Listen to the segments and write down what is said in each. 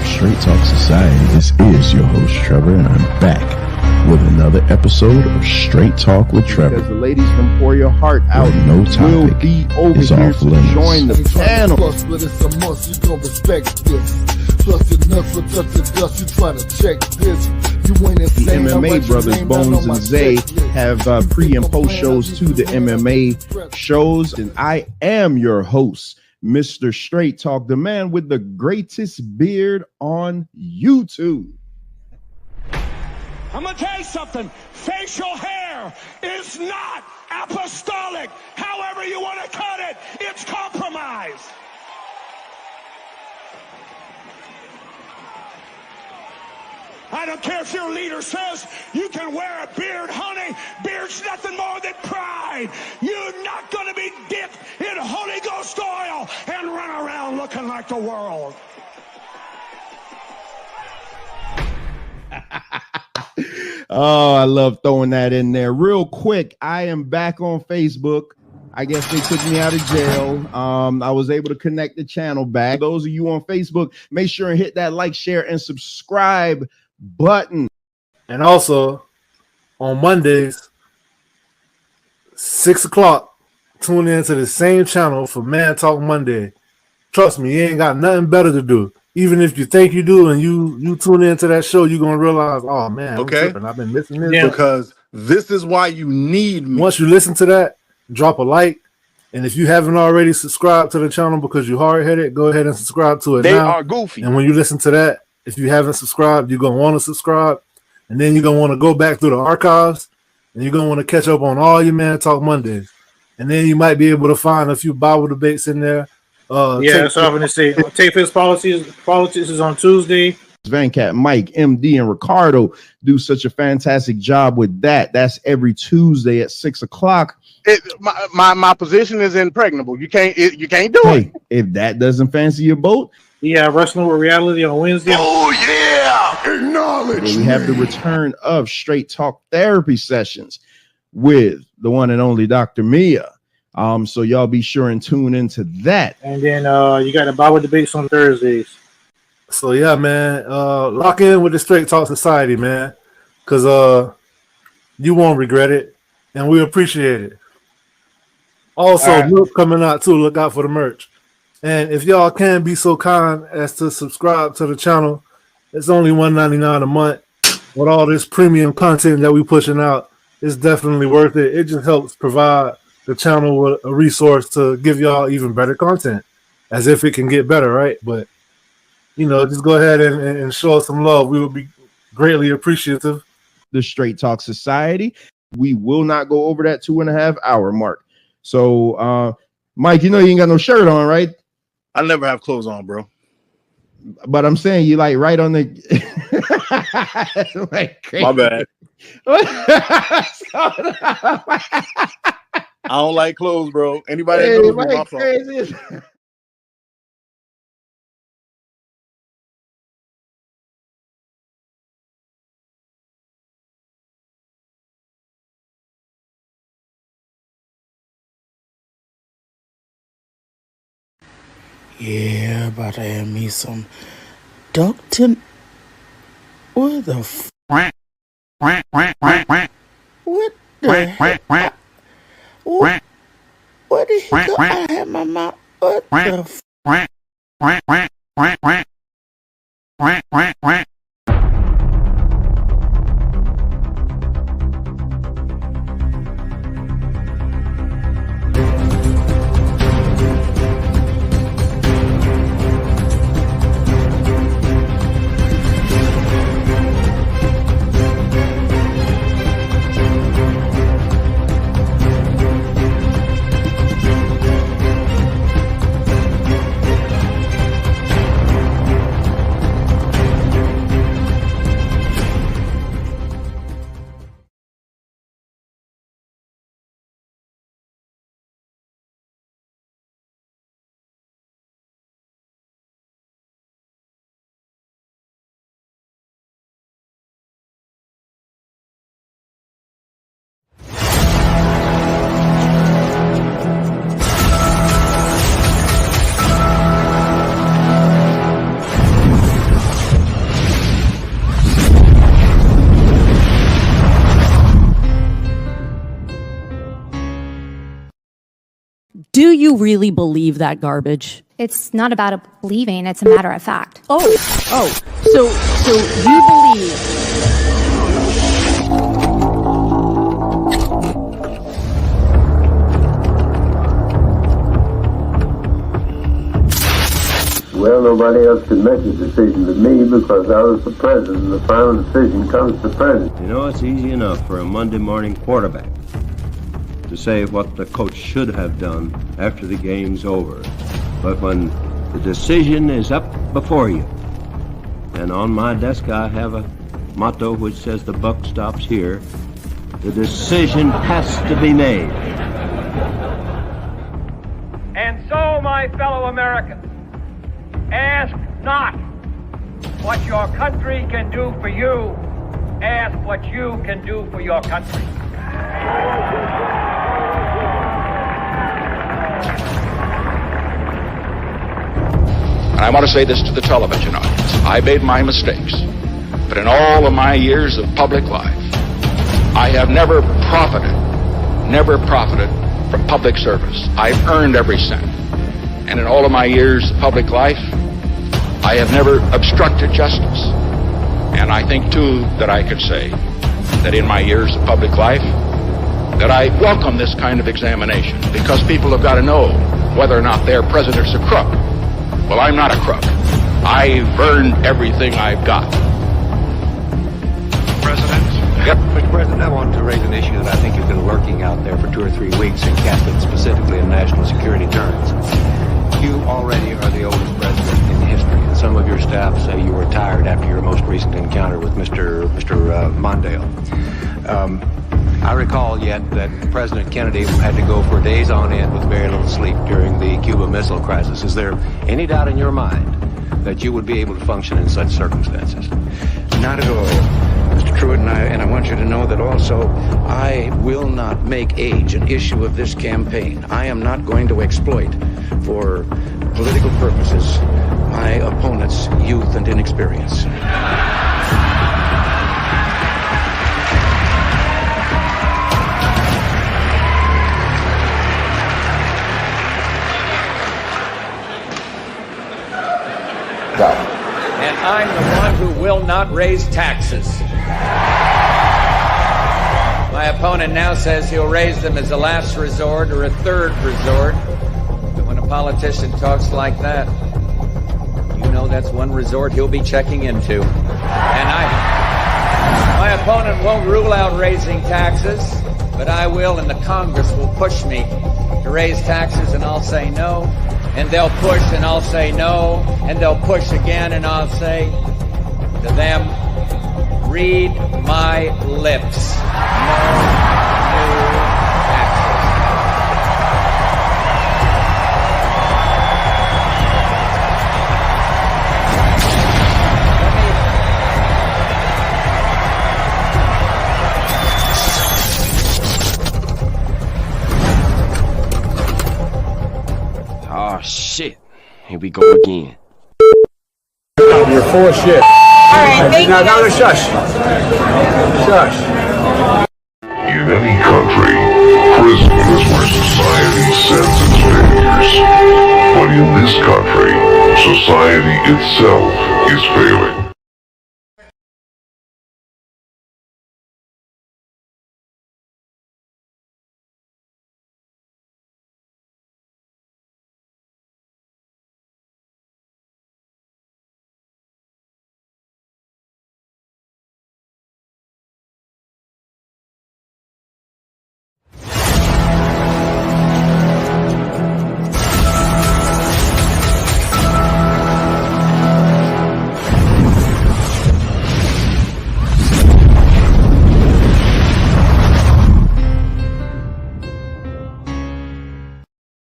Straight Talk Society. This is your host, Trevor, and I'm back with another episode of Straight Talk with Trevor. Because the ladies from Pour Your Heart Out no will topic be over is here off to limits. join the panel. But it's a must, you gon' respect this. Plus your nuts with touch the dust, you try to check this. You ain't The insane. MMA brothers, Bones and Zay, have pre and post shows to the MMA shows. And I am your host, Mr. Straight Talk, the man with the greatest beard on YouTube. I'm gonna tell you something. Facial hair is not apostolic. However you want to cut it, it's compromise. I don't care if your leader says you can wear a beard, honey. Beard's nothing more than pride. You're not going to be dipped in Holy Ghost oil and run around looking like the world. Oh, I love throwing that in there. Real quick, I am back on Facebook. I guess they took me out of jail. I was able to connect the channel back. Those of you on Facebook, make sure and hit that like, share, and subscribe button. And also on Mondays, 6 o'clock, tune in to the same channel for Man Talk Monday. Trust me, you ain't got nothing better to do. Even if you think you do and you tune into that show, you're gonna realize, oh man, okay, I've been missing this. Yeah. Because this is why you need me. Once you listen to that, drop a like. And if you haven't already subscribed to the channel because you're hard-headed, go ahead and subscribe to it They now. are goofy. And when you listen to that, if you haven't subscribed, you're gonna want to subscribe, and then you're gonna want to go back through the archives, and you're gonna want to catch up on all your Man Talk Mondays, and then you might be able to find a few Bible debates in there. That's what I'm gonna say. TFP politics is on Tuesday. Vancat, Mike, MD, and Ricardo do such a fantastic job with that. That's every Tuesday at 6 o'clock. My position is impregnable. You can't do it. If that doesn't fancy your boat, yeah, Wrestling with Reality on Wednesday. Oh yeah, acknowledge. We have the return of Straight Talk Therapy sessions with the one and only Dr. Mia. So y'all be sure and tune into that. And then you got the Bible debates on Thursdays. So yeah, man, lock in with the Straight Talk Society, man, because you won't regret it, and we appreciate it. Also, merch coming out too. Look out for the merch. And if y'all can be so kind as to subscribe to the channel, it's only $1.99 a month. With all this premium content that we pushing out, it's definitely worth it. It just helps provide the channel with a resource to give y'all even better content, as if it can get better, right? But you know, just go ahead and show us some love. We would be greatly appreciative. The Straight Talk Society. We will not go over that 2.5 hour mark. So, Mike, you know you ain't got no shirt on, right? I never have clothes on, bro. But I'm saying you like right on the. Like my bad. I don't like clothes, bro. Anybody that knows me, my fault. Yeah, about to have me some Duckton. What the What the heck? What did he go? I had my mouth. What the Do you really believe that garbage? It's not about believing, it's a matter of fact. So you believe. Well, nobody else could make a decision but me because I was the president, and the final decision comes to the president. You know, it's easy enough for a Monday morning quarterback to say what the coach should have done after the game's over. But when the decision is up before you, and on my desk I have a motto which says the buck stops here, the decision has to be made. And so, my fellow Americans, ask not what your country can do for you. Ask what you can do for your country. And I want to say this to the television audience. I made my mistakes, but in all of my years of public life, I have never profited from public service. I've earned every cent. And in all of my years of public life, I have never obstructed justice. And I think, too, that I could say that in my years of public life, that I welcome this kind of examination, because people have got to know whether or not their president's a crook. Well, I'm not a crook. I've earned everything I've got. President? Yep. Mr. President, I want to raise an issue that I think has been lurking out there for 2 or 3 weeks and cast it specifically in national security terms. You already are the oldest president in history, and some of your staff say you were tired after your most recent encounter with Mr. Mondale. I recall yet that President Kennedy had to go for days on end with very little sleep during the Cuba Missile Crisis. Is there any doubt in your mind that you would be able to function in such circumstances? Not at all, Mr. Truitt, and I want you to know that also I will not make age an issue of this campaign. I am not going to exploit for political purposes my opponent's youth and inexperience. And I'm the one who will not raise taxes. My opponent now says he'll raise them as a last resort or a third resort. But when a politician talks like that, you know that's one resort he'll be checking into. And my opponent won't rule out raising taxes, but I will, and the Congress will push me to raise taxes, and I'll say no. And they'll push, and I'll say no. And they'll push again, and I'll say to them, read my lips. No new taxes. Oh, shit. Here we go again. You're full of shit. All right, thank you. No, shush. Shush. In any country, prison is where society sends its failures. But in this country, society itself is failing.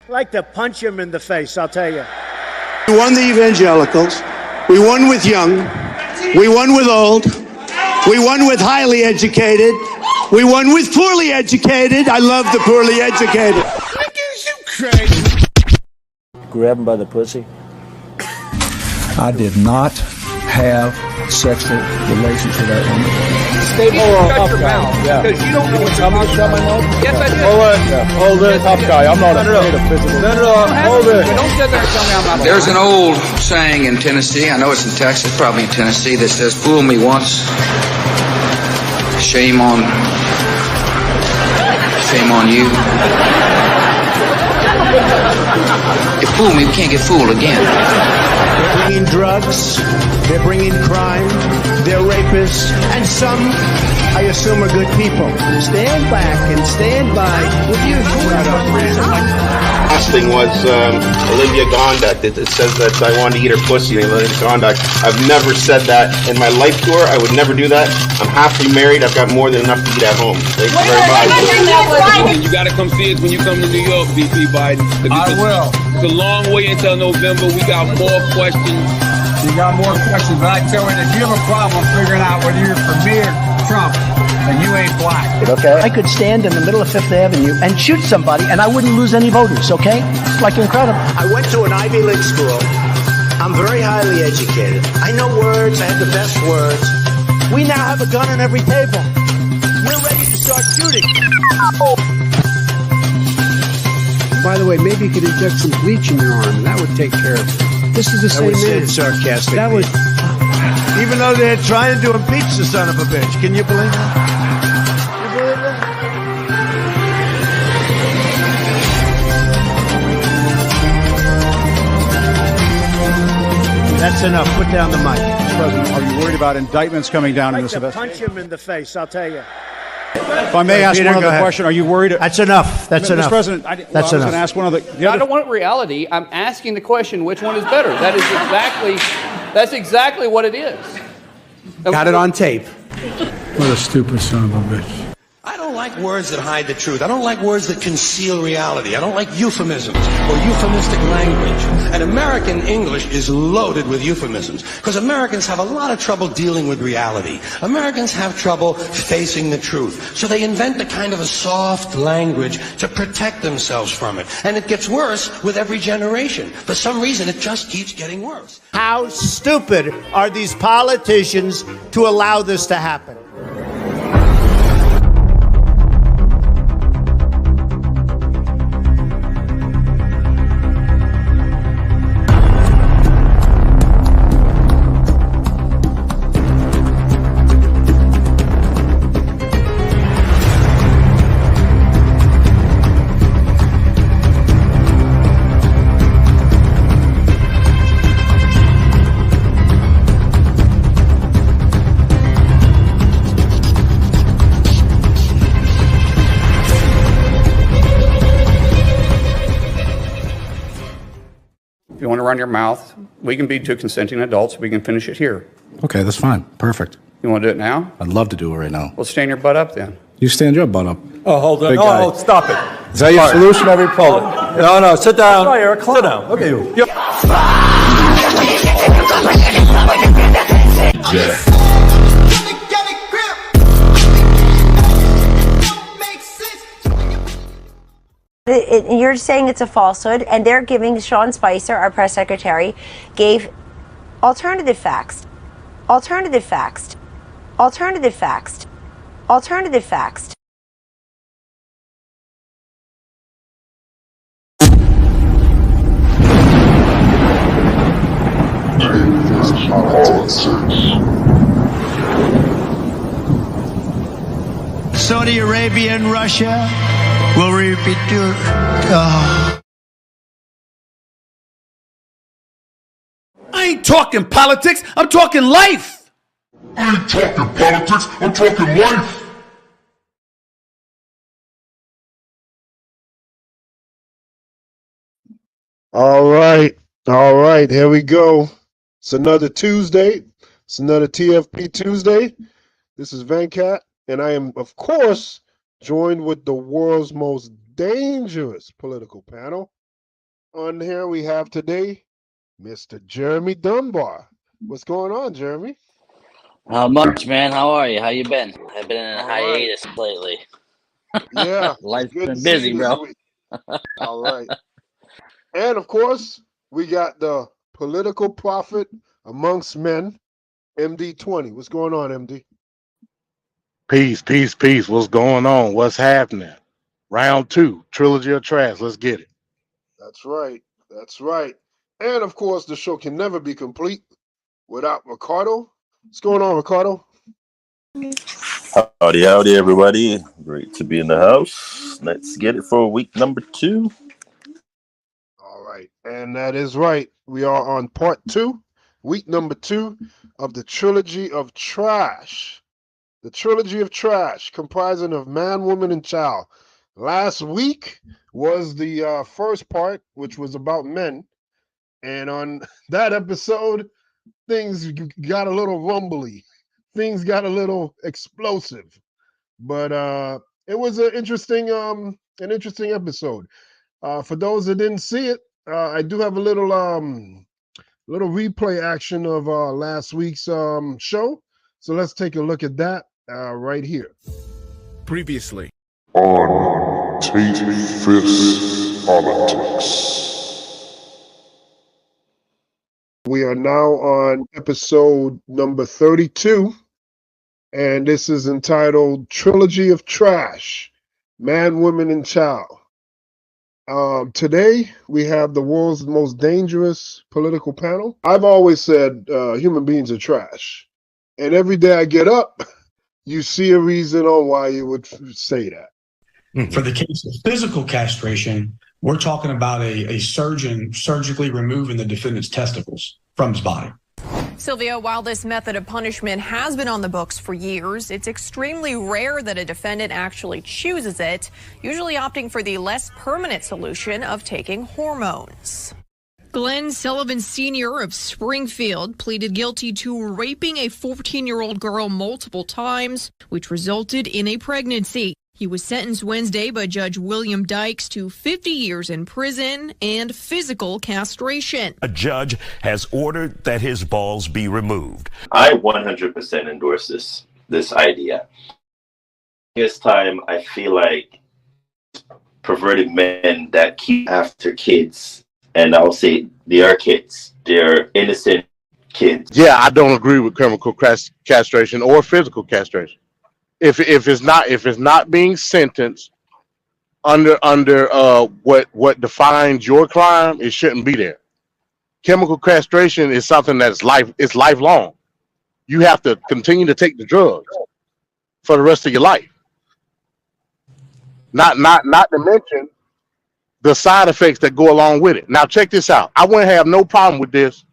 I'd like to punch him in the face, I'll tell you. We won the evangelicals. We won with young. We won with old. We won with highly educated. We won with poorly educated. I love the poorly educated. Niggas, you crazy. Grab him by the pussy. I did not have sexual relations with that woman. Stay shut your mouth because you don't know what you're talking about. Yes, I did. Hold it, tough guy. I'm not afraid of physical. Hold it. Don't sit there and tell me I'm not. There's an old saying in Tennessee, I know it's in Texas, probably in Tennessee, that says, fool me once, shame on you. You fool me, you can't get fooled again. They're bringing drugs, they're bringing crime, they're rapists, and some, I assume, are good people. Stand back and stand by with you. Last thing was Olivia Gondak. It says that I wanted to eat her pussy. Olivia Gondak. I've never said that in my life tour. I would never do that. I'm happily married. I've got more than enough to eat at home. Thank you very much. You got to come see us when you come to New York, VP Biden. I will. It's a long way until November. We got more questions. You got more questions, but I tell you, if you have a problem figuring out whether you're for me or Trump, then you ain't black. Okay. I could stand in the middle of Fifth Avenue and shoot somebody, and I wouldn't lose any voters, okay? It's like incredible. I went to an Ivy League school. I'm very highly educated. I know words. I have the best words. We now have a gun on every table. We're ready to start shooting. By the way, maybe you could inject some bleach in your arm, and that would take care of it. This is the same man. Sarcastic. That was, even though they're trying to impeach the son of a bitch. Can you believe that? You believe that? That's enough. Put down the mic. Mr. President, are you worried about indictments coming down in this investigation? Punch him in the face, I'll tell you. If I may ask Peter, one other ahead. question, are you worried? That's enough. That's enough. Mr. President, I was going to ask one other. I don't want reality. I'm asking the question: which one is better? That's exactly what it is. Got it on tape. What a stupid son of a bitch. I don't like words that hide the truth. I don't like words that conceal reality. I don't like euphemisms or euphemistic language. And American English is loaded with euphemisms because Americans have a lot of trouble dealing with reality. Americans have trouble facing the truth. So they invent a kind of a soft language to protect themselves from it. And it gets worse with every generation. For some reason, it just keeps getting worse. How stupid are these politicians to allow this to happen? If you want to run your mouth, we can be two consenting adults. We can finish it here. Okay, that's fine. Perfect. You want to do it now? I'd love to do it right now. Well, stand your butt up then. You stand your butt up. Oh, hold on. Big Oh, guy. oh, stop it. Is that your solution every poll? No, sit down. Sorry, Eric. Sit down. Look at you. You're saying it's a falsehood, and they're giving Sean Spicer, our press secretary, gave alternative facts. Alternative facts. Alternative facts. Alternative facts. Saudi Arabia and Russia will repeat your. I ain't talking politics. I'm talking life. I ain't talking politics. I'm talking life. All right, here we go. It's another Tuesday. It's another TFP Tuesday. This is Venkat, and I am, of course, joined with the world's most dangerous political panel. On here we have today Mr. Jeremy Dunbar. What's going on, Jeremy? How much, man? How are you? How you been? I've been in a hiatus lately. Yeah. Life's good been to see busy, you bro. this week. All right. And of course, we got the political prophet amongst men, MD20. What's going on, MD? Peace, peace, peace. What's going on? What's happening? Round 2, Trilogy of Trash. Let's get it. That's right. That's right. And of course, the show can never be complete without Ricardo. What's going on, Ricardo? Howdy, howdy, everybody. Great to be in the house. Let's get it for week number 2. All right. And that is right. We are on part 2, week number 2 of the Trilogy of Trash. The Trilogy of Trash, comprising of Man, Woman, and Child. Last week was the first part, which was about men. And on that episode, things got a little rumbly. Things got a little explosive. But it was an interesting episode. For those that didn't see it, I do have a little replay action of last week's show. So let's take a look at that right here. Previously on TFP Politics. We are now on episode number 32, and this is entitled Trilogy of Trash, Man, Woman, and Child. Today, we have the world's most dangerous political panel. I've always said human beings are trash. And every day I get up, you see a reason on why you would say that. For the case of physical castration, we're talking about a surgeon surgically removing the defendant's testicles from his body. Sylvia, while this method of punishment has been on the books for years, it's extremely rare that a defendant actually chooses it, usually opting for the less permanent solution of taking hormones. Glenn Sullivan Sr. of Springfield pleaded guilty to raping a 14-year-old girl multiple times, which resulted in a pregnancy. He was sentenced Wednesday by Judge William Dykes to 50 years in prison and physical castration. A judge has ordered that his balls be removed. I 100% endorse this idea. This time, I feel like perverted men that keep after kids, and I'll say they are kids. They're innocent kids. Yeah, I don't agree with chemical castration or physical castration. If it's not being sentenced under what defines your crime, it shouldn't be there. Chemical castration is something that's lifelong. You have to continue to take the drugs for the rest of your life. Not to mention the side effects that go along with it. Now check this out. I wouldn't have no problem with this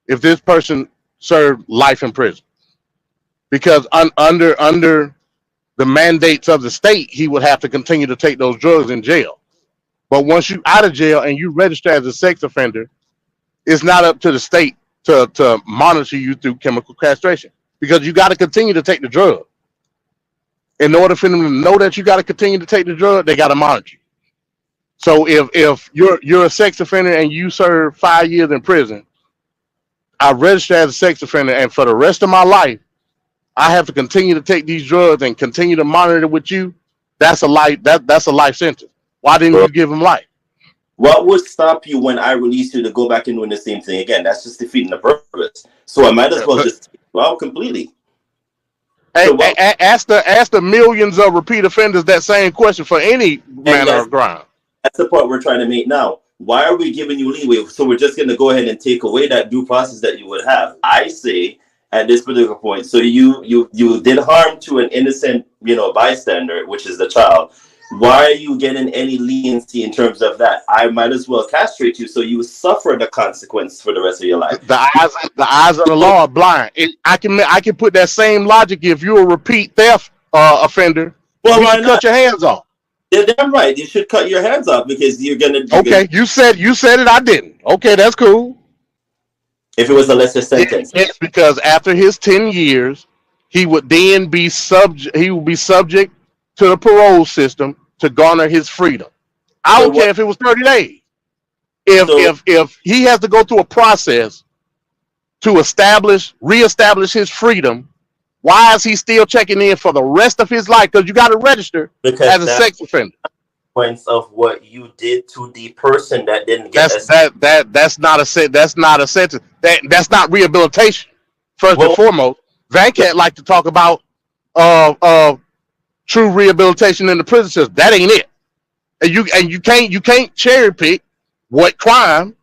if this person served life in prison, because under the mandates of the state, he would have to continue to take those drugs in jail. But once you're out of jail and you register as a sex offender, it's not up to the state to monitor you through chemical castration, because you got to continue to take the drug. In order for them to know that you got to continue to take the drug, they got to monitor you. So if you're a sex offender and you serve 5 years in prison, I register as a sex offender, and for the rest of my life, I have to continue to take these drugs and continue to monitor it with you. That's a life. That's a life sentence. Why didn't you give him life? What would stop you when I release you to go back and doing the same thing again? That's just defeating the purpose. So I might as well just completely. Hey, ask the millions of repeat offenders that same question for any manner of crime. That's the point we're trying to make now. Why are we giving you leeway? So we're just going to go ahead and take away that due process that you would have. I say, at this particular point, so you did harm to an innocent, bystander, which is the child. Why are you getting any leniency in terms of that? I might as well castrate you so you suffer the consequence for the rest of your life. The eyes of the law are blind. I can put that same logic if you're a repeat theft offender. Well, why not cut your hands off? Yeah, damn right. You should cut your hands off because you're gonna. You said it. I didn't. Okay, that's cool. If it was a lesser sentence, it's because after his 10 years, he would then be subject to the parole system to garner his freedom. I don't care if it was 30 days. If he has to go through a process to reestablish his freedom, why is he still checking in for the rest of his life? Because you got to register as a sex offender. Points of what you did to the person that didn't get that's not a sentence. That's not rehabilitation. first and foremost. Van Cat like to talk about true rehabilitation in the prison system. That ain't it. And you can't cherry pick what crime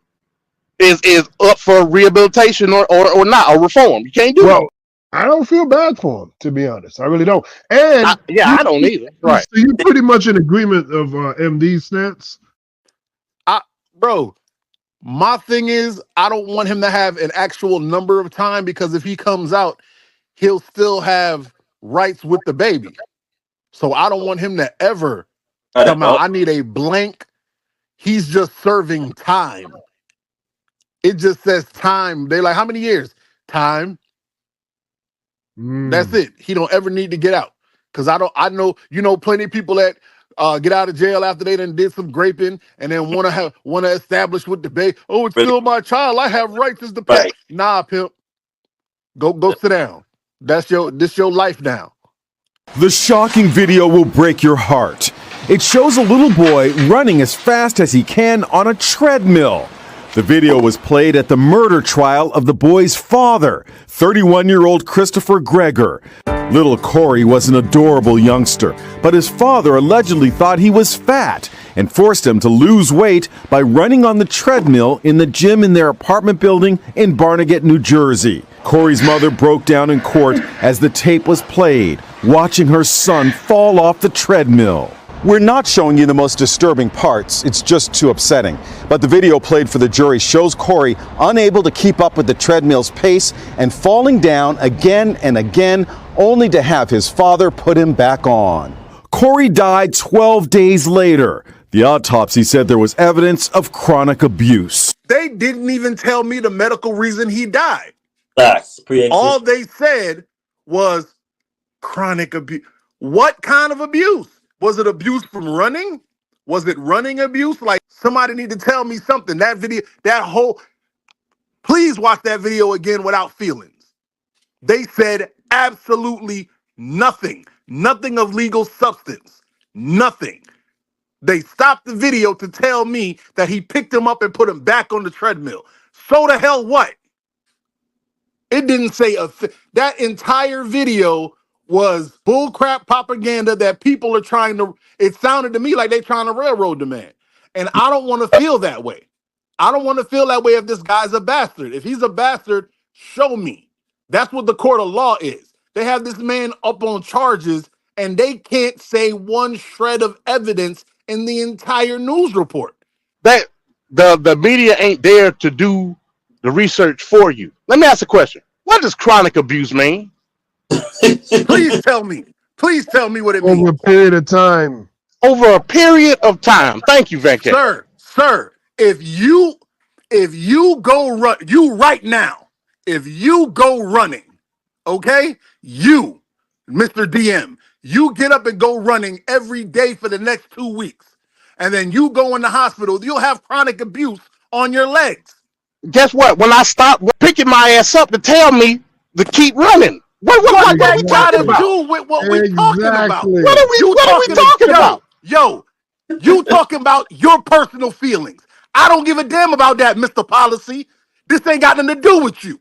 is up for rehabilitation or not, or reform. You can't do it. I don't feel bad for him, to be honest. I really don't. And I don't either. Right. So you're pretty much in agreement of MD's stance. Bro, my thing is, I don't want him to have an actual number of time, because if he comes out, he'll still have rights with the baby. So I don't want him to ever come out. I need a blank. He's just serving time. It just says time. They're like, how many years? Time. That's it. He don't ever need to get out. Because I know plenty of people that get out of jail after they done did some graping and then want to establish with the baby. Oh, it's still my child. I have rights as the parent. Nah, pimp. Go sit down. This your life now. The shocking video will break your heart. It shows a little boy running as fast as he can on a treadmill. The video was played at the murder trial of the boy's father, 31-year-old Christopher Greger. Little Corey was an adorable youngster, but his father allegedly thought he was fat and forced him to lose weight by running on the treadmill in the gym in their apartment building in Barnegat, New Jersey. Corey's mother broke down in court as the tape was played, watching her son fall off the treadmill. We're not showing you the most disturbing parts, it's just too upsetting. But the video played for the jury shows Corey unable to keep up with the treadmill's pace and falling down again and again, only to have his father put him back on. Corey died 12 days later. The autopsy said there was evidence of chronic abuse. They didn't even tell me the medical reason he died. All they said was chronic abuse. What kind of abuse? Was it abuse from running? Was it running abuse? Like, somebody need to tell me something. That video, please watch that video again without feelings. They said absolutely nothing. Nothing of legal substance. Nothing. They stopped the video to tell me that he picked him up and put him back on the treadmill. So the hell what? It didn't say that entire video was bullcrap propaganda that people are trying to, it sounded to me like they're trying to railroad the man. And I don't want to feel that way. I don't want to feel that way if this guy's a bastard. If he's a bastard, show me. That's what the court of law is. They have this man up on charges and they can't say one shred of evidence in the entire news report. That the media ain't there to do the research for you. Let me ask a question. What does chronic abuse mean? Please tell me. Please tell me what it means. Over a period of time. Over a period of time. Thank you, Van Cat. Sir, if you go run, you right now, if you go running, okay, you, Mr. DM, you get up and go running every day for the next 2 weeks, and then you go in the hospital, you'll have chronic abuse on your legs. Guess what? When I stop picking my ass up to tell me to keep running. What are we talking about? Do with what we talking about? What are we talking about? Yo, you talking about your personal feelings. I don't give a damn about that, Mr. Policy. This ain't got nothing to do with you.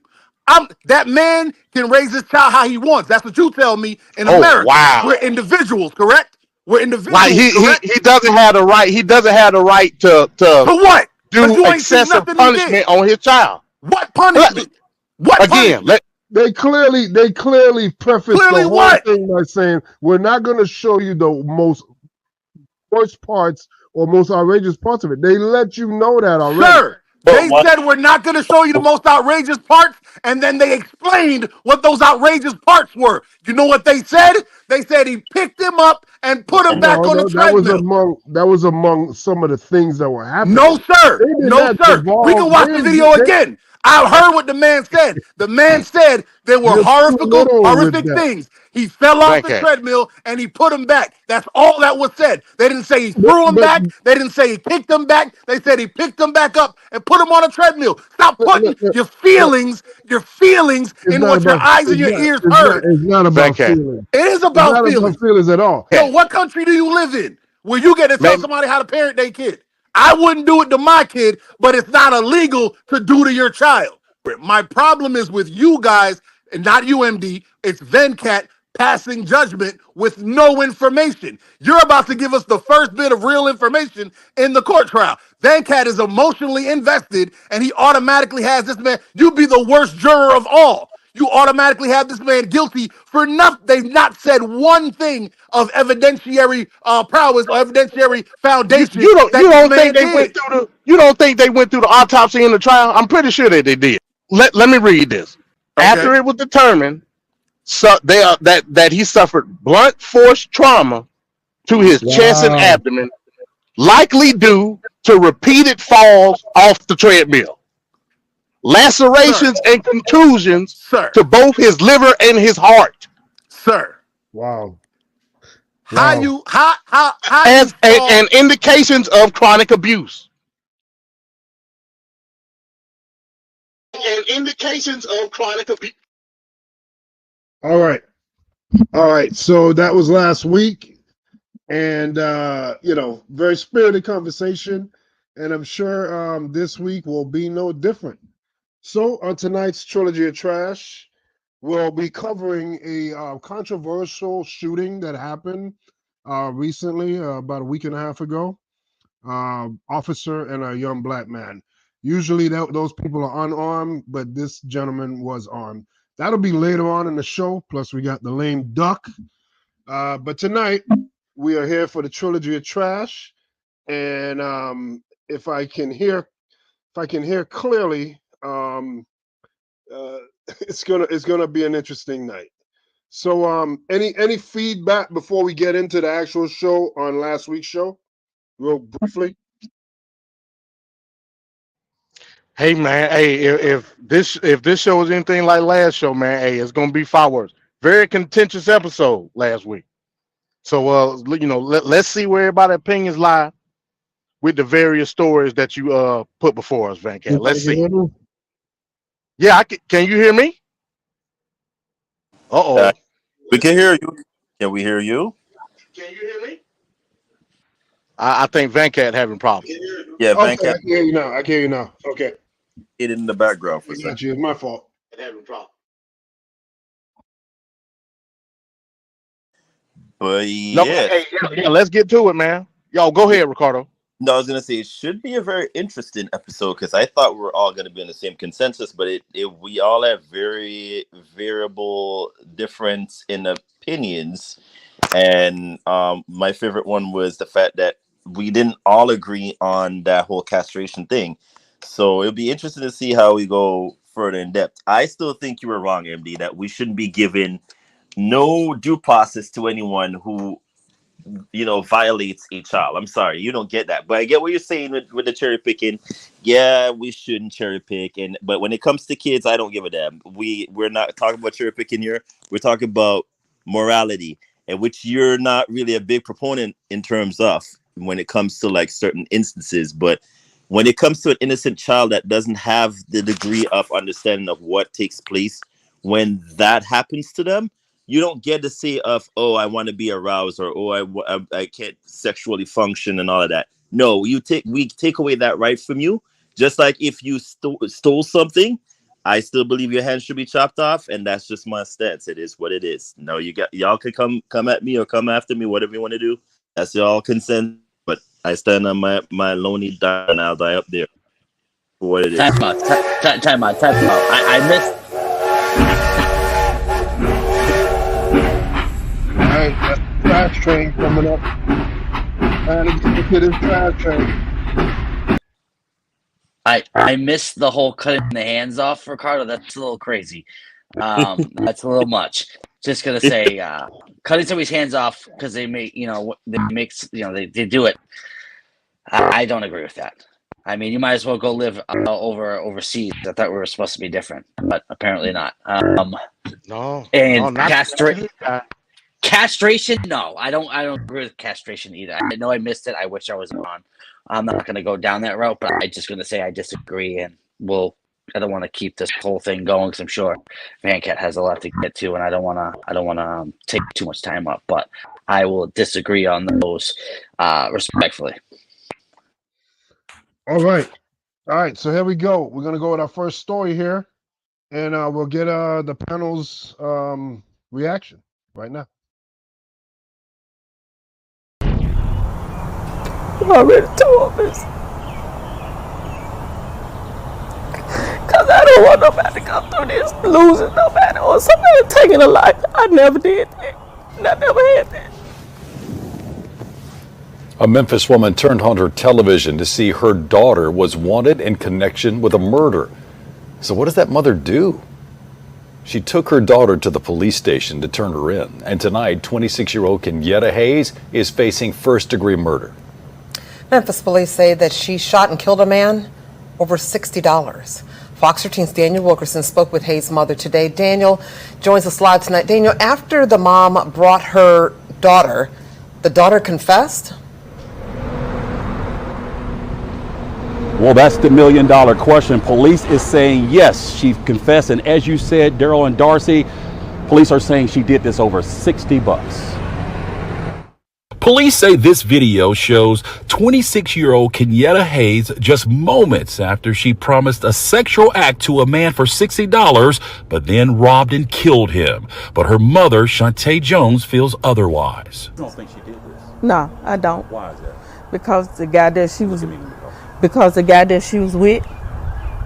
That man can raise his child how he wants. That's what you tell me in America. Wow. We're individuals, correct? We're individuals. Like he doesn't have the right. He doesn't have the right to what? Do excessive punishment on his child. What punishment? What again? Punishment? They clearly preface the whole thing by saying we're not going to show you the most worst parts or most outrageous parts of it. They let you know that already. Sir, they said we're not going to show you the most outrageous parts, and then they explained what those outrageous parts were. You know what they said? They said he picked him up and put him back on the treadmill. That was among some of the things that were happening. No, sir. No, sir. We can watch the video again. I heard what the man said. The man said there were horrific things. He fell off the treadmill and he put him back. That's all that was said. They didn't say he threw him back. They didn't say he kicked him back. They said he picked him back up and put him on a treadmill. Stop putting your feelings in what your eyes and your ears heard. It's not about feelings. It is about feelings. It's not about feelings at all. So what country do you live in where you get to tell somebody how to parent their kid? I wouldn't do it to my kid, but it's not illegal to do to your child. My problem is with you guys and not UMD. It's Venkat passing judgment with no information. You're about to give us the first bit of real information in the court trial. Venkat is emotionally invested, and he automatically has this man. You'd be the worst juror of all. You automatically have this man guilty for nothing. They've not said one thing of evidentiary prowess or evidentiary foundation You that this don't think man they went did. through you don't think they went through the autopsy in the trial? I'm pretty sure that they did. Let me read this. Okay. After it was determined that he suffered blunt force trauma to his chest and abdomen, likely due to repeated falls off the treadmill, lacerations and contusions to both his liver and his heart. Sir. Wow. How you and indications of chronic abuse. And indications of chronic abuse. All right. So that was last week, and very spirited conversation, and I'm sure this week will be no different. So on tonight's Trilogy of Trash, we'll be covering a controversial shooting that happened recently, about a week and a half ago. Officer and a young black man. Usually those people are unarmed, but this gentleman was armed. That'll be later on in the show. Plus, we got the lame duck. But tonight we are here for the Trilogy of Trash, and if I can hear clearly, it's gonna be an interesting night. So, any feedback before we get into the actual show on last week's show, real briefly? Hey man, hey, if this show is anything like last show, man, hey, it's gonna be fireworks. Very contentious episode last week. So let's see where everybody's opinions lie with the various stories that you put before us, Vancat. Let's see. Yeah, can you hear me? Uh-oh. We can hear you. Can we hear you? Can you hear me? I think Vancat having problems. Yeah, Okay, Venkat. I can hear you now. Okay. It in the background for a second. Got you. It's my fault. Having problems. But No, yeah. hey, let's get to it, man. Yo, go ahead, Ricardo. No, I was gonna say it should be a very interesting episode because I thought we were all gonna be in the same consensus, but we all have very variable difference in opinions. And my favorite one was the fact that we didn't all agree on that whole castration thing. So it'll be interesting to see how we go further in depth. I still think you were wrong, MD, that we shouldn't be giving no due process to anyone who violates a child. I'm sorry, you don't get that, but I get what you're saying with the cherry picking. Yeah, we shouldn't cherry pick, but when it comes to kids, I don't give a damn. We're not talking about cherry picking here. We're talking about morality, and which you're not really a big proponent in terms of when it comes to like certain instances. But when it comes to an innocent child that doesn't have the degree of understanding of what takes place when that happens to them, you don't get to say of, oh, I want to be aroused, or oh, I can't sexually function and all of that. No, we take away that right from you. Just like if you stole something, I still believe your hand should be chopped off, and that's just my stance. It is what it is. No, y'all can come at me or come after me, whatever you want to do. That's y'all consent. But I stand on my lonely die, and I'll die up there for what it is. Time out. I missed. All right, that's the trash train coming up. Trying to get to this trash train. I missed the whole cutting the hands off, Ricardo. That's a little crazy. That's a little much. Just gonna say, cutting somebody's hands off because they make, they do it. I don't agree with that. I mean, you might as well go live overseas. I thought we were supposed to be different, but apparently not. Castration? No, I don't agree with castration either. I know I missed it. I wish I was on. I'm not going to go down that route, but I'm just going to say I disagree, and I don't want to keep this whole thing going because I'm sure Vancat has a lot to get to, and I don't want to take too much time up. But I will disagree on those respectfully. All right. So here we go. We're going to go with our first story here. and we'll get the panel's reaction right now. You already told us. Because I don't want nobody to go through this, losing nobody or somebody taking a life. I never did that. I never had that. A Memphis woman turned on her television to see her daughter was wanted in connection with a murder. So what does that mother do? She took her daughter to the police station to turn her in. And tonight, 26-year-old Kenyatta Hayes is facing first-degree murder. Memphis police say that she shot and killed a man over $60. Fox 13's Daniel Wilkerson spoke with Hayes' mother today. Daniel joins us live tonight. Daniel, after the mom brought her daughter, the daughter confessed? Well, that's the million-dollar question. Police is saying yes, she confessed, and as you said, Daryl and Darcy, police are saying she did this over $60. Police say this video shows 26-year-old Kenyatta Hayes just moments after she promised a sexual act to a man for $60, but then robbed and killed him. But her mother, Shantae Jones, feels otherwise. You don't think she did this? No, I don't. Why is that? Because the guy that she was with,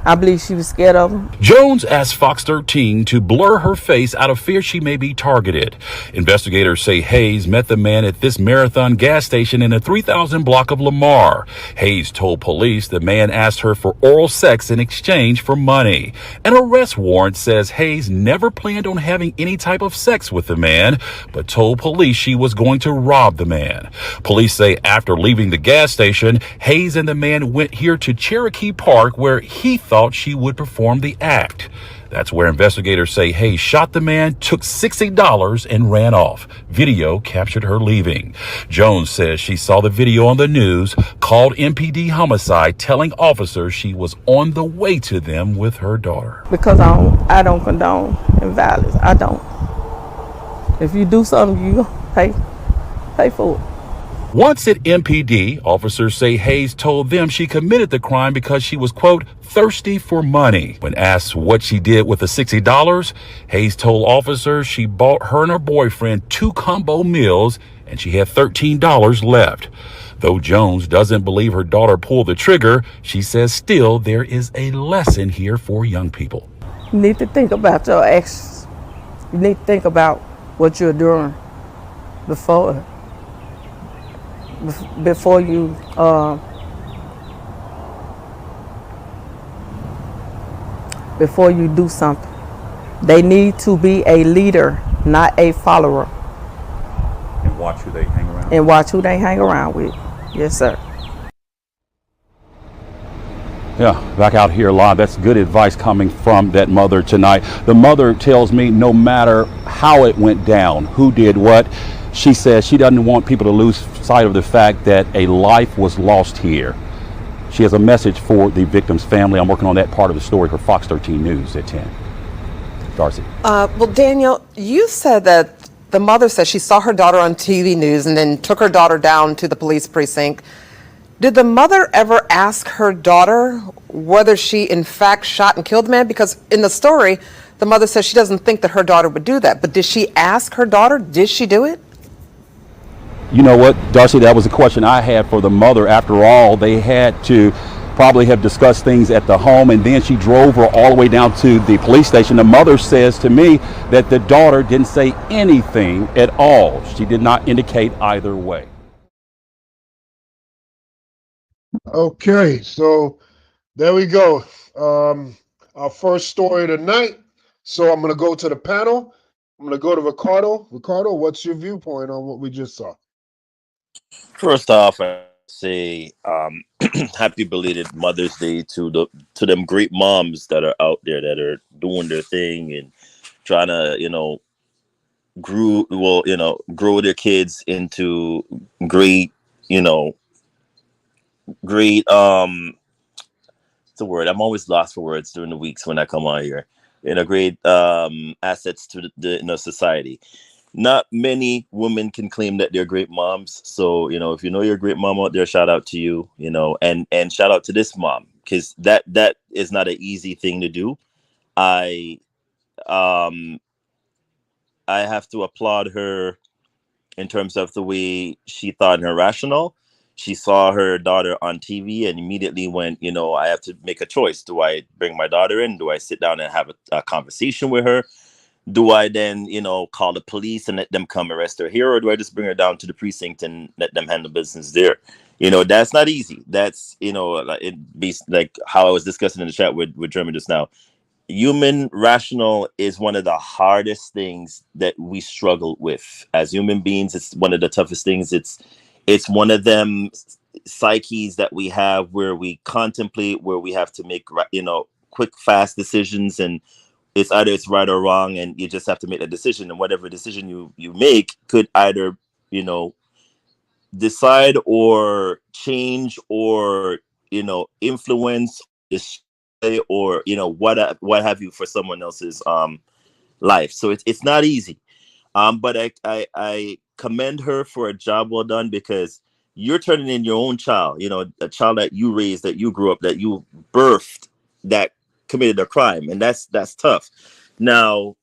I believe she was scared of him. Jones asked Fox 13 to blur her face out of fear she may be targeted. Investigators say Hayes met the man at this Marathon gas station in a 3000 block of Lamar. Hayes told police the man asked her for oral sex in exchange for money. An arrest warrant says Hayes never planned on having any type of sex with the man, but told police she was going to rob the man. Police say after leaving the gas station, Hayes and the man went here to Cherokee Park where he thought she would perform the act. That's where investigators say Hayes shot the man, took $60, and ran off. Video captured her leaving. Jones says she saw the video on the news, called MPD homicide, telling officers she was on the way to them with her daughter. Because I don't condone violence. I don't. If you do something, you pay for it. Once at MPD, officers say Hayes told them she committed the crime because she was, quote, thirsty for money. When asked what she did with the $60, Hayes told officers she bought her and her boyfriend 2 combo meals and she had $13 left. Though Jones doesn't believe her daughter pulled the trigger, she says still there is a lesson here for young people. You need to think about your actions. You need to think about what you're doing before you do something. They need to be a leader, not a follower. And watch who they hang around. And watch who they hang around with. Yes, sir. Yeah, back out here live. That's good advice coming from that mother tonight. The mother tells me no matter how it went down, who did what, she says she doesn't want people to lose sight of the fact that a life was lost here. She has a message for the victim's family. I'm working on that part of the story for Fox 13 News at 10. Darcy. Well, Daniel, you said that the mother said she saw her daughter on TV news and then took her daughter down to the police precinct. Did the mother ever ask her daughter whether she in fact shot and killed the man? Because in the story, the mother says she doesn't think that her daughter would do that. But did she ask her daughter, did she do it? You know what, Darcy, that was a question I had for the mother. After all, they had to probably have discussed things at the home, and then she drove her all the way down to the police station. The mother says to me that the daughter didn't say anything at all. She did not indicate either way. Okay, so there we go. Our first story tonight. So I'm going to go to the panel. I'm going to go to Ricardo. Ricardo, what's your viewpoint on what we just saw? First off, I say happy belated Mother's Day to them great moms that are out there that are doing their thing and trying to, grow their kids into great, great it's a word. I'm always lost for words during the weeks when I come on here. Great assets to the society. Not many women can claim that they're great moms. So, if you know you're a great mom out there, shout out to you, and shout out to this mom, because that is not an easy thing to do. I um, I have to applaud her in terms of the way she thought and rational. She saw her daughter on TV and immediately went, I have to make a choice. Do I bring my daughter in? Do I sit down and have a conversation with her? Do I then, call the police and let them come arrest her here? Or do I just bring her down to the precinct and let them handle business there? That's not easy. That's, it be like how I was discussing in the chat with Jeremy just now. Human rational is one of the hardest things that we struggle with as human beings. It's one of the toughest things. It's one of them psyches that we have where we contemplate, where we have to make quick fast decisions, and it's either it's right or wrong, and you just have to make a decision, and whatever decision you make could either decide or change or influence, destroy, or what have you for someone else's life. So it's not easy, but I commend her for a job well done, because you're turning in your own child, a child that you raised, that you grew up, that you birthed, that committed a crime, and that's tough. Now,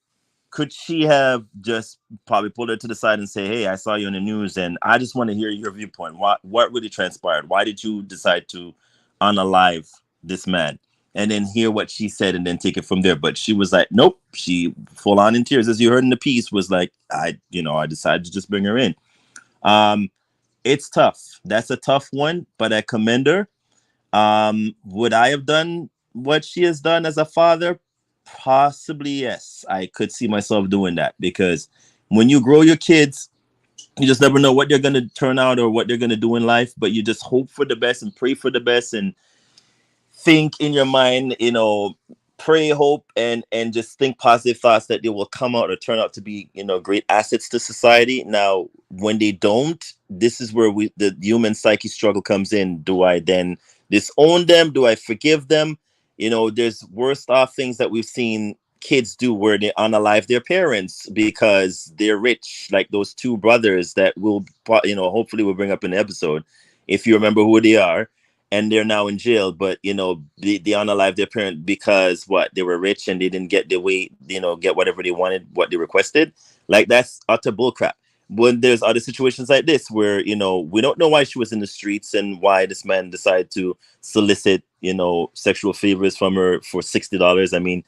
could she have just probably pulled her to the side and say, "Hey, I saw you on the news, and I just want to hear your viewpoint. What really transpired? Why did you decide to unalive this man?" And then hear what she said, and then take it from there. But she was like, "Nope." She full on in tears, as you heard in the piece, was like, "I decided to just bring her in." It's tough. That's a tough one, but I commend her. Would I have done what she has done as a father? Possibly, yes. I could see myself doing that, because when you grow your kids, you just never know what they're going to turn out or what they're going to do in life, but you just hope for the best and pray for the best, and think in your mind, pray, hope, and just think positive thoughts that they will come out or turn out to be, great assets to society. Now, when they don't, this is where the human psyche struggle comes in. Do I then disown them? Do I forgive them? There's worse off things that we've seen kids do where they unalive their parents because they're rich, like those two brothers that will, hopefully we'll bring up in the episode, if you remember who they are. And they're now in jail, but they unalive their parent because they were rich and they didn't get the way, get whatever they wanted, what they requested. Like, that's utter bullcrap. When there's other situations like this where we don't know why she was in the streets and why this man decided to solicit sexual favors from her for $60. I mean,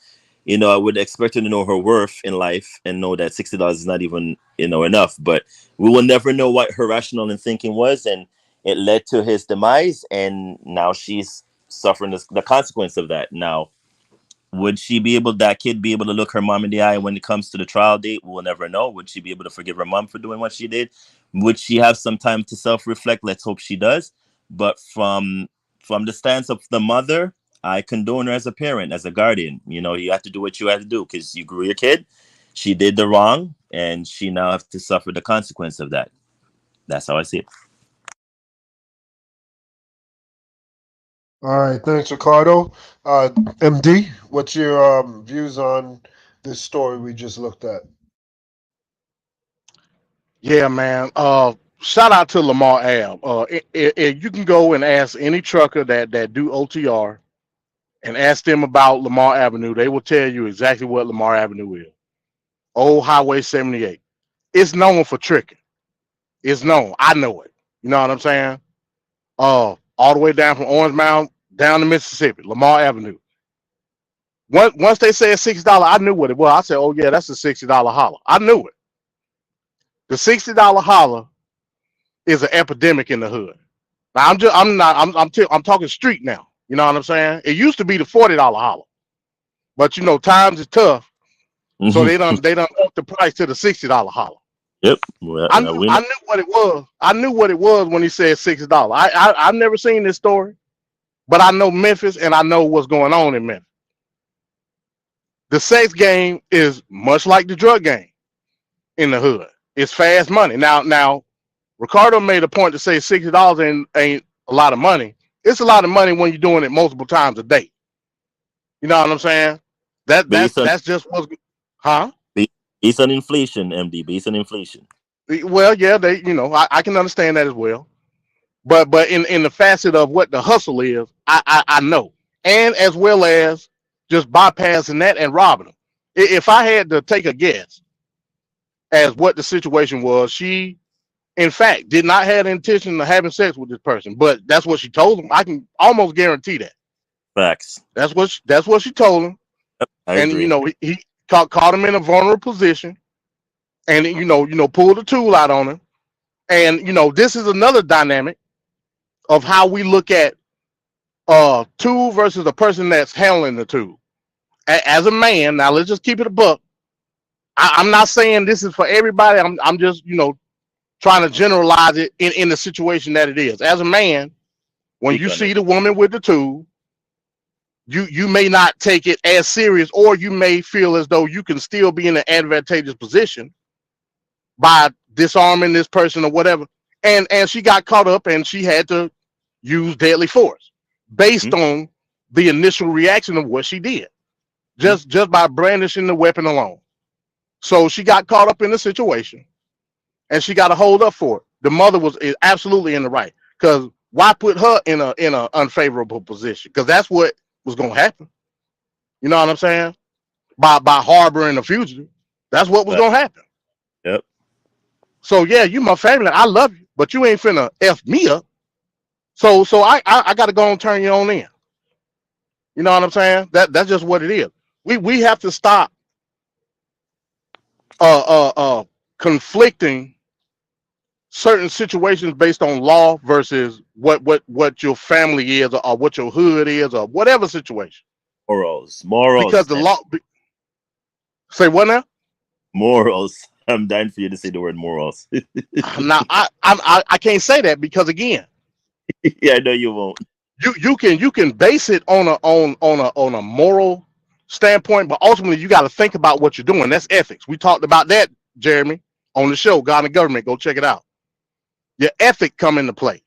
I would expect her to know her worth in life and know that $60 is not even enough. But we will never know what her rationale and thinking was, and it led to his demise, and now she's suffering the consequence of that. Now, would that kid be able to look her mom in the eye when it comes to the trial date? We'll never know. Would she be able to forgive her mom for doing what she did? Would she have some time to self-reflect? Let's hope she does. But from the stance of the mother, I condone her as a parent, as a guardian. You have to do what you have to do because you grew your kid. She did the wrong, and she now has to suffer the consequence of that. That's how I see it. All right, thanks, Ricardo. MD, what's your views on this story we just looked at? Yeah, man. Shout out to Lamar Ave. You can go and ask any trucker that do OTR and ask them about Lamar Avenue. They will tell you exactly what Lamar Avenue is. Old Highway 78. It's known for tricking. It's known. I know it. You know what I'm saying? All the way down from Orange Mound down to Mississippi, Lamar Avenue. Once they said $60, I knew what it was. I said, "Oh yeah, that's a $60 holler." I knew it. The $60 holler is an epidemic in the hood. Now I'm talking street now. You know what I'm saying? It used to be the $40 holler, but times is tough, so they done up the price to the $60 holler. Yep. Well, I knew what it was. I knew what it was when he said $60. I've never seen this story, but I know Memphis and I know what's going on in Memphis. The sex game is much like the drug game in the hood. It's fast money. Now, Ricardo made a point to say $60 ain't a lot of money. It's a lot of money when you're doing it multiple times a day. You know what I'm saying? That's just what's, huh? Based on inflation, MD. Based on inflation. Well, yeah, I can understand that as well. But in the facet of what the hustle is, I know, and as well as just bypassing that and robbing them. If I had to take a guess as what the situation was, she, in fact, did not have the intention of having sex with this person, but that's what she told him. I can almost guarantee that. Facts. That's what she told him. I And agree. he caught him in a vulnerable position, and pulled the tool out on him. And this is another dynamic of how we look at tool versus the person that's handling the tool. As a man, now let's just keep it a buck. I'm not saying this is for everybody. I'm just trying to generalize it in the situation that it is. As a man, when Speak you on see it. the woman with the tool, you may not take it as serious, or you may feel as though you can still be in an advantageous position by disarming this person or whatever. And she got caught up, and she had to use deadly force based on the initial reaction of what she did, just by brandishing the weapon alone. So she got caught up in the situation, and she got to hold up for it. The mother was absolutely in the right, because why put her in a unfavorable position? Because that's what was going to happen. You know what I'm saying? By harboring a fugitive, that's what was going to happen. Yep. So yeah, you my family. I love you, but you ain't finna F me up. So I got to go and turn you on in. You know what I'm saying? That's just what it is. We have to stop conflicting certain situations based on law versus what your family is, or what your hood is, or whatever situation. Morals. Because the law. Say what now? Morals. I'm dying for you to say the word morals. Now I can't say that, because again, yeah, I know you won't. You can base it on a moral standpoint, but ultimately you got to think about what you're doing. That's ethics. We talked about that, Jeremy, on the show God and Government. Go check it out. Your ethic come into play,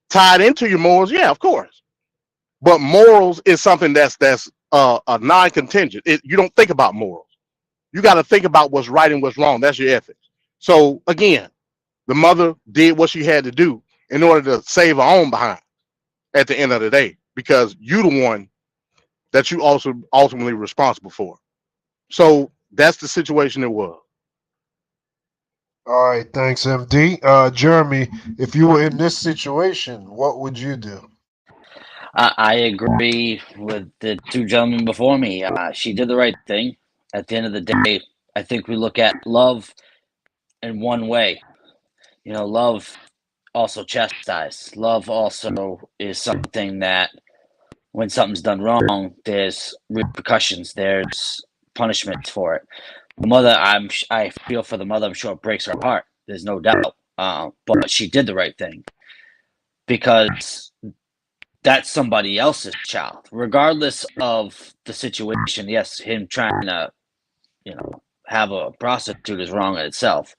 tied into your morals. Yeah, of course, but morals is something that's a non-contingent. You don't think about morals. You got to think about what's right and what's wrong. That's your ethics. So again, the mother did what she had to do in order to save her own behind at the end of the day, because you the one that you also ultimately responsible for. So that's the situation it was. All right, thanks, MD. Jeremy, if you were in this situation, what would you do? I agree with the two gentlemen before me. She did the right thing. At the end of the day, I think we look at love in one way. Love also chastises. Love also is something that when something's done wrong, there's repercussions. There's punishment for it. The mother, I feel for the mother. I'm sure it breaks her heart. There's no doubt. But she did the right thing, because that's somebody else's child, regardless of the situation. Yes, him trying to, have a prostitute is wrong in itself.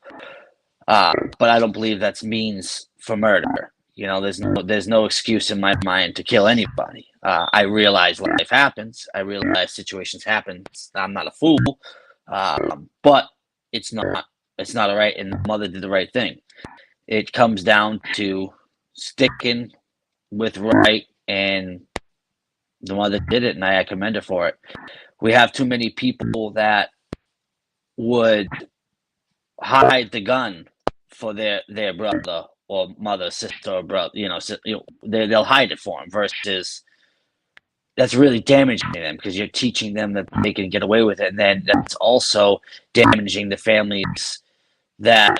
But I don't believe that's means for murder. There's no excuse in my mind to kill anybody. I realize life happens. I realize situations happen. I'm not a fool, but it's not all right. And the mother did the right thing. It comes down to sticking with right, and the mother did it, and I commend her for it. We have too many people that would hide the gun for their brother or mother, sister, or brother. They'll hide it for them, versus that's really damaging them, because you're teaching them that they can get away with it, and then that's also damaging the families that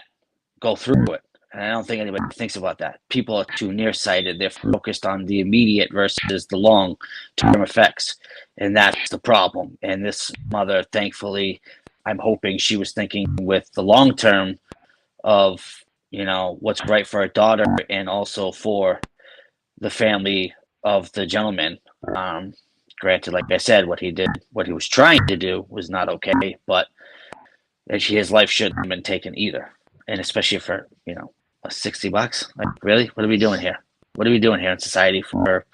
go through it. And I don't think anybody thinks about that. People are too nearsighted. They're focused on the immediate versus the long-term effects, and that's the problem. And this mother, thankfully, I'm hoping she was thinking with the long term of, what's right for her daughter, and also for the family of the gentleman. Granted, like I said, what he was trying to do was not okay, but his life shouldn't have been taken either. And especially for, $60. Like, really? What are we doing here? What are we doing here in society for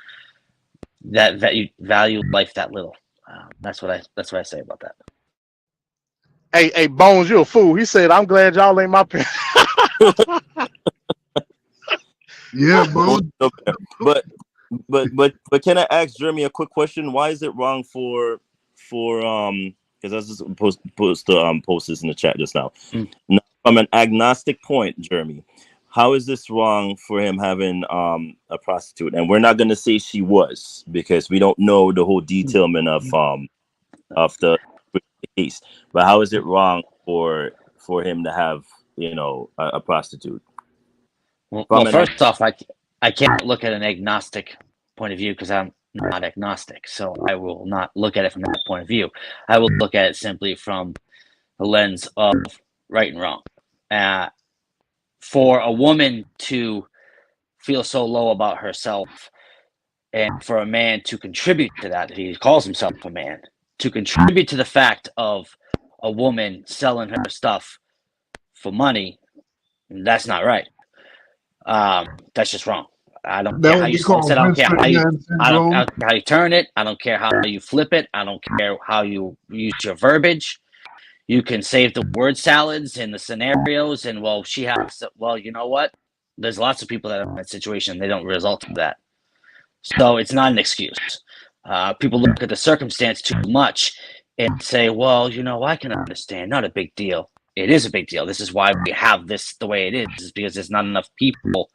that value life that little? That's what I say about that. Hey, Bones, you a fool. He said, "I'm glad y'all ain't my parents." Yeah, Bones. But can I ask Jeremy a quick question? Why is it wrong for because I was just post this in the chat just now. Mm. Now, from an agnostic point, Jeremy, how is this wrong for him having a prostitute? And we're not going to say she was, because we don't know the whole detailment of the case. But how is it wrong for him to have, you know, a prostitute? Well, first off, I can't look at an agnostic point of view because I'm not agnostic. So I will not look at it from that point of view. I will look at it simply from the lens of right and wrong. For a woman to feel so low about herself, and for a man to contribute to that, he calls himself a man, to contribute to the fact of a woman selling her stuff for money, that's not right. That's just wrong. I don't That care how would you be called slice it. I don't care Vince how you. McMahon I don't syndrome. care how you turn it. I don't care how you flip it. I don't care how you use your verbiage. You can save the word salads and the scenarios, and well, she has. Well, you know what? There's lots of people that are in that situation. They don't result to that, so it's not an excuse. People look at the circumstance too much and say, "Well, you know, I can understand. Not a big deal." It is a big deal. This is why we have this the way it is because there's not enough people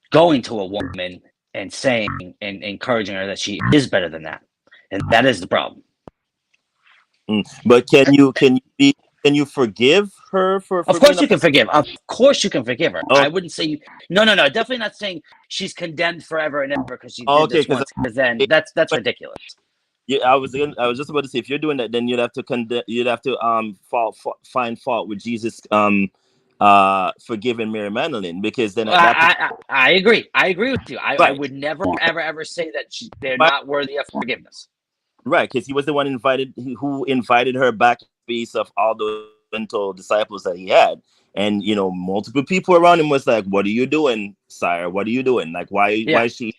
going to a woman and saying and encouraging her that she is better than that, and that is the problem. But can you forgive her for? Of course you can forgive. Of course you can forgive her. Oh. I wouldn't say you. No. Definitely not saying she's condemned forever and ever because she did this once. Because then that's ridiculous. Yeah, I was just about to say, if you're doing that, then you'd have to find fault with Jesus forgiving Mary Magdalene, because then I agree. I agree with you. I would never ever say that they're not worthy of forgiveness. Right, because he was the one who invited her back to the space of all those mental disciples that he had. And, you know, multiple people around him was like, "What are you doing, sire? What are you doing? Like, why is she,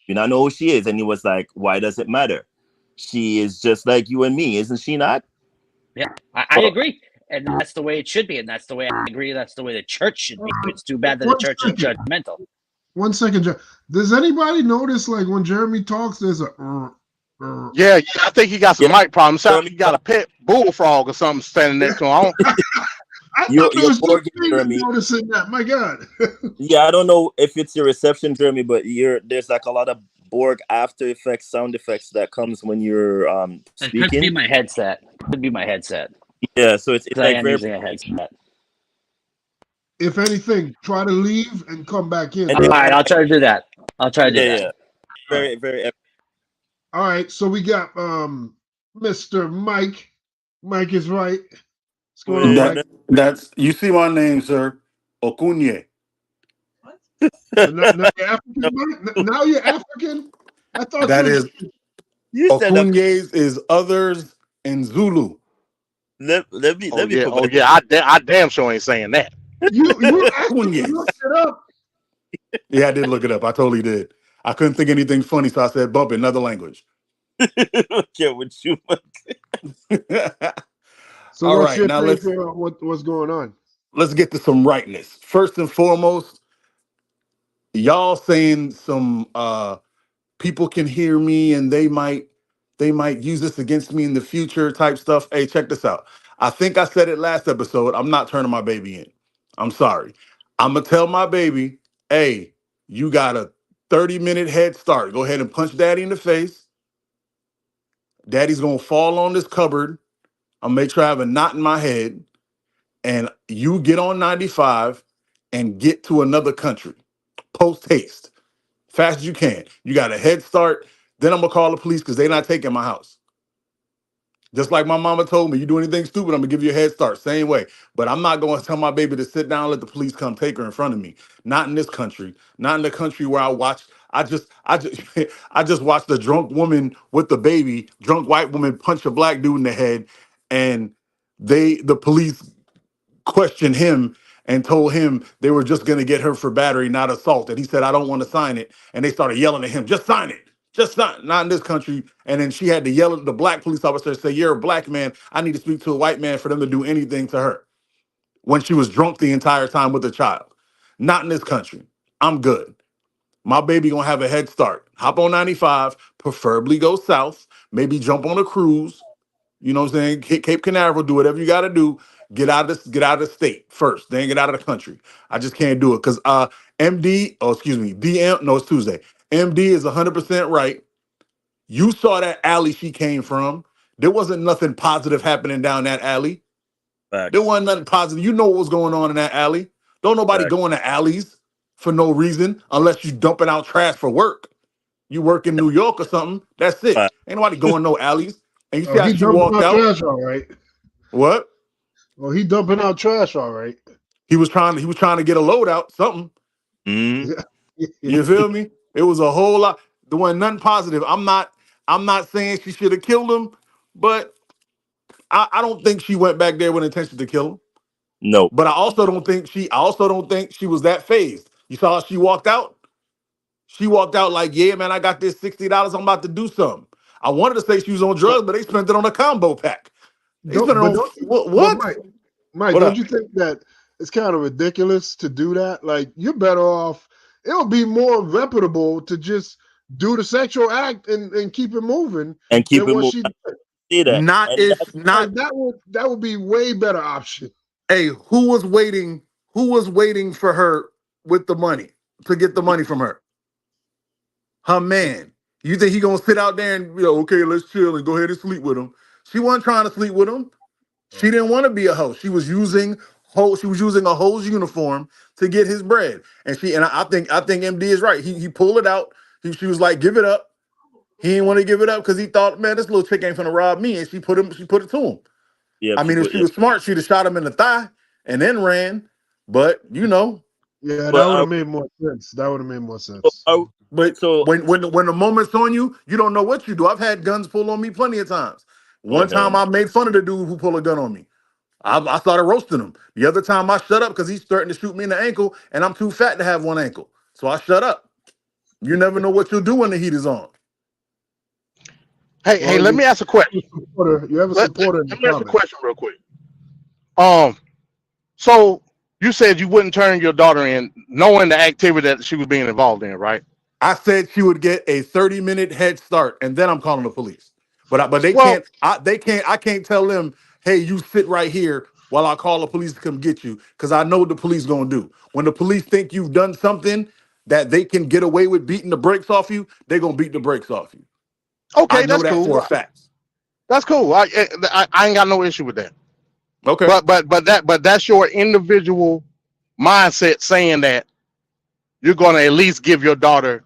you not know who she is?" And he was like, "Why does it matter? She is just like you and me, isn't she not?" Yeah, I agree. And that's the way it should be. And that's the way I agree. That's the way the church should be. It's too bad that the church is judgmental. 1 second. Does anybody notice, like, when Jeremy talks, there's a... Yeah, I think he got some mic problems. Sounds like he got a pet bullfrog or something standing next to him. I thought it was just me noticing that. My God. Yeah, I don't know if it's your reception, Jeremy, but there's like a lot of Borg After Effects sound effects that comes when you're speaking. It could be my headset. Yeah, so it's like I'm using a headset. If anything, try to leave and come back in. All right, I'll try to do that. Yeah. Very, very. All right, so we got Mr. Mike. Mike is right. What's going on, Mike? That's you see my name, sir. Okunye. Now you're African. Now you're African. I thought that is Okunye's is others in Zulu. Let me. I damn sure ain't saying that. You actually looked it up. Yeah, I did look it up. I totally did. I couldn't think of anything funny, so I said bump it, another language. Okay, with you. So all what's right, your now take on what's going on? Let's get to some rightness. First and foremost, y'all saying some people can hear me and they might use this against me in the future type stuff. Hey, check this out. I think I said it last episode. I'm not turning my baby in. I'm sorry. I'm gonna tell my baby, hey, you got a 30-minute head start. Go ahead and punch daddy in the face. Daddy's gonna fall on this cupboard. I'll make sure I have a knot in my head. And you get on 95 and get to another country. Post haste. Fast as you can. You got a head start. Then I'm gonna call the police because they're not taking my house. Just like my mama told me, you do anything stupid, I'm gonna give you a head start. Same way. But I'm not gonna tell my baby to sit down and let the police come take her in front of me. Not in this country. Not in the country where I just watched a drunk woman with the baby, drunk white woman punch a black dude in the head, and the police questioned him and told him they were just going to get her for battery, not assault. And he said, I don't want to sign it. And they started yelling at him, just sign it. Just not in this country. And then she had to yell at the black police officer and say, you're a black man. I need to speak to a white man for them to do anything to her when she was drunk the entire time with a child. Not in this country. I'm good. My baby going to have a head start. Hop on 95, preferably go south, maybe jump on a cruise, You know what I'm saying? Cape Canaveral, do whatever you got to do. Get out of the state first. Then get out of the country. I just can't do it because MD. Oh, excuse me. DM. No, it's Tuesday. MD is 100% right. You saw that alley she came from. There wasn't nothing positive happening down that alley. There wasn't nothing positive. You know what was going on in that alley. Don't nobody go into alleys for no reason unless you dumping out trash for work. You work in New York or something. That's it. Ain't nobody going no alleys. And you see how He she dumping walked out out? trash, all right. What? Well, he dumping out trash, all right. He was trying to get a load out, something. You feel me? It was a whole lot. There wasn't nothing positive. I'm not saying she should have killed him, but I don't think she went back there with intention to kill him. No. But I also don't think she was that phased. You saw how she walked out? She walked out like, yeah, man, I got this $60. I'm about to do something. I wanted to say she was on drugs, but they spent it on a combo pack. They spent it on what? Mike, What don't up? you think that it's kind of ridiculous to do that? Like, you're better off. It would be more reputable to just do the sexual act and keep it moving and keep than it what moving. she did. See that? Like, that would be way better option. Hey, who was waiting? Who was waiting for her with the money to get the money from her? Her man. You think he gonna sit out there and okay, let's chill and go ahead and sleep with him? She wasn't trying to sleep with him. She didn't want to be a hoe. She was using a hoe's uniform to get his bread. And I think MD is right. He pulled it out. She was like, give it up. He didn't want to give it up because he thought, man, this little chick ain't finna rob me. And she put it to him. Yeah, I mean, if she was smart, she'd have shot him in the thigh and then ran. But Yeah, that would have made more sense. That would have made more sense. But when the moment's on you, you don't know what you do. I've had guns pulled on me plenty of times. One time I made fun of the dude who pulled a gun on me. I started roasting him. The other time I shut up because he's starting to shoot me in the ankle, and I'm too fat to have one ankle. So I shut up. You never know what you'll do when the heat is on. Hey, let me ask a question. You have a supporter in the Let me ask a comments. question real quick. So you said you wouldn't turn your daughter in, knowing the activity that she was being involved in, right? I said she would get a 30-minute head start, and then I'm calling the police. But they Well- can't. I can't tell them, hey, you sit right here while I call the police to come get you, because I know what the police gonna do. When the police think you've done something that they can get away with beating the brakes off you, they're gonna beat the brakes off you. Okay, I know that's that cool. for a fact. That's cool. I ain't got no issue with that. Okay. But that's your individual mindset saying that you're gonna at least give your daughter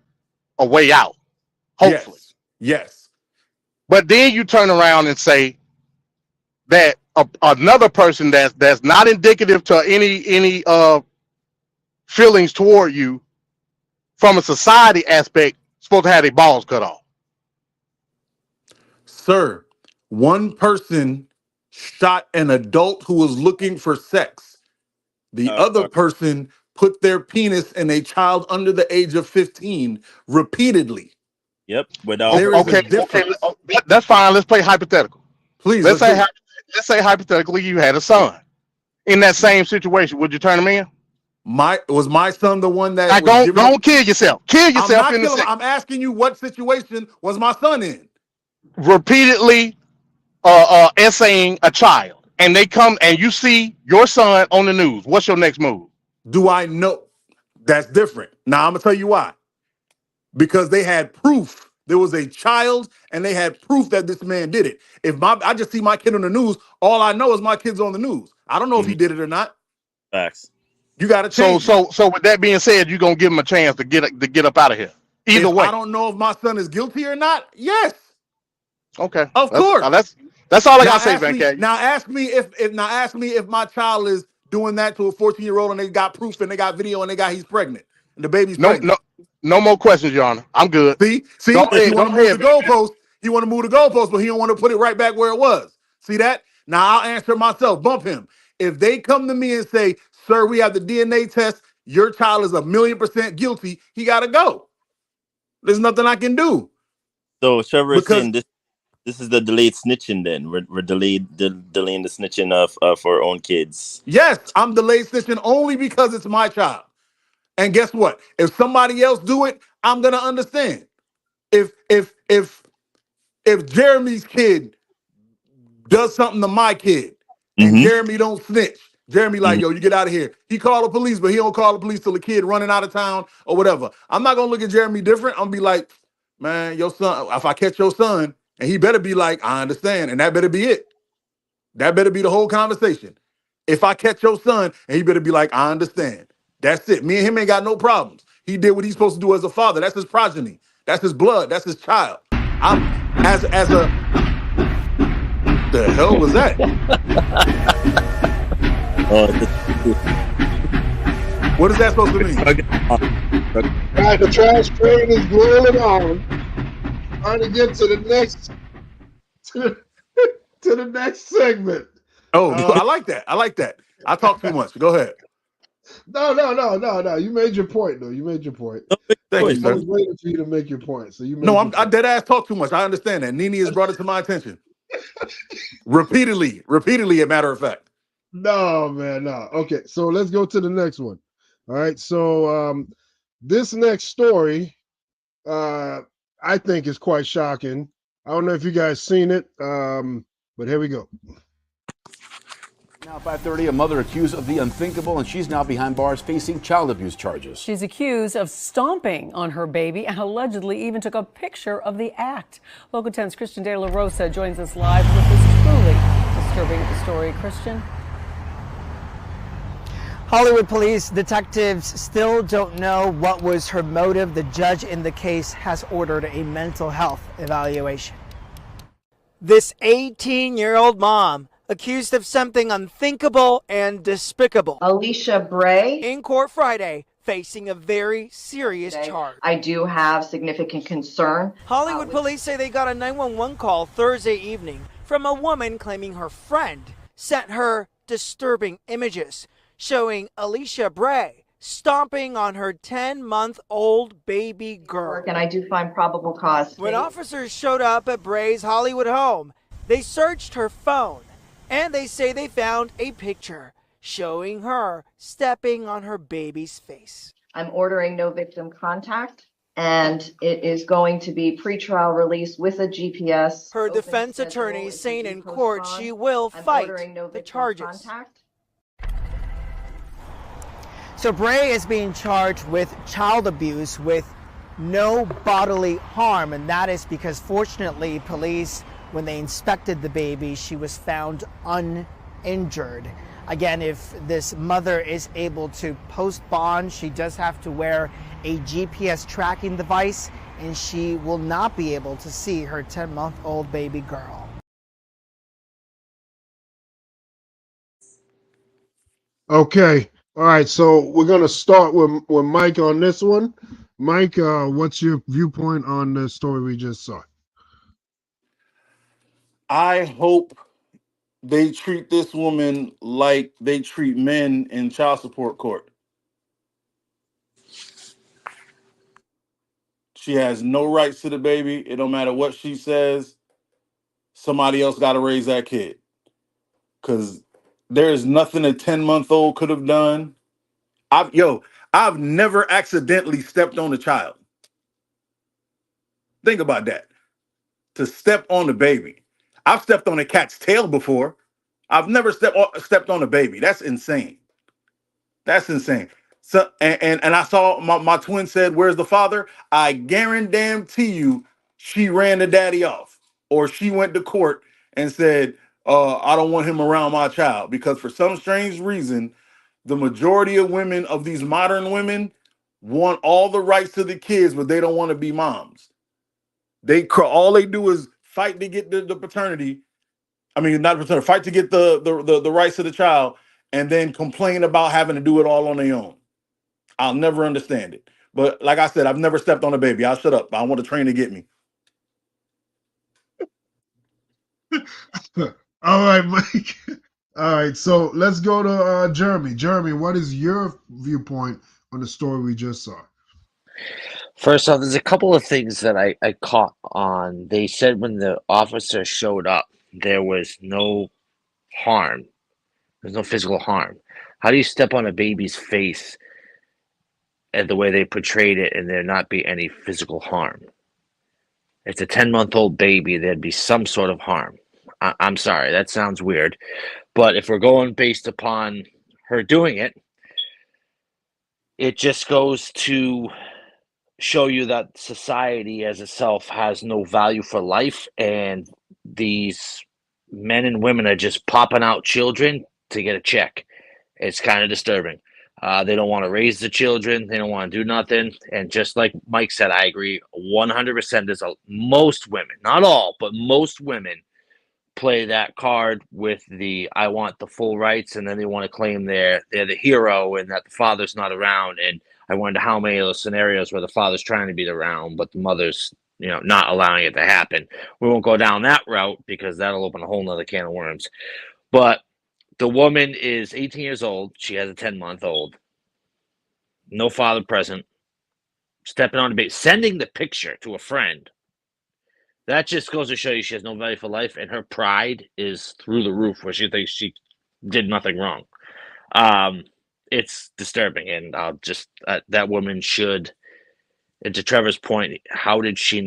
a way out. Hopefully. Yes. But then you turn around and say that another person that's not indicative to any feelings toward you from a society aspect supposed to have their balls cut off. Sir, one person shot an adult who was looking for sex. The other person put their penis in a child under the age of 15 repeatedly. Yep. There is a difference. That's fine. Let's play hypothetical. Please, let's do it. say hypothetically you had a son in that same situation. Would you turn him in? Was my son the one that don't kill yourself. Kill yourself. I'm asking you what situation was my son in? Repeatedly essaying a child, and they come and you see your son on the news. What's your next move? Do I know? That's different. Now I'm gonna tell you why. Because they had proof. There was a child, and they had proof that this man did it. I just see my kid on the news, all I know is my kid's on the news. I don't know if he did it or not. Facts. You got to change. So with that being said, you're gonna give him a chance to get up out of here. Either way, I don't know if my son is guilty or not. Yes. Okay. Of course. That's all I gotta say, Van Cat. Now ask me if my child is doing that to a 14-year-old and they got proof and they got video and he's pregnant and the baby's pregnant. No more questions, Your Honor. I'm good. See, he want to move the goalpost. He want to move the goalpost, but he don't want to put it right back where it was. See that? Now I'll answer myself. Bump him. If they come to me and say, "Sir, we have the DNA test. Your child is 1,000,000% guilty," he got to go. There's nothing I can do. So Trevor is saying this is the delayed snitching. Then we're delaying the snitching of our own kids. Yes, I'm delayed snitching only because it's my child. And guess what? If somebody else do it, I'm gonna understand. If Jeremy's kid does something to my kid, and Jeremy don't snitch. Jeremy like, yo, you get out of here. He called the police, but he don't call the police till the kid running out of town or whatever. I'm not gonna look at Jeremy different. I'm gonna be like, man, your son, if I catch your son, and he better be like, I understand, and that better be it. That better be the whole conversation. If I catch your son, and he better be like, I understand. That's it. Me and him ain't got no problems. He did what he's supposed to do as a father. That's his progeny. That's his blood. That's his child. I'm as a the hell was that? What is that supposed to mean? Right, the trash train is rolling on. Trying to get to the next to the next segment. Oh, I like that. I like that. I talk too much. Go ahead. No. You made your point, though. You made your point. Thank you, I sir. was waiting for you to make your point. So you made No, your I dead ass talk too much. I understand that. Nene has brought it to my attention. Repeatedly, a matter of fact. No, man, no. Okay, so let's go to the next one. All right, so this next story, I think is quite shocking. I don't know if you guys seen it, but here we go. Now 5:30, a mother accused of the unthinkable, and she's now behind bars facing child abuse charges. She's accused of stomping on her baby and allegedly even took a picture of the act. Local 10's Christian De La Rosa joins us live with this truly disturbing story. Christian? Hollywood police detectives still don't know what was her motive. The judge in the case has ordered a mental health evaluation. This 18-year-old mom accused of something unthinkable and despicable. Alicia Bray. In court Friday, facing a very serious charge. I do have significant concern. Hollywood police say they got a 911 call Thursday evening from a woman claiming her friend sent her disturbing images showing Alicia Bray stomping on her 10-month-old baby girl. And I do find probable cause. When officers showed up at Bray's Hollywood home, they searched her phone. And they say they found a picture showing her stepping on her baby's face. I'm ordering no victim contact, and it is going to be pretrial release with a GPS. Her defense attorney saying in court she will fight the charges. So Bray is being charged with child abuse with no bodily harm, and that is because fortunately police, when they inspected the baby, she was found uninjured. Again, if this mother is able to post bond, she does have to wear a GPS tracking device, and she will not be able to see her 10-month-old baby girl. Okay, all right. So we're gonna start with Mike on this one. Mike, what's your viewpoint on the story we just saw? I hope they treat this woman like they treat men in child support court. She has no rights to the baby. It don't matter what she says. Somebody else got to raise that kid. Because there is nothing a 10-month-old could have done. I've never accidentally stepped on a child. Think about that. To step on a baby. I've stepped on a cat's tail before. I've never stepped on a baby. That's insane. That's insane. So and I saw my twin said, "Where's the father?" I guarantee you, she ran the daddy off, or she went to court and said, "I don't want him around my child," because for some strange reason, the majority of women, of these modern women, want all the rights to the kids, but they don't want to be moms. All they do is fight to get the paternity. I mean, not paternity, fight to get the rights to the child, and then complain about having to do it all on their own. I'll never understand it. But like I said, I've never stepped on a baby. I'll shut up. I want a train to get me. All right, Mike. All right, so let's go to Jeremy. Jeremy, what is your viewpoint on the story we just saw? First off, there's a couple of things that I caught on. They said when the officer showed up, there was no harm. There's no physical harm. How do you step on a baby's face and the way they portrayed it and there not be any physical harm? It's a 10-month-old baby. There'd be some sort of harm. I'm sorry, that sounds weird. But if we're going based upon her doing it, it just goes to show you that society as itself has no value for life, and these men and women are just popping out children to get a check. It's kind of disturbing. They don't want to raise the children. They don't want to do nothing. And just like Mike said, I agree 100%. Most women, not all, but most women play that card with the I want the full rights, and then they want to claim they're the hero and that the father's not around. And I wonder how many of those scenarios where the father's trying to be around, but the mother's not allowing it to happen. We won't go down that route because that'll open a whole nother can of worms. But the woman is 18 years old. She has a 10-month-old. No father present. Stepping on the bait, sending the picture to a friend. That just goes to show you she has no value for life, and her pride is through the roof where she thinks she did nothing wrong. It's disturbing, and I'll just that woman should. And to Trevor's point, how does she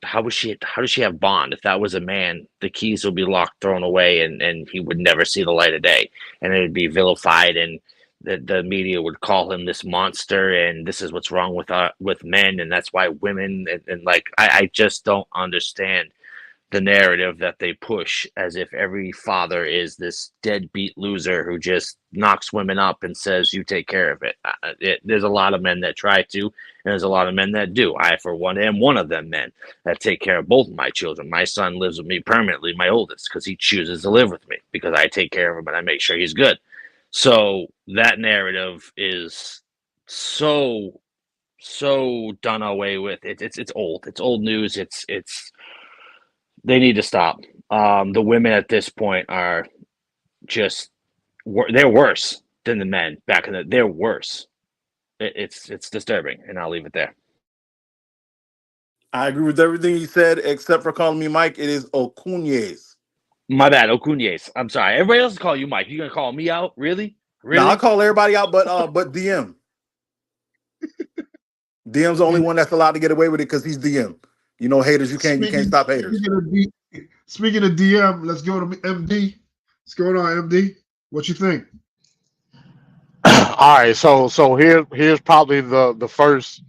have bond? If that was a man, the keys would be locked, thrown away, and he would never see the light of day, and it would be vilified, and the media would call him this monster, and this is what's wrong with men, and that's why women and like I just don't understand the narrative that they push as if every father is this deadbeat loser who just knocks women up and says, you take care of it. There's a lot of men that try to, and there's a lot of men that do. I, for one, am one of them men that take care of both of my children. My son lives with me permanently, my oldest, because he chooses to live with me because I take care of him and I make sure he's good. So that narrative is so done away with. It's old. It's old news. They need to stop. The women at this point are just they're worse than the men back in the. They're worse. It's disturbing, and I'll leave it there. I agree with everything he said, except for calling me Mike. It is Okunez. My bad, Okunez. I'm sorry. Everybody else is calling you Mike. You gonna call me out? Really? No, I'll call everybody out, but DM. DM's the only one that's allowed to get away with it because he's DM. You know, haters, you can't stop haters. Speaking of DM, let's go to MD. What's going on, MD? What you think? All right, so here's probably the first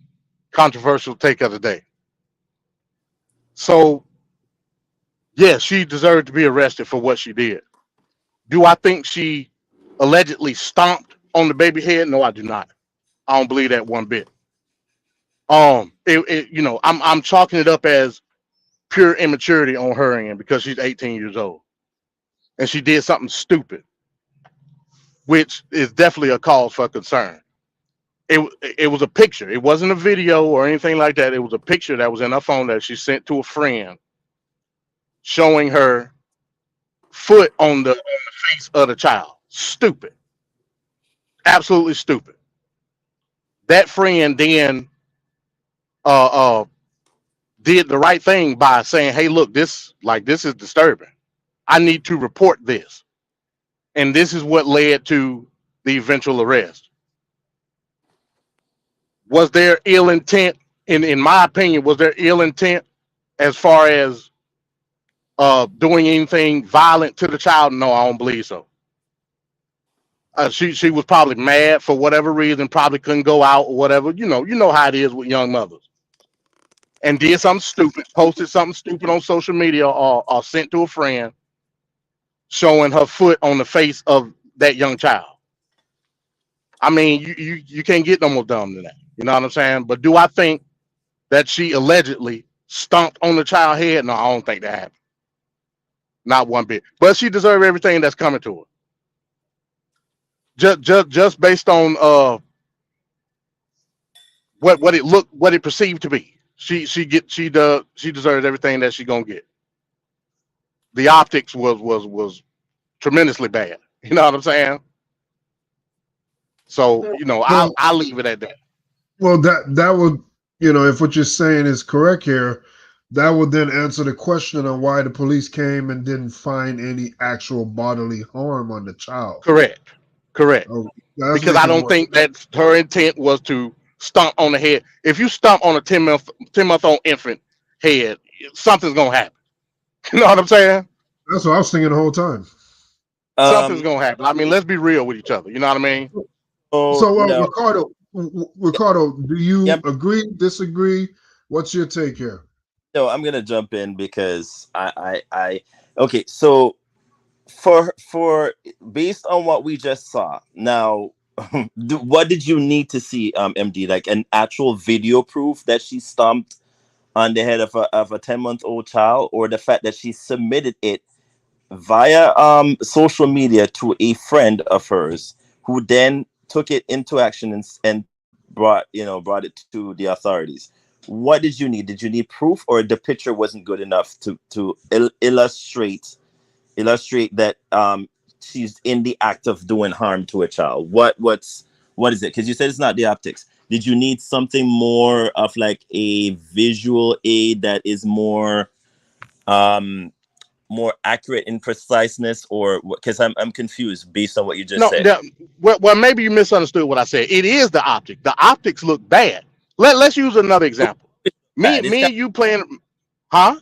controversial take of the day. So, yeah, she deserved to be arrested for what she did. Do I think she allegedly stomped on the baby head? No, I do not. I don't believe that one bit. I'm chalking it up as pure immaturity on her end because she's 18 years old and she did something stupid, which is definitely a cause for concern. It was a picture. It wasn't a video or anything like that. It was a picture that was in her phone that she sent to a friend showing her foot on the face of the child. Stupid. Absolutely stupid. That friend then did the right thing by saying, hey, look, this is disturbing. I need to report this. And this is what led to the eventual arrest. Was there ill intent? In my opinion, was there ill intent as far as doing anything violent to the child? No, I don't believe so. She was probably mad for whatever reason, probably couldn't go out or whatever. You know how it is with young mothers. And did something stupid, posted something stupid on social media or sent to a friend showing her foot on the face of that young child. I mean, you can't get no more dumb than that. You know what I'm saying? But do I think that she allegedly stomped on the child's head? No, I don't think that happened. Not one bit. But she deserves everything that's coming to her. Just based on what it perceived to be. She deserves everything that she gonna get. The optics was tremendously bad. You know what I'm saying? So I'll leave it at that. Well, that would, if what you're saying is correct here, that would then answer the question on why the police came and didn't find any actual bodily harm on the child. Correct. Oh, Because I don't think that her intent was to stomp on the head. If you stomp on a 10-month-old infant head, something's gonna happen. You know what I'm saying? That's what I was thinking the whole time. Something's gonna happen. I mean, let's be real with each other. You know what I mean? So, no, Ricardo, do you agree, disagree? What's your take here? no, I'm gonna jump in because okay. So for based on what we just saw now, what did you need to see, MD? Like an actual video proof that she stomped on the head of a 10-month-old child, or the fact that she submitted it via social media to a friend of hers, who then took it into action and brought it to the authorities? What did you need? Did you need proof, or the picture wasn't good enough to illustrate that she's in the act of doing harm to a child? What is it? Because you said it's not the optics. Did you need something more of like a visual aid that is more accurate in preciseness, or because I'm confused based on what you just said? Well, maybe you misunderstood what I said. It is the optic. The optics look bad. Let's use another example. Me and you playing, huh?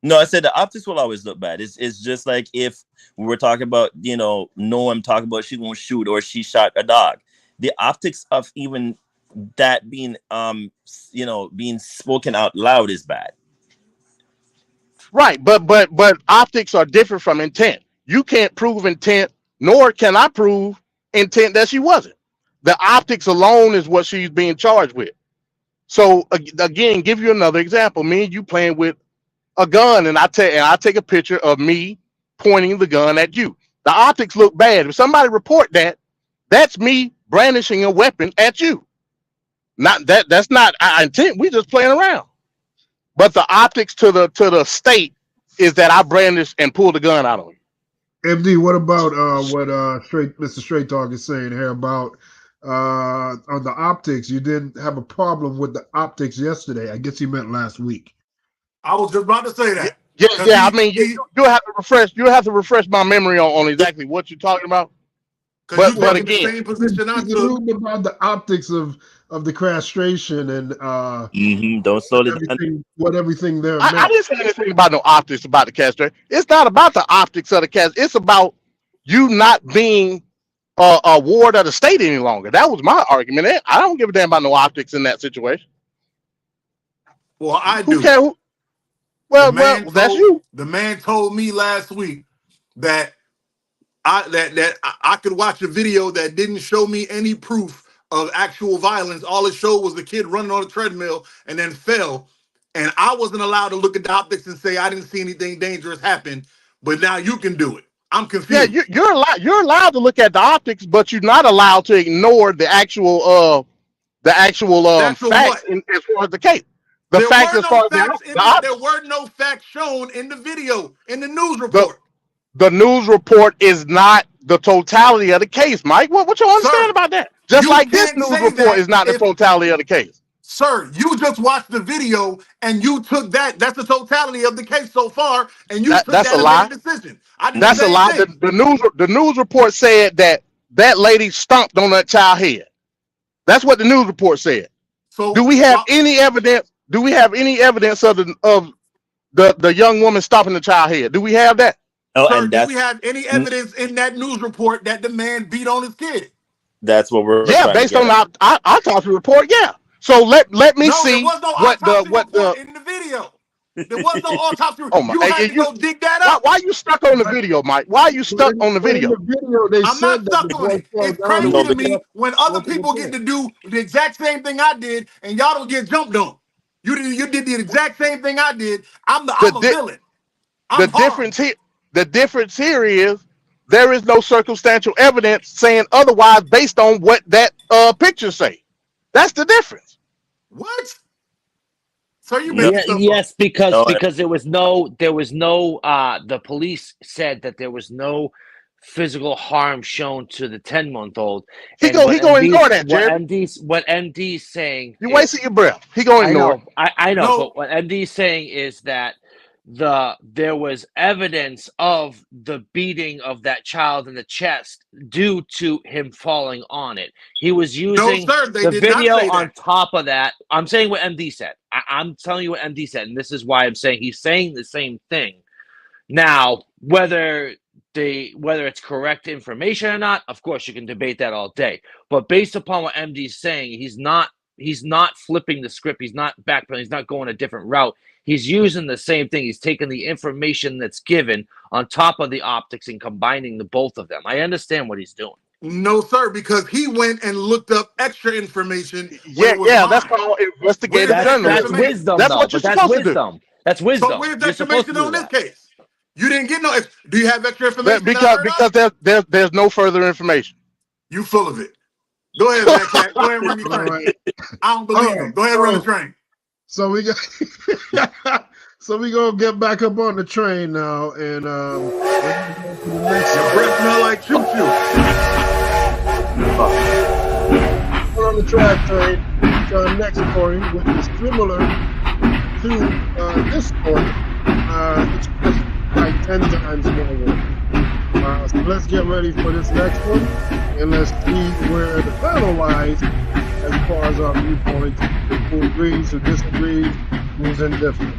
No, I said the optics will always look bad. It's just like if we were talking about, Noam talking about she won't shoot or she shot a dog. The optics of even that being being spoken out loud is bad. Right, but optics are different from intent. You can't prove intent, nor can I prove intent that she wasn't. The optics alone is what she's being charged with. So again, give you another example. Me and you playing with a gun, and I take a picture of me pointing the gun at you. The optics look bad. If somebody report that, that's me brandishing a weapon at you. That's not our intent. We just playing around. But the optics to the state is that I brandish and pull the gun out on you. MD, what about what Mr. Straight Talk is saying here about on the optics? You didn't have a problem with the optics yesterday. I guess he meant last week. I was just about to say that. Yeah. I mean, you have to refresh my memory on exactly what you're talking about. But again, the same position I took about the optics of the castration and don't slow it down. What everything there I meant. didn't say anything about no optics about the castration. It's not about the optics of the cast. It's about you not being a ward of the state any longer. That was my argument. I don't give a damn about no optics in that situation. Well, I Who do. can? Well, that's you. The man told me last week that I could watch a video that didn't show me any proof of actual violence. All it showed was the kid running on a treadmill and then fell. And I wasn't allowed to look at the optics and say I didn't see anything dangerous happen. But now you can do it. I'm confused. Yeah, you're allowed to look at the optics, but you're not allowed to ignore the actual facts as far as the case. There were no facts shown in the video in the news report. The news report is not the totality of the case, Mike. What you understand about that? Just like this news report is not the totality of the case. Sir, you just watched the video and you took that. That's the totality of the case so far, and you took that's that a lie. as a decision. That's a lie. The news report said that lady stomped on that child head. That's what the news report said. So do we have any evidence? Do we have any evidence of the young woman stomping the child head? Do we have that? Sir, do we have any evidence in that news report that the man beat on his kid? That's what we're based on our autopsy report. Yeah. So let me see there was no what report in the video. There was no autopsy report. Oh my! You had to go dig that up. Why are you stuck on the video, Mike? Why are you stuck on the video? I'm not stuck on it. It's crazy to me when other people get to do the exact same thing I did and y'all don't get jumped on. You did the exact same thing I did. I'm a villain. The difference here is there is no circumstantial evidence saying otherwise based on what that picture say. That's the difference. What? So you yes, because there was no the police said that there was no physical harm shown to the 10-month-old. He gonna ignore that, Jared. What MD's saying, you're wasting your breath. He gonna ignore. I know, but what MD's saying is that there was evidence of the beating of that child in the chest due to him falling on it. He was using the video on top of that. I'm saying what MD said. I'm telling you what MD said, and this is why I'm saying he's saying the same thing. Now, whether it's correct information or not, of course, you can debate that all day. But based upon what MD's saying, he's not flipping the script. He's not backpedaling. He's not going a different route. He's using the same thing. He's taking the information that's given on top of the optics and combining the both of them. I understand what he's doing. No, sir, because he went and looked up extra information. That's called investigative journalism. That's wisdom, That's though. what you're But that's supposed to do. wisdom. That's wisdom. So where's the You're supposed to information do on that. this case? You didn't get no. Do you have extra information? Because there's no further information. You full of it. Go ahead, man, Cat. Go ahead and run your train. Right. I don't believe him. Go ahead and run the train. So we got so we gonna get back up on the train now, and your breath smell like choo-choo. We're on the track train to our next story, which is similar to this story. It's just like 10 times more work. So let's get ready for this next one, and let's see where the panel lies as far as our viewpoint, who agrees, who disagrees, who's indifferent.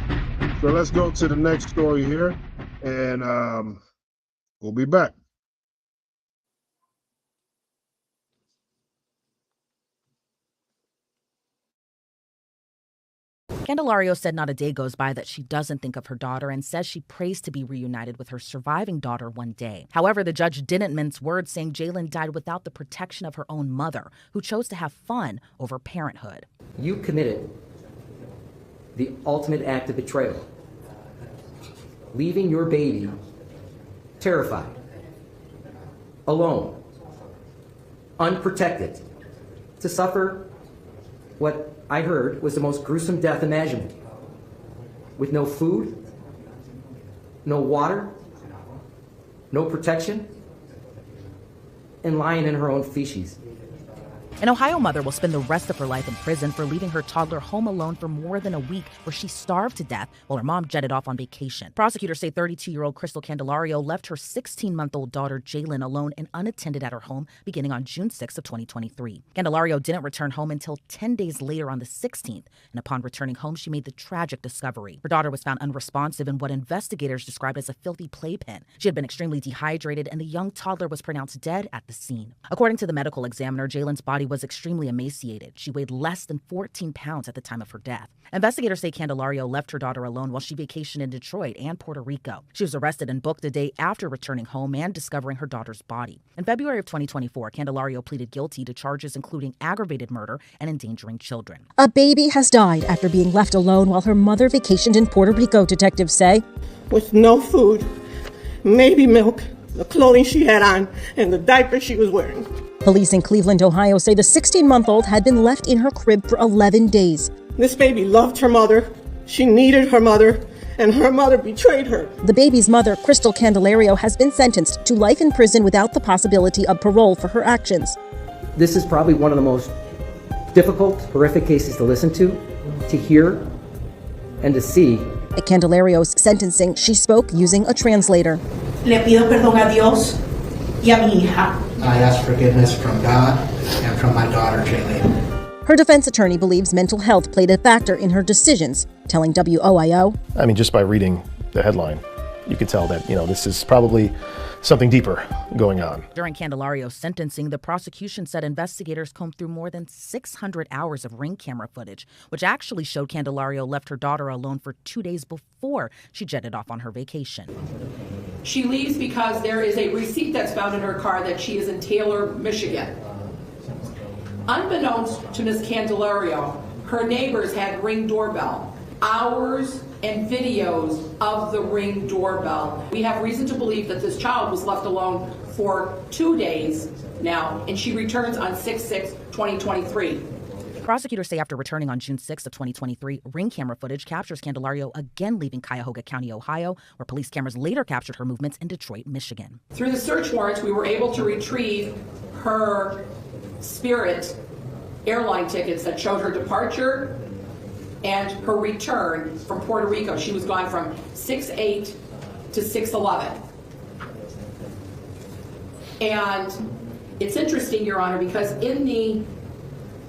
So let's go to the next story here, and we'll be back. Candelario said not a day goes by that she doesn't think of her daughter and says she prays to be reunited with her surviving daughter one day. However, the judge didn't mince words, saying Jalen died without the protection of her own mother, who chose to have fun over parenthood. You committed the ultimate act of betrayal, leaving your baby terrified, alone, unprotected, to suffer what I heard was the most gruesome death imaginable, with no food, no water, no protection, and lying in her own feces. An Ohio mother will spend the rest of her life in prison for leaving her toddler home alone for more than a week, where she starved to death while her mom jetted off on vacation. Prosecutors say 32-year-old Crystal Candelario left her 16-month-old daughter Jalen alone and unattended at her home beginning on June 6 of 2023. Candelario didn't return home until 10 days later on the 16th, and upon returning home, she made the tragic discovery. Her daughter was found unresponsive in what investigators described as a filthy playpen. She had been extremely dehydrated, and the young toddler was pronounced dead at the scene. According to the medical examiner, Jalen's body was extremely emaciated. She weighed less than 14 pounds at the time of her death. Investigators say Candelario left her daughter alone while she vacationed in Detroit and Puerto Rico. She was arrested and booked a day after returning home and discovering her daughter's body. In February of 2024, Candelario pleaded guilty to charges including aggravated murder and endangering children. A baby has died after being left alone while her mother vacationed in Puerto Rico, detectives say. With no food, maybe milk, the clothing she had on, and the diaper she was wearing. Police in Cleveland, Ohio say the 16-month-old had been left in her crib for 11 days. This baby loved her mother, she needed her mother, and her mother betrayed her. The baby's mother, Crystal Candelario, has been sentenced to life in prison without the possibility of parole for her actions. This is probably one of the most difficult, horrific cases to listen to hear, and to see. At Candelario's sentencing, she spoke using a translator. Le pido perdón a Dios y a mi hija. I ask forgiveness from God and from my daughter, Jayleen. Her defense attorney believes mental health played a factor in her decisions, telling WOIO. I mean, just by reading the headline, you could tell that, this is probably something deeper going on. During Candelario's sentencing, the prosecution said investigators combed through more than 600 hours of Ring camera footage, which actually showed Candelario left her daughter alone for 2 days before she jetted off on her vacation. She leaves because there is a receipt that's found in her car that she is in Taylor, Michigan. Unbeknownst to Ms. Candelario, her neighbors had Ring doorbell. Hours and videos of the Ring doorbell. We have reason to believe that this child was left alone for 2 days now, and she returns on 6/6/2023. Prosecutors say after returning on June 6 of 2023, Ring camera footage captures Candelario again leaving Cuyahoga County, Ohio, where police cameras later captured her movements in Detroit, Michigan. Through the search warrants, we were able to retrieve her Spirit airline tickets that showed her departure and her return from Puerto Rico. She was gone from 6/8 to 6/11. And it's interesting, Your Honor, because in the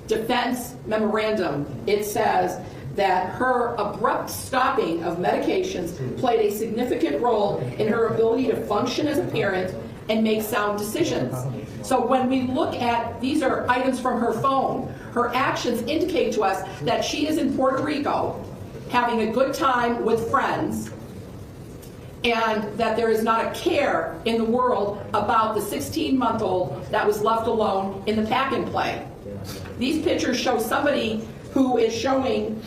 defense memorandum, it says that her abrupt stopping of medications played a significant role in her ability to function as a parent and make sound decisions. So when we look at, these are items from her phone, her actions indicate to us that she is in Puerto Rico having a good time with friends, and that there is not a care in the world about the 16-month-old that was left alone in the pack and play. These pictures show somebody who is showing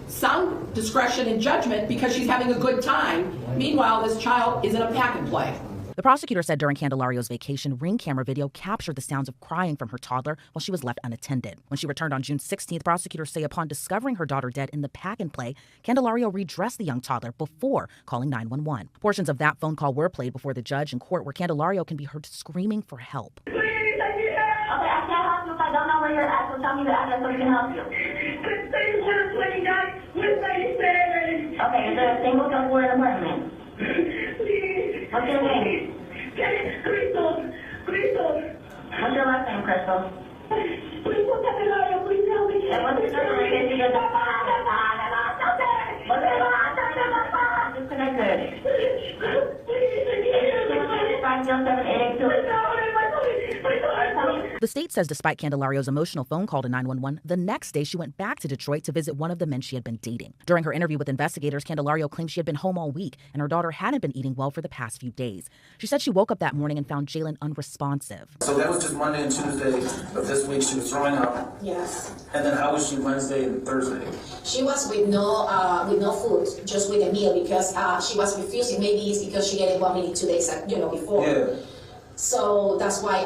sound discretion and judgment because she's having a good time. Meanwhile, this child is in a pack and play. The prosecutor said during Candelario's vacation, Ring camera video captured the sounds of crying from her toddler while she was left unattended. When she returned on June 16th, prosecutors say upon discovering her daughter dead in the pack and play, Candelario redressed the young toddler before calling 911. Portions of that phone call were played before the judge in court, where Candelario can be heard screaming for help. Okay, I can't help you if I don't know where you're at, so tell me the address so we can help you. Okay, is there a single door apartment? What's your name? Crystal. What's your last name, Crystal? Please tell me. And what's your name? Disconnected. The state says despite Candelario's emotional phone call to 911, the next day she went back to Detroit to visit one of the men she had been dating. During her interview with investigators, Candelario claimed she had been home all week and her daughter hadn't been eating well for the past few days. She said she woke up that morning and found Jalen unresponsive. So that was just Monday and Tuesday of this week. She was throwing up. Yes. And then how was she Wednesday and Thursday? She was with no food, just with a meal, because she was refusing. Maybe it's because she getting vomiting 2 days, before. Yeah. So that's why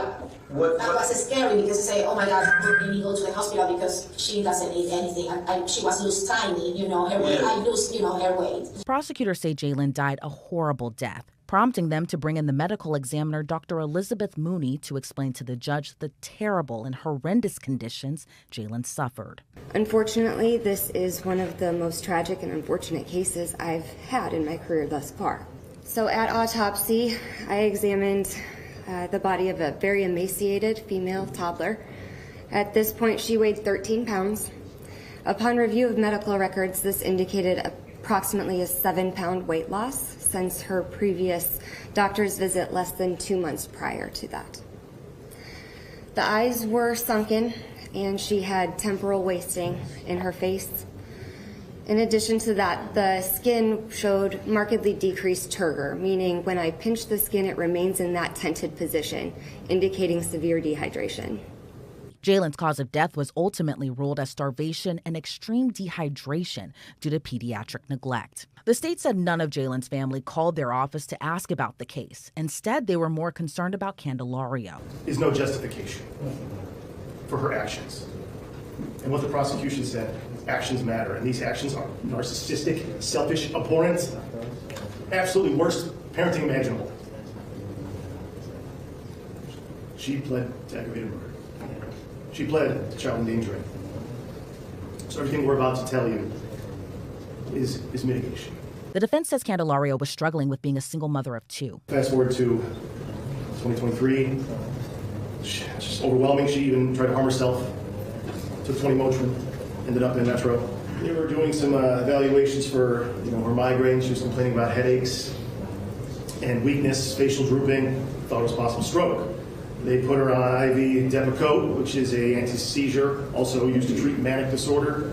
what was scary, because I say, oh my God, we need to go to the hospital because she doesn't eat anything. She was lose tiny, her weight. I lose, her weight. Prosecutors say Jalen died a horrible death, prompting them to bring in the medical examiner, Dr. Elizabeth Mooney, to explain to the judge the terrible and horrendous conditions Jalen suffered. Unfortunately, this is one of the most tragic and unfortunate cases I've had in my career thus far. So at autopsy, I examined the body of a very emaciated female toddler. At this point, she weighed 13 pounds. Upon review of medical records, this indicated approximately a 7-pound weight loss since her previous doctor's visit less than 2 months prior to that. The eyes were sunken, and she had temporal wasting in her face. In addition to that, the skin showed markedly decreased turgor, meaning when I pinch the skin, it remains in that tented position, indicating severe dehydration. Jalen's cause of death was ultimately ruled as starvation and extreme dehydration due to pediatric neglect. The state said none of Jalen's family called their office to ask about the case. Instead, they were more concerned about Candelario. Is no justification for her actions. And what the prosecution said, actions matter, and these actions are narcissistic, selfish, abhorrent, absolutely worst parenting imaginable. She pled to aggravated murder. She pled to child endangering. So everything we're about to tell you is mitigation. The defense says Candelario was struggling with being a single mother of 2. Fast forward to 2023, just overwhelming. She even tried to harm herself. Took 20 Motrin, ended up in Metro. They were doing some evaluations for her migraine. She was complaining about headaches and weakness, facial drooping, thought it was possible stroke. They put her on IV Depakote, which is a anti-seizure, also used to treat manic disorder.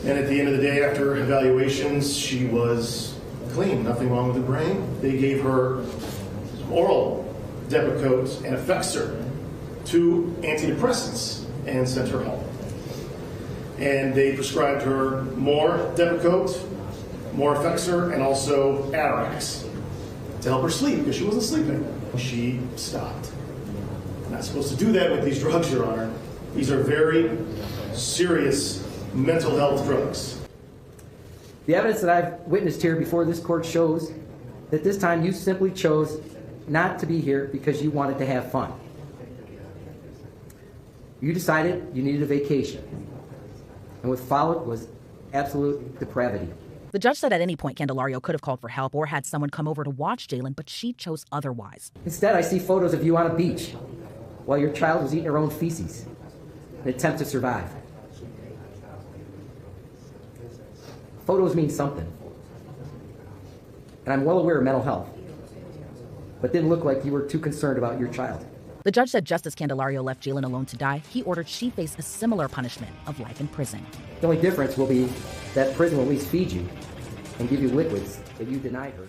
And at the end of the day, after evaluations, she was clean, nothing wrong with the brain. They gave her oral Depakote and Effexor, 2 antidepressants, and sent her home. And they prescribed her more Depakote, more Effexor, and also Atarax to help her sleep because she wasn't sleeping. She stopped. Not supposed to do that with these drugs, Your Honor. These are very serious mental health drugs. The evidence that I've witnessed here before this court shows that this time you simply chose not to be here because you wanted to have fun. You decided you needed a vacation. And what followed was absolute depravity. The judge said at any point Candelario could have called for help or had someone come over to watch Jalen, but she chose otherwise. Instead, I see photos of you on a beach while your child was eating her own feces in an attempt to survive. Photos mean something. And I'm well aware of mental health, but didn't look like you were too concerned about your child. The judge said just as Candelario left Jalen alone to die, he ordered she face a similar punishment of life in prison. The only difference will be that prison will at least feed you and give you liquids that you denied her.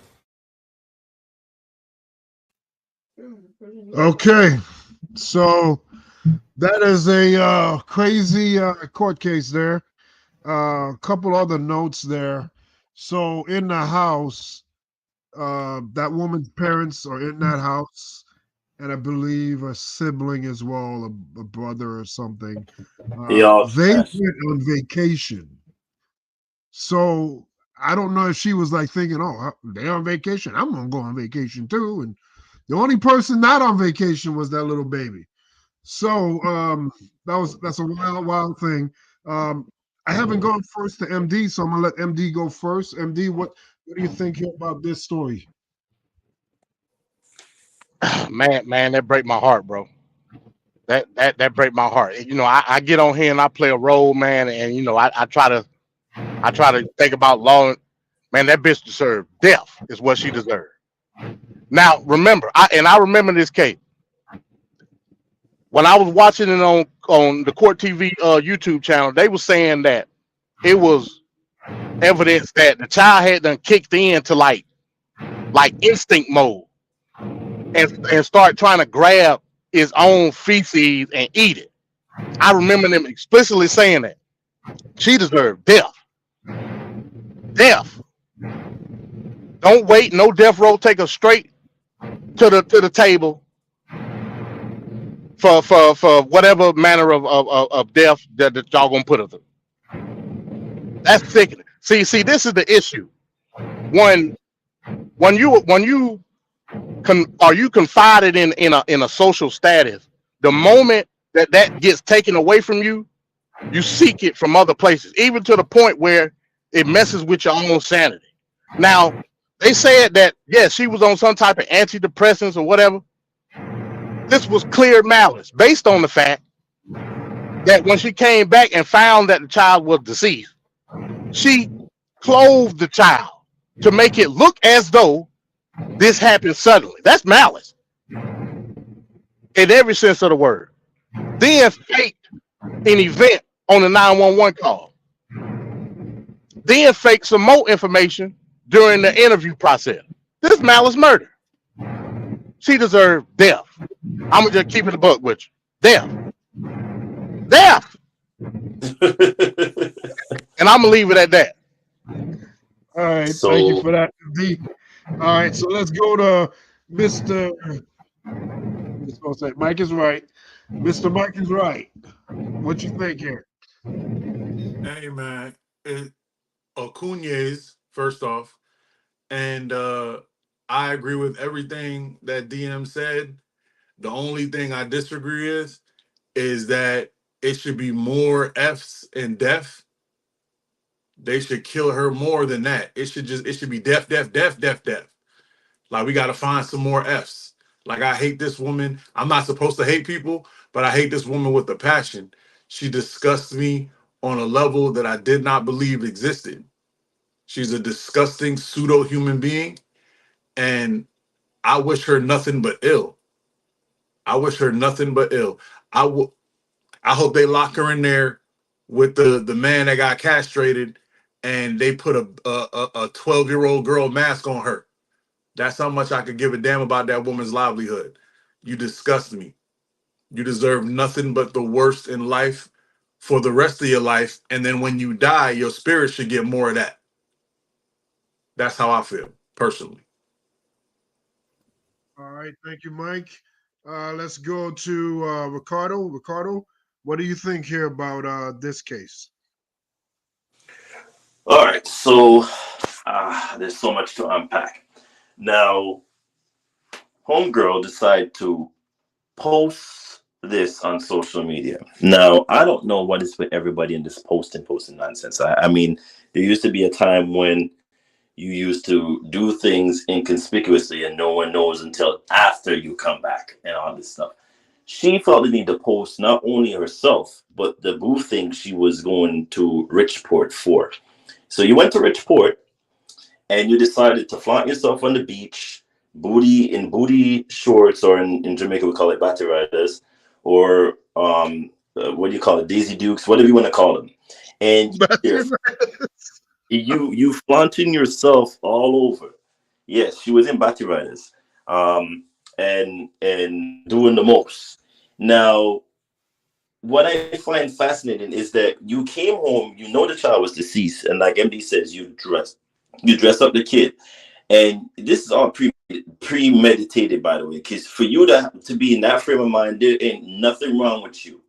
Okay, so that is a crazy court case there. A couple other notes there. So in the house, that woman's parents are in that house, and I believe a sibling as well, a brother or something. Yeah, They went on vacation. So I don't know if she was like thinking, oh, they're on vacation, I'm gonna go on vacation too. And the only person not on vacation was that little baby. So that's a wild thing. I haven't gone first to MD, so I'm gonna let MD go first. MD, what do you think here about this story? Man, that break my heart, bro. That break my heart. You know, I get on here and I play a role, man, and you know, I try to think about law. Man, that bitch deserved death. Is what she deserved. Now, remember, I remember this case when I was watching it on the Court TV YouTube channel. They were saying that it was evidence that the child had done kicked into like instinct mode and start trying to grab his own feces and eat it. I remember them explicitly saying that she deserved death. Death. Don't wait. No death row. Take her straight to the table for whatever manner of death that y'all gonna put her through. That's sickening. See, this is the issue. When you are you confided in a social status, the moment that gets taken away from you, you seek it from other places, even to the point where it messes with your own sanity. Now, they said that yes, she was on some type of antidepressants or whatever. This was clear malice based on the fact that when she came back and found that the child was deceased, she clothed the child to make it look as though this happened suddenly. That's malice in every sense of the word. Then faked an event on the 911 call. Then faked some more information during the interview process. This is malice murder. She deserved death. I'm gonna just keep it a buck with you. Death. Death. And I'm gonna leave it at that. All right, thank you for that, MD. All right, so let's go to Mr. Mike is right. Mr. Mike is right. What you think here? Hey man, Acunez, first off, and I agree with everything that DM said. The only thing I disagree is that it should be more F's in death. They should kill her more than that. It should be death. Like we gotta find some more F's. Like I hate this woman. I'm not supposed to hate people, but I hate this woman with a passion. She disgusts me on a level that I did not believe existed. She's a disgusting pseudo human being, and I wish her nothing but ill. I wish her nothing but ill. I hope they lock her in there with the man that got castrated, and they put a 12-year-old girl mask on her. That's how much I could give a damn about that woman's livelihood. You disgust me. You deserve nothing but the worst in life for the rest of your life, and then when you die, your spirit should get more of that. That's how I feel personally. All right, thank you, Mike. Let's go to Ricardo. Ricardo, what do you think here about this case? All right, so there's so much to unpack. Now, homegirl decided to post this on social media. Now, I don't know what is with everybody in this posting nonsense. I mean, there used to be a time when you used to do things inconspicuously and no one knows until after you come back and all this stuff. She felt the need to post not only herself, but the boo thing she was going to Richport for. So you went to Richport and you decided to flaunt yourself on the beach, booty shorts, or in Jamaica we call it batty riders, or what do you call it, Daisy Dukes, whatever you want to call them. And you flaunting yourself all over. Yes, she was in batty riders, and doing the most. Now, what I find fascinating is that you came home, you know the child was deceased, and like MD says, you dress up the kid, and this is all premeditated, by the way, because for you to be in that frame of mind, there ain't nothing wrong with you.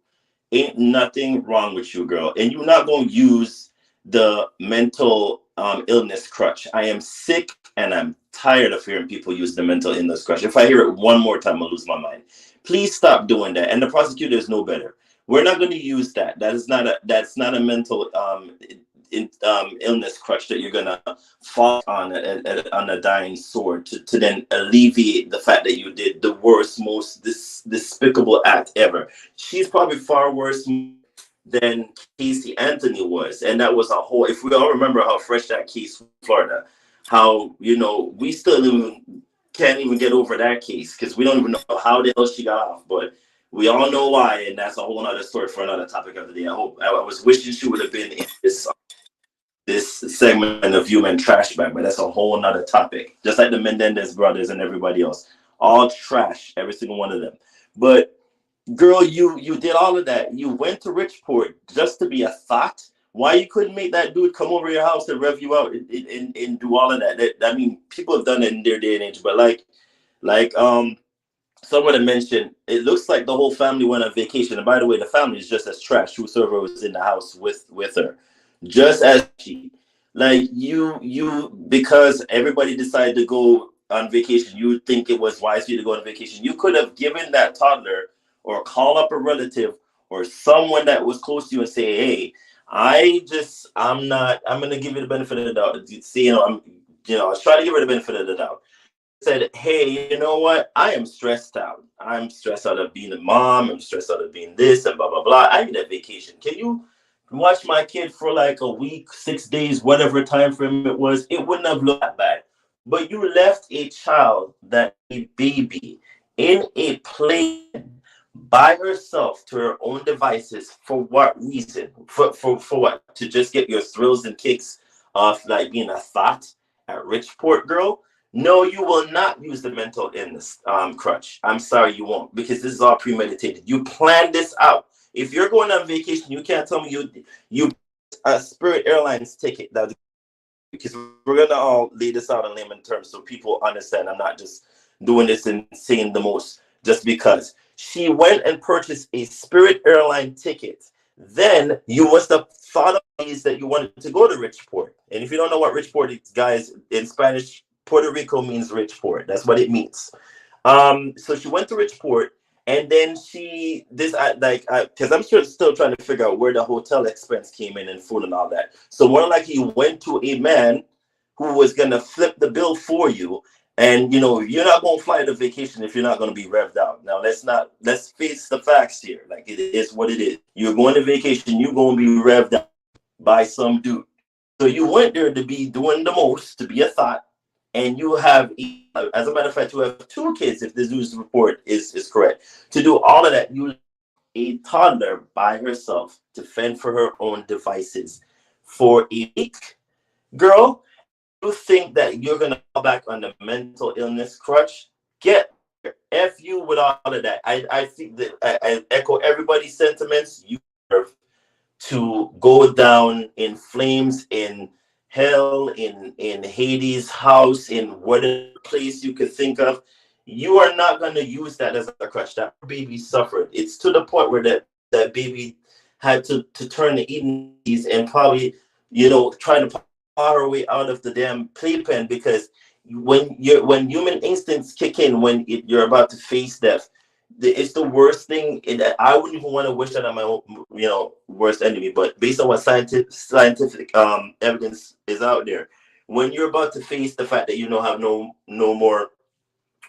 Ain't nothing wrong with you, girl, and you're not going to use the mental illness crutch. I am sick and I'm tired of hearing people use the mental illness crutch. If I hear it one more time, I'll lose my mind. Please stop doing that. And the prosecutors know better. We're not going to use that. That's not a mental illness crutch that you're gonna fall on a dying sword to then alleviate the fact that you did the worst, most despicable act ever. She's probably far worse than Casey Anthony was, and that was a whole. If we all remember how fresh that case from Florida, how we still can't even get over that case because we don't even know how the hell she got off, but we all know why, and that's a whole other story for another topic of the day. I was wishing she would have been in this segment of Human Trash Bag, but that's a whole nother topic. Just like the Menendez brothers and everybody else, all trash, every single one of them. But girl, you did all of that. You went to Richport just to be a thought. Why you couldn't make that dude come over your house and rev you out and do all of that? I mean, people have done it in their day and age, but like someone had mentioned, it looks like the whole family went on vacation. And by the way, the family is just as trash. Whosoever was in the house with her, just as she, like you, because everybody decided to go on vacation. You think it was wise for you to go on vacation. You could have given that toddler or call up a relative or someone that was close to you and say, hey, I'm going to give you the benefit of the doubt. See, I was trying to give her the benefit of the doubt. Said, hey, you know what? I am stressed out. I'm stressed out of being a mom. I'm stressed out of being this and blah, blah, blah. I need a vacation. Can you watch my kid for like a week, 6 days, whatever time frame it was? It wouldn't have looked that bad. But you left a child, a baby, in a plane by herself to her own devices. For what reason? For what? To just get your thrills and kicks off like being a thought at Richport, girl? No, you will not use the mental illness crutch. I'm sorry, you won't, because this is all premeditated. You planned this out. If you're going on vacation, you can't tell me you a Spirit Airlines ticket. Because we're gonna all lay this out in layman terms so people understand. I'm not just doing this and saying the most just because. She went and purchased a Spirit Airline ticket. Then you must have thought of ways that you wanted to go to Richport. And if you don't know what Richport is, guys, in Spanish, Puerto Rico means Richport. That's what it means. So she went to Richport, and then because I'm still trying to figure out where the hotel expense came in and food and all that. So more like you went to a man who was gonna flip the bill for you, and you're not gonna fly to vacation if you're not gonna be revved out. Now let's face the facts here. Like, it is what it is. You're going to vacation, you're gonna be revved out by some dude. So you went there to be doing the most, to be a thought. And you have, as a matter of fact, you have 2 kids, if the news report is correct. To do all of that, you a toddler by herself to fend for her own devices for a week. Girl, you think that you're going to fall back on the mental illness crutch? Get F you with all of that. I think that I echo everybody's sentiments. You deserve to go down in flames, in hell, in Hades' house, in whatever place you could think of. You are not going to use that as a crutch. That baby suffered. It's to the point where that baby had to turn to eating these and probably trying to paw her way out of the damn playpen, because when human instincts kick in, when you're about to face death, it's the worst thing. I wouldn't even want to wish that on my own, worst enemy. But based on what scientific evidence is out there, when you're about to face the fact that you don't have no more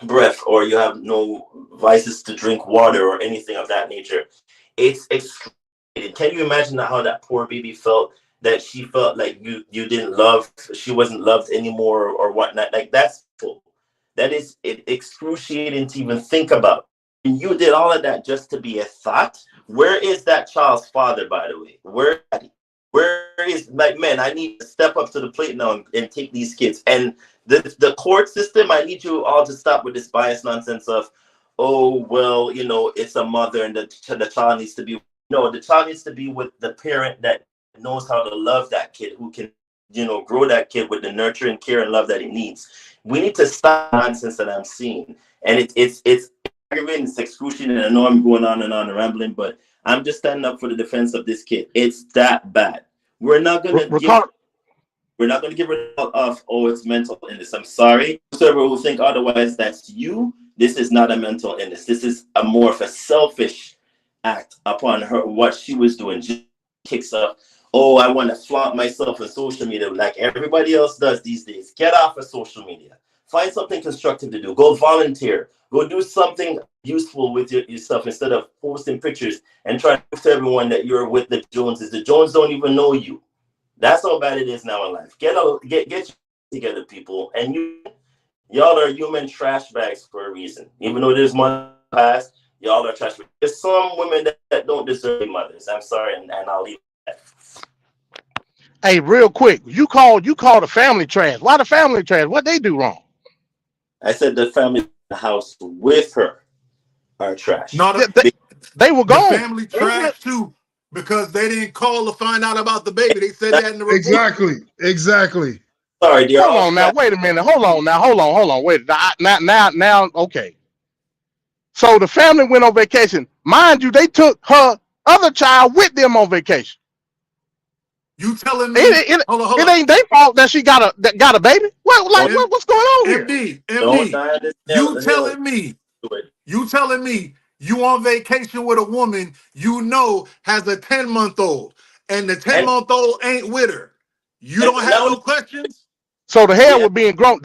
breath, or you have no vices to drink water or anything of that nature, it's extreme. Can you imagine how that poor baby felt that she felt like you didn't love, she wasn't loved anymore or whatnot. Like that's full. That is excruciating to even think about. And you did all of that just to be a thought. Where is that child's father, by the way? Where is, like, man, I need to step up to the plate now and take these kids. And the court system, I need you all to stop with this bias nonsense of, oh, well, you know, it's a mother and the child needs to be, no, the child needs to be with the parent that knows how to love that kid, who can, you know, grow that kid with the nurture and care and love that he needs. We need to stop nonsense that I'm seeing. And it's aggravating, it's excruciating, and I know I'm going on and rambling, but I'm just standing up for the defense of this kid. It's that bad. We're not gonna give it off, oh, it's mental illness. I'm sorry. Whoever will think otherwise, that's you. This is not a mental illness. This is a more of a selfish act upon her, what she was doing. Just kicks up, oh, I want to flaunt myself on social media like everybody else does these days. Get off of social media. Find something constructive to do. Go volunteer. Go do something useful with yourself instead of posting pictures and trying to prove to everyone that you're with the Joneses. The Joneses don't even know you. That's how bad it is now in life. Get together, people. And y'all are human trash bags for a reason. Even though there's money past, y'all are trash bags. There's some women that don't deserve mothers. I'm sorry, and I'll leave that. Hey, real quick, you called the family trash. Why the family trash? What they do wrong? I said the family in the house with her are trash. No, they were gone. The family trash too, because they didn't call to find out about the baby. They said that in the report. Exactly. Sorry, hold on now. Wait a minute. Hold on. Wait. Now. Okay. So the family went on vacation. Mind you, they took her other child with them on vacation. You telling me it ain't their fault that she got a baby? What's going on here? MD, you telling me you on vacation with a woman you know has a 10-month-old and the 10-month-old ain't with her. You don't have no questions? So the hell with being grown.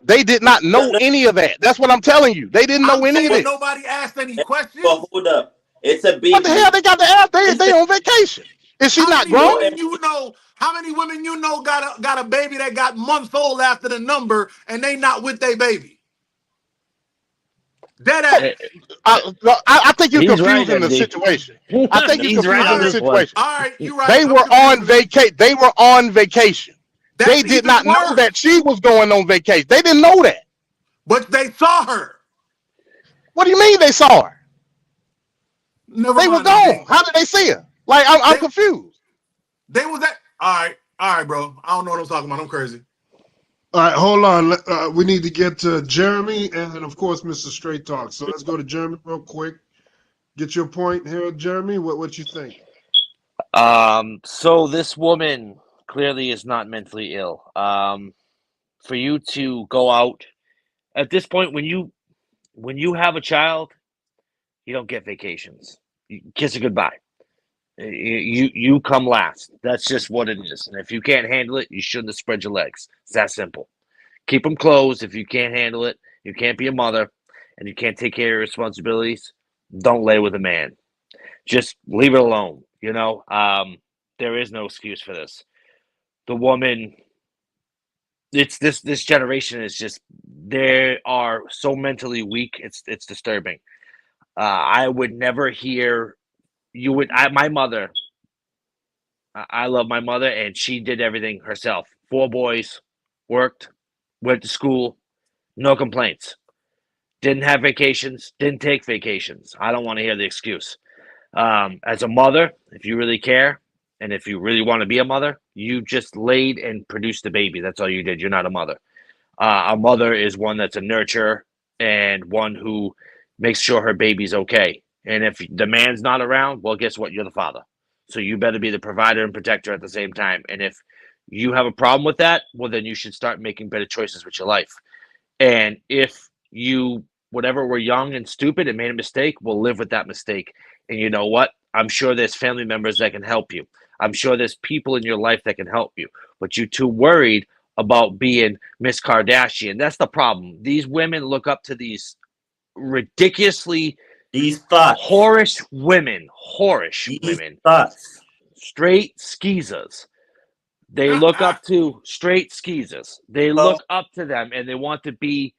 They did not know any of that. That's what I'm telling you. They didn't know any of it. Nobody asked any questions. But hold up. It's a baby. What the hell they got to ask? They on vacation. Is she not grown? How many women you know got a baby that got months old after the number and they not with their baby? Dead ass. I think you're confusing the situation. I think you're confusing the situation. All right, you're right. They were on vacation. They were on vacation. They did not know that she was going on vacation. They didn't know that. But they saw her. What do you mean they saw her? They were gone. How did they see her? Like I'm confused. They was at. All right, bro. I don't know what I'm talking about. I'm crazy. All right, hold on. We need to get to Jeremy and, of course, Mr. Straight Talk. So let's go to Jeremy real quick. Get your point here, Jeremy. What you think? So this woman clearly is not mentally ill. For you to go out at this point, when you have a child, you don't get vacations. You kiss it goodbye. You come last. That's just what it is. And if you can't handle it, you shouldn't have spread your legs. It's that simple. Keep them closed. If you can't handle it, you can't be a mother, and you can't take care of your responsibilities, don't lay with a man. Just leave it alone. You know, there is no excuse for this. The woman, it's this generation is just, they are so mentally weak. It's disturbing. I would never hear. My mother, I love my mother, and she did everything herself. 4 boys, worked, went to school, no complaints. Didn't have vacations, didn't take vacations. I don't want to hear the excuse. As a mother, if you really care, and if you really want to be a mother, you just laid and produced a baby. That's all you did. You're not a mother. A mother is one that's a nurturer and one who makes sure her baby's okay. And if the man's not around, well, guess what? You're the father. So you better be the provider and protector at the same time. And if you have a problem with that, well, then you should start making better choices with your life. And if you, whatever, were young and stupid and made a mistake, we'll live with that mistake. And you know what? I'm sure there's family members that can help you. I'm sure there's people in your life that can help you. But you're too worried about being Miss Kardashian. That's the problem. These women look up to these ridiculously whorish women, straight skeezers They look up to straight skeezers. They look up to them and they want to be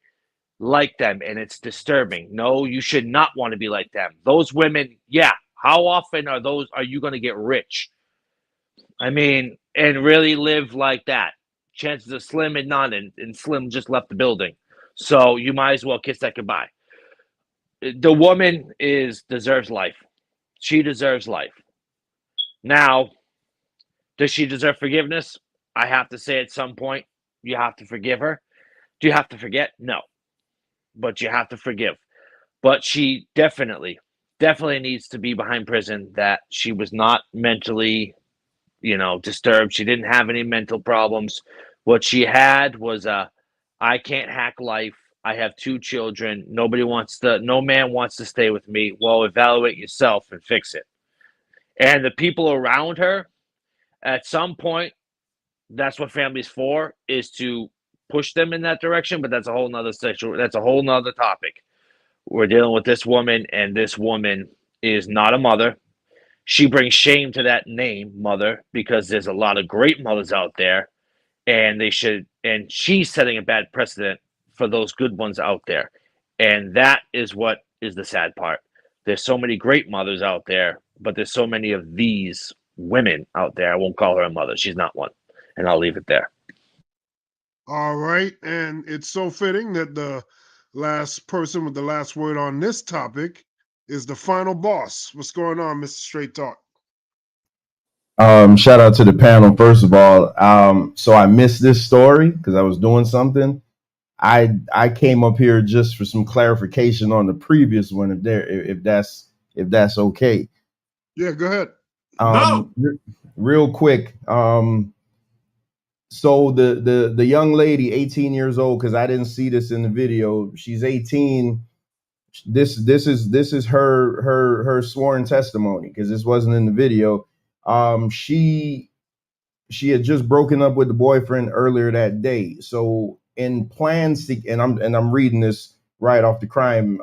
like them, and it's disturbing. No, you should not want to be like them. Those women, yeah. How often are you going to get rich? I mean, and really live like that? Chances are slim and none, and Slim just left the building. So you might as well kiss that goodbye. The woman deserves life. She deserves life. Now, does she deserve forgiveness? I have to say at some point, you have to forgive her. Do you have to forget? No. But you have to forgive. But she definitely needs to be behind prison, that she was not mentally, disturbed. She didn't have any mental problems. What she had was I can't hack life. I have 2 children. No man wants to stay with me. Well, evaluate yourself and fix it. And the people around her, at some point, that's what family's for, is to push them in that direction. But that's a whole nother topic. We're dealing with this woman, and this woman is not a mother. She brings shame to that name, mother, because there's a lot of great mothers out there, and she's setting a bad precedent for those good ones out there. And that is what is the sad part. There's so many great mothers out there, but there's so many of these women out there. I won't call her a mother. She's not one. And I'll leave it there. All right. And it's so fitting that the last person with the last word on this topic is the final boss. What's going on, Mr. Straight Talk? Shout out to the panel, first of all. So I missed this story because I was doing something. I came up here just for some clarification on the previous one, if that's okay. Yeah, go ahead. Real quick. So the young lady, 18 years old, because I didn't see this in the video. She's 18. This is her sworn testimony, because this wasn't in the video. She had just broken up with the boyfriend earlier that day. So in plans to, and I'm reading this right off the crime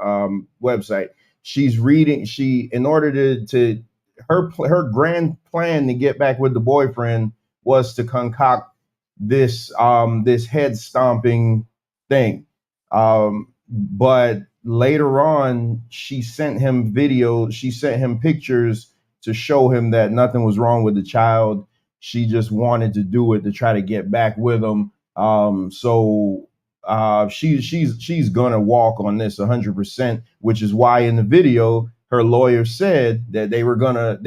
website. In order to her grand plan to get back with the boyfriend was to concoct this head stomping thing. But later on, she sent him pictures to show him that nothing was wrong with the child. She just wanted to do it to try to get back with him. She's gonna walk on this 100%, which is why in the video her lawyer said that they were gonna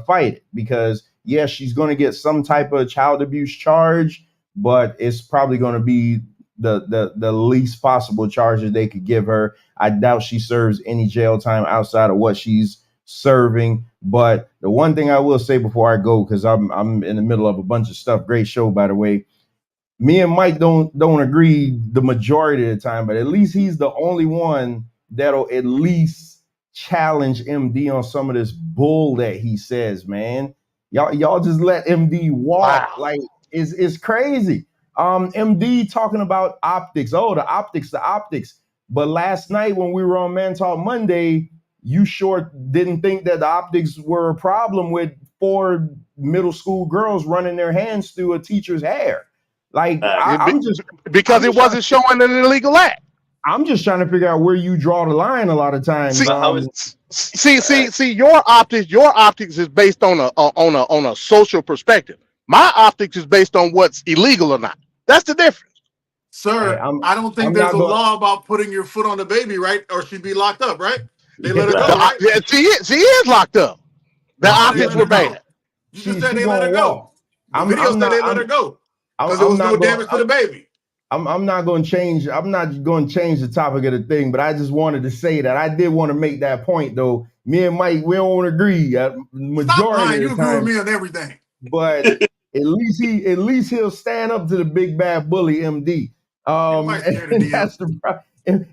fight it, because yes, she's gonna get some type of child abuse charge, but it's probably gonna be the least possible charges they could give her. I doubt she serves any jail time outside of what she's serving. But the one thing I will say before I go, because I'm in the middle of a bunch of stuff. Great show, by the way. Me and Mike don't agree the majority of the time, but at least he's the only one that'll at least challenge MD on some of this bull that he says, man. Y'all just let MD walk. Wow. Like it's crazy. MD talking about optics. Oh, the optics. But last night when we were on Man Talk Monday, you sure didn't think that the optics were a problem with 4 middle school girls running their hands through a teacher's hair. Like I'm just because it wasn't showing an illegal act. I'm just trying to figure out where you draw the line a lot of times. See, your optics is based on a social perspective. My optics is based on what's illegal or not. That's the difference. Sir, I don't think there's a law about putting your foot on the baby, right? Or she'd be locked up, right? They let her go, right? Yeah, she is locked up. The optics were bad. You just said they let her go. The video said they let her go because there was no damage to the baby. I'm not going to change. I'm not going to change the topic of the thing, but I just wanted to say that I did want to make that point, though. Me and Mike, we don't agree. Majority you agree with me on everything. But at least he'll stand up to the big bad bully, MD. And that's the problem.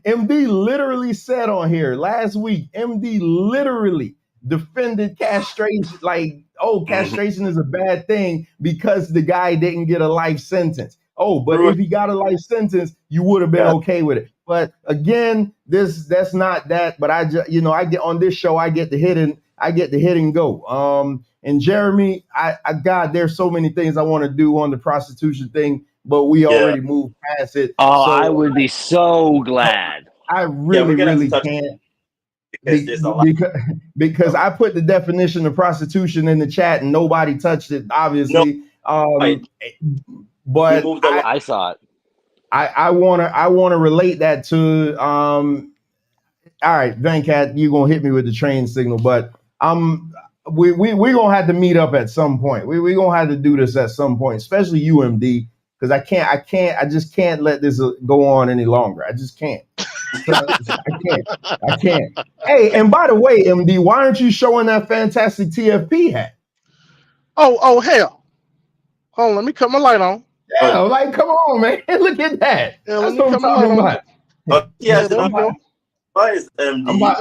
MD literally said on here last week, MD literally defended castration, like, oh, castration is a bad thing because the guy didn't get a life sentence. Oh, but if he got a life sentence, you would have been okay with it. But again, that's not that. But I just, I get on this show, I get to hit and go. And Jeremy, I God, there's so many things I want to do on the prostitution thing, but we already moved past it. Oh, So I would be so glad. I Yeah, we're really, gonna have to really touch can't. because there's a lot. Because I put the definition of prostitution in the chat and nobody touched it, obviously. But I saw it. I wanna relate that to all right, Venkat, you're gonna hit me with the train signal, but we're gonna have to meet up at some point. We're gonna have to do this at some point, especially UMD, because I just can't let this go on any longer. I just can't. I can't. Hey, and by the way, MD, why aren't you showing that fantastic TFP hat? Oh hell. Hold on, let me cut my light on. Yeah, like come on, man. Look at that. Yeah, That's what I'm talking about. Yes, there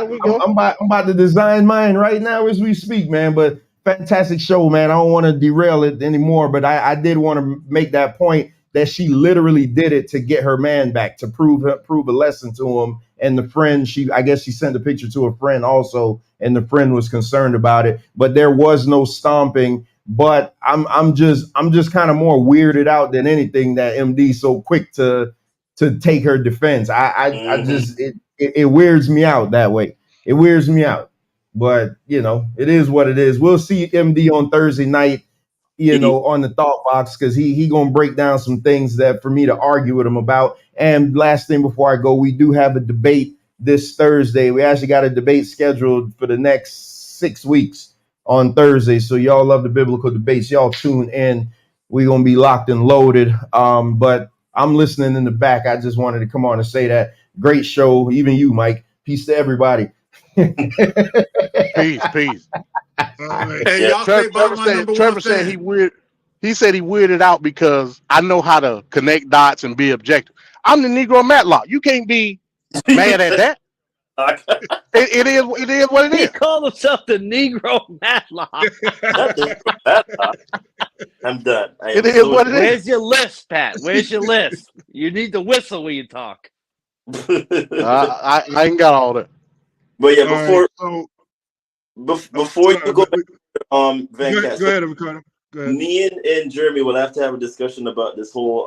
we go. I'm about to design mine right now as we speak, man. But fantastic show, man. I don't want to derail it anymore, but I did want to make that point that she literally did it to get her man back, to prove a lesson to him. And the friend, I guess she sent a picture to a friend also, and the friend was concerned about it. But there was no stomping. But I'm just kind of more weirded out than anything that MD so quick to take her defense. I just it weirds me out that way. It weirds me out. But it is what it is. We'll see MD on Thursday night, on the thought box, because he gonna break down some things that for me to argue with him about. And last thing before I go, we do have a debate this Thursday. We actually got a debate scheduled for the next 6 weeks on Thursday. So y'all love the biblical debates. Y'all tune in. We're gonna be locked and loaded. But I'm listening in the back. I just wanted to come on and say that. Great show. Even you, Mike. Peace to everybody. Peace. Hey, y'all say about my number Trevor one said fan. he weird. He said he weirded out because I know how to connect dots and be objective. I'm the Negro Matlock. You can't be mad at that. It is what it is. He called himself the Negro Matlock. I'm done. It is what it is. Where's your list, Pat? Where's your list? You need to whistle when you talk. I ain't got all that. But yeah, before you go, Venkat, go ahead, Ricardo. Go ahead. Me and Jeremy will have to have a discussion about this whole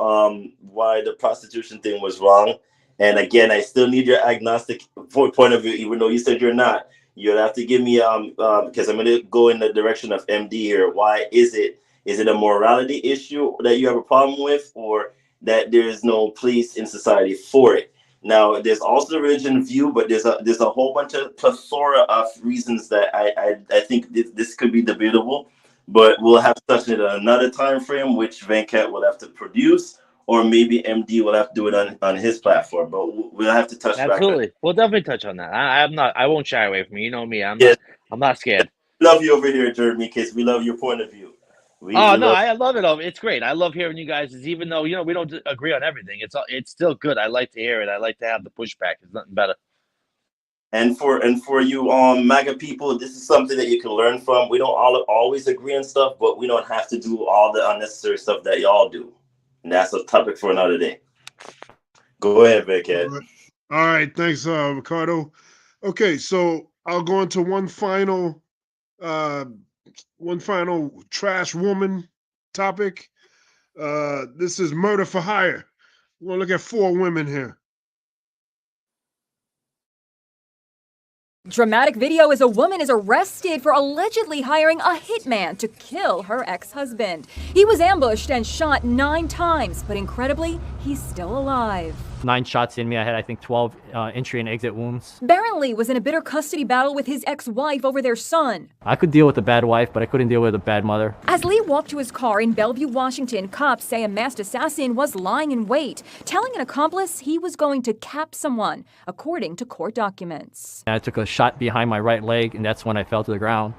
why the prostitution thing was wrong. And again, I still need your agnostic point of view, even though you said you're not. You'll have to give me because I'm going to go in the direction of MD here. Why is it? Is it a morality issue that you have a problem with, or that there is no place in society for it? Now, there's also the religion view, but there's a whole bunch of plethora of reasons that I think this could be debatable. But we'll have to touch it at another time frame, which Venkat will have to produce, or maybe MD will have to do it on his platform. But we'll have to touch Absolutely. back. We'll definitely touch on that. I won't shy away from you. You know me. I'm not scared. Love you over here, Jeremy, because we love your point of view. I love it. It's great. I love hearing you guys. Even though we don't agree on everything, it's still good. I like to hear it. I like to have the pushback. It's nothing better. And for you MAGA people, this is something that you can learn from. We don't always agree on stuff, but we don't have to do all the unnecessary stuff that y'all do. And that's a topic for another day. Go ahead, Venkat. All right, thanks, Ricardo. Okay, so I'll go into one final trash woman topic. This is murder for hire. We're gonna look at 4 women here. Dramatic video as a woman is arrested for allegedly hiring a hitman to kill her ex-husband. He was ambushed and shot 9 times, but incredibly, he's still alive. 9 shots in me. I had, I think, 12 entry and exit wounds. Barron Lee was in a bitter custody battle with his ex-wife over their son. I could deal with a bad wife, but I couldn't deal with a bad mother. As Lee walked to his car in Bellevue, Washington, cops say a masked assassin was lying in wait, telling an accomplice he was going to cap someone, according to court documents. I took a shot behind my right leg, and that's when I fell to the ground.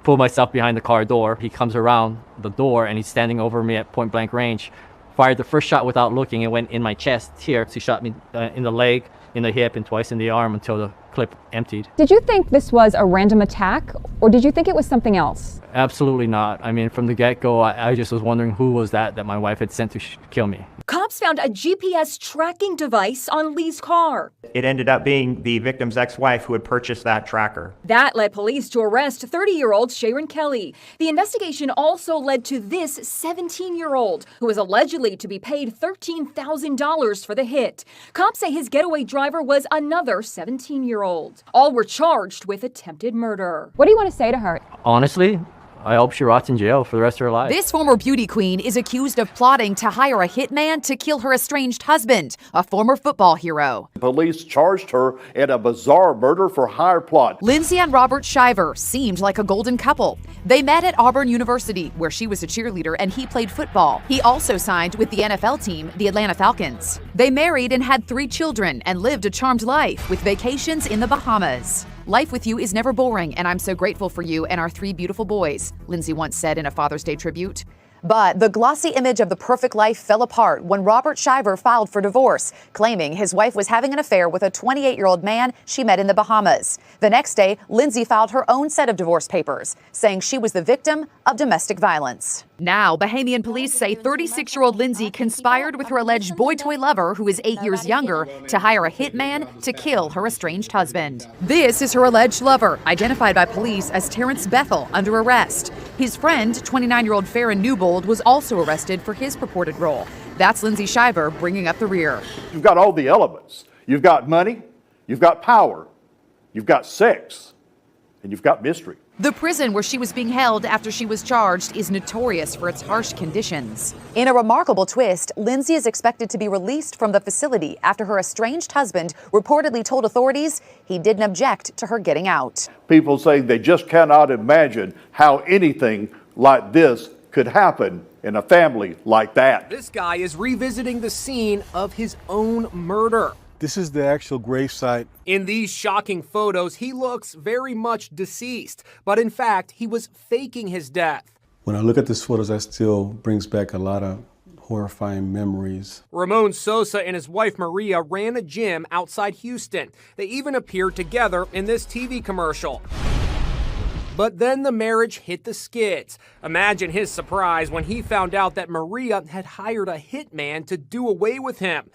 Pulled myself behind the car door. He comes around the door, and he's standing over me at point-blank range. Fired the first shot without looking. It went in my chest here. So he shot me in the leg, in the hip, and twice in the arm until the clip emptied. Did you think this was a random attack, or did you think it was something else? Absolutely not. I mean, from the get-go, I just was wondering who was that my wife had sent to kill me. Cops cops found a GPS tracking device on Lee's car. It ended up being the victim's ex-wife who had purchased that tracker. That led police to arrest 30-year-old Sharon Kelly. The investigation also led to this 17-year-old, who was allegedly to be paid $13,000 for the hit. Cops say his getaway driver was another 17-year-old. All were charged with attempted murder. What do you want to say to her? Honestly, I hope she rots in jail for the rest of her life. This former beauty queen is accused of plotting to hire a hitman to kill her estranged husband, a former football hero. Police charged her in a bizarre murder for hire plot. Lindsay and Robert Shiver seemed like a golden couple. They met at Auburn University, where she was a cheerleader and he played football. He also signed with the NFL team, the Atlanta Falcons. They married and had 3 children and lived a charmed life with vacations in the Bahamas. Life with you is never boring, and I'm so grateful for you and our 3 beautiful boys, Lindsay once said in a Father's Day tribute. But the glossy image of the perfect life fell apart when Robert Shiver filed for divorce, claiming his wife was having an affair with a 28-year-old man she met in the Bahamas. The next day, Lindsay filed her own set of divorce papers, saying she was the victim of domestic violence. Now, Bahamian police say 36-year-old Lindsay conspired with her alleged boy toy lover, who is 8 years younger, to hire a hitman to kill her estranged husband. This is her alleged lover, identified by police as Terrence Bethel, under arrest. His friend, 29-year-old Farron Newbold, was also arrested for his purported role. That's Lindsay Shiver bringing up the rear. You've got all the elements. You've got money, you've got power, you've got sex, and you've got mystery. The prison where she was being held after she was charged is notorious for its harsh conditions. In a remarkable twist, Lindsay is expected to be released from the facility after her estranged husband reportedly told authorities he didn't object to her getting out. People say they just cannot imagine how anything like this could happen in a family like that. This guy is revisiting the scene of his own murder. This is the actual gravesite. In these shocking photos, he looks very much deceased, but in fact, he was faking his death. When I look at these photos, that still brings back a lot of horrifying memories. Ramon Sosa and his wife Maria ran a gym outside Houston. They even appeared together in this TV commercial. But then the marriage hit the skids. Imagine his surprise when he found out that Maria had hired a hitman to do away with him.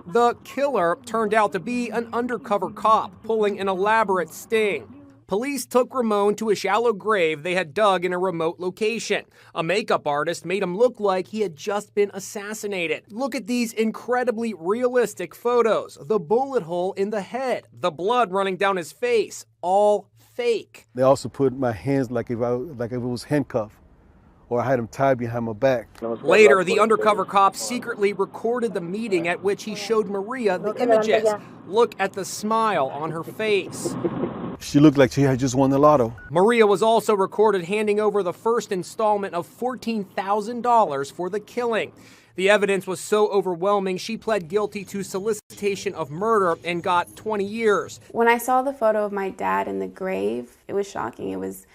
The killer turned out to be an undercover cop pulling an elaborate sting. Police took Ramon to a shallow grave they had dug in a remote location. A makeup artist made him look like he had just been assassinated. Look at these incredibly realistic photos. The bullet hole in the head, the blood running down his face, all fake. They also put my hands like if it was handcuffed, or I had them tied behind my back. Later, the undercover cop secretly recorded the meeting at which he showed Maria the images. Look at the smile on her face. She looked like she had just won the lotto. Maria was also recorded handing over the first installment of $14,000 for the killing. The evidence was so overwhelming, she pled guilty to solicitation of murder and got 20 years. When I saw the photo of my dad in the grave, it was shocking. It was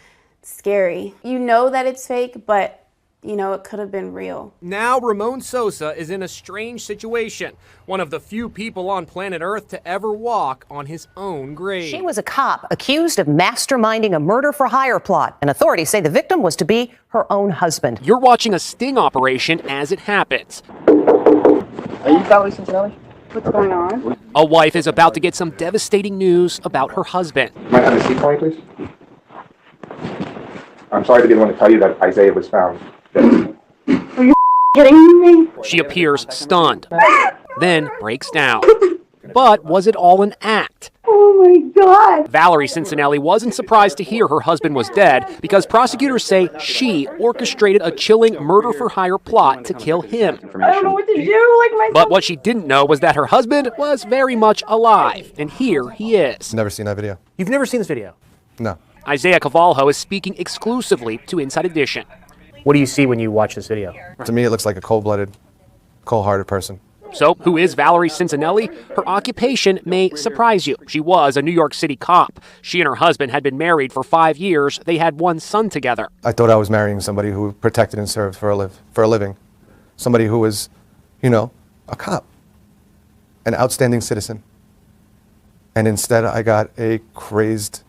scary. You know that it's fake, but you know it could have been real. Now Ramon Sosa is in a strange situation. One of the few people on planet Earth to ever walk on his own grave. She was a cop accused of masterminding a murder for hire plot, and authorities say the victim was to be her own husband. You're watching a sting operation as it happens. Are you Valerie Cincinnati? What's going on? A wife is about to get some devastating news about her husband. Might have a seat for me, please? I'm sorry to be the one to tell you that Isaiah was found. Are you kidding me? She appears stunned, then breaks down. But was it all an act? Oh my God. Valerie Cincinnati wasn't surprised to hear her husband was dead because prosecutors say she orchestrated a chilling murder for hire plot to kill him. I don't know what to do. But what she didn't know was that her husband was very much alive, and here he is. Never seen that video. You've never seen this video? No. Isaiah Cavalho is speaking exclusively to Inside Edition. What do you see when you watch this video? To me, it looks like a cold-blooded, cold-hearted person. So, who is Valerie Cincinnati? Her occupation may surprise you. She was a New York City cop. She and her husband had been married for 5 years. They had one son together. I thought I was marrying somebody who protected and served for a living. Somebody who was, a cop, an outstanding citizen. And instead, I got a crazed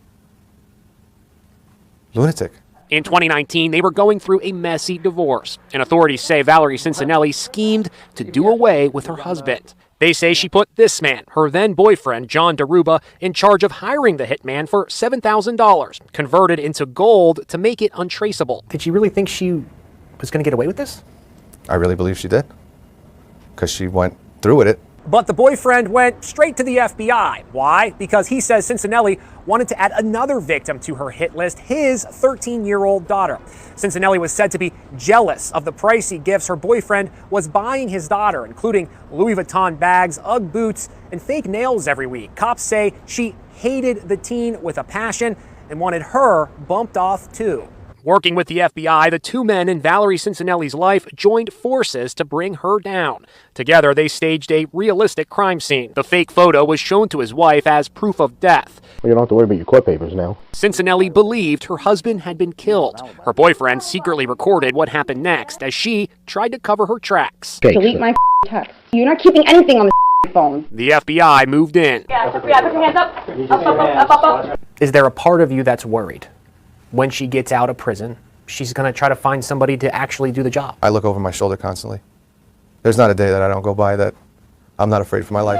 lunatic. In 2019, they were going through a messy divorce, and authorities say Valerie Cincinnelli schemed to do away with her husband. They say she put this man, her then-boyfriend, John DeRuba, in charge of hiring the hitman for $7,000, converted into gold to make it untraceable. Did you really think she was going to get away with this? I really believe she did, because she went through with it. But the boyfriend went straight to the FBI. Why? Because he says Cincinnelli wanted to add another victim to her hit list, his 13-year-old daughter. Cincinnelli was said to be jealous of the pricey gifts her boyfriend was buying his daughter, including Louis Vuitton bags, Ugg boots, and fake nails every week. Cops say she hated the teen with a passion and wanted her bumped off too. Working with the FBI, the two men in Valerie Cincinnelli's life joined forces to bring her down. Together, they staged a realistic crime scene. The fake photo was shown to his wife as proof of death. Well, you don't have to worry about your court papers now. Cincinnelli believed her husband had been killed. Her boyfriend secretly recorded what happened next as she tried to cover her tracks. Delete my text. You're not keeping anything on the phone. The FBI moved in. Yeah, put your hands up. Up. Is there a part of you that's worried? When she gets out of prison, she's going to try to find somebody to actually do the job. I look over my shoulder constantly. There's not a day that I don't go by that I'm not afraid for my life.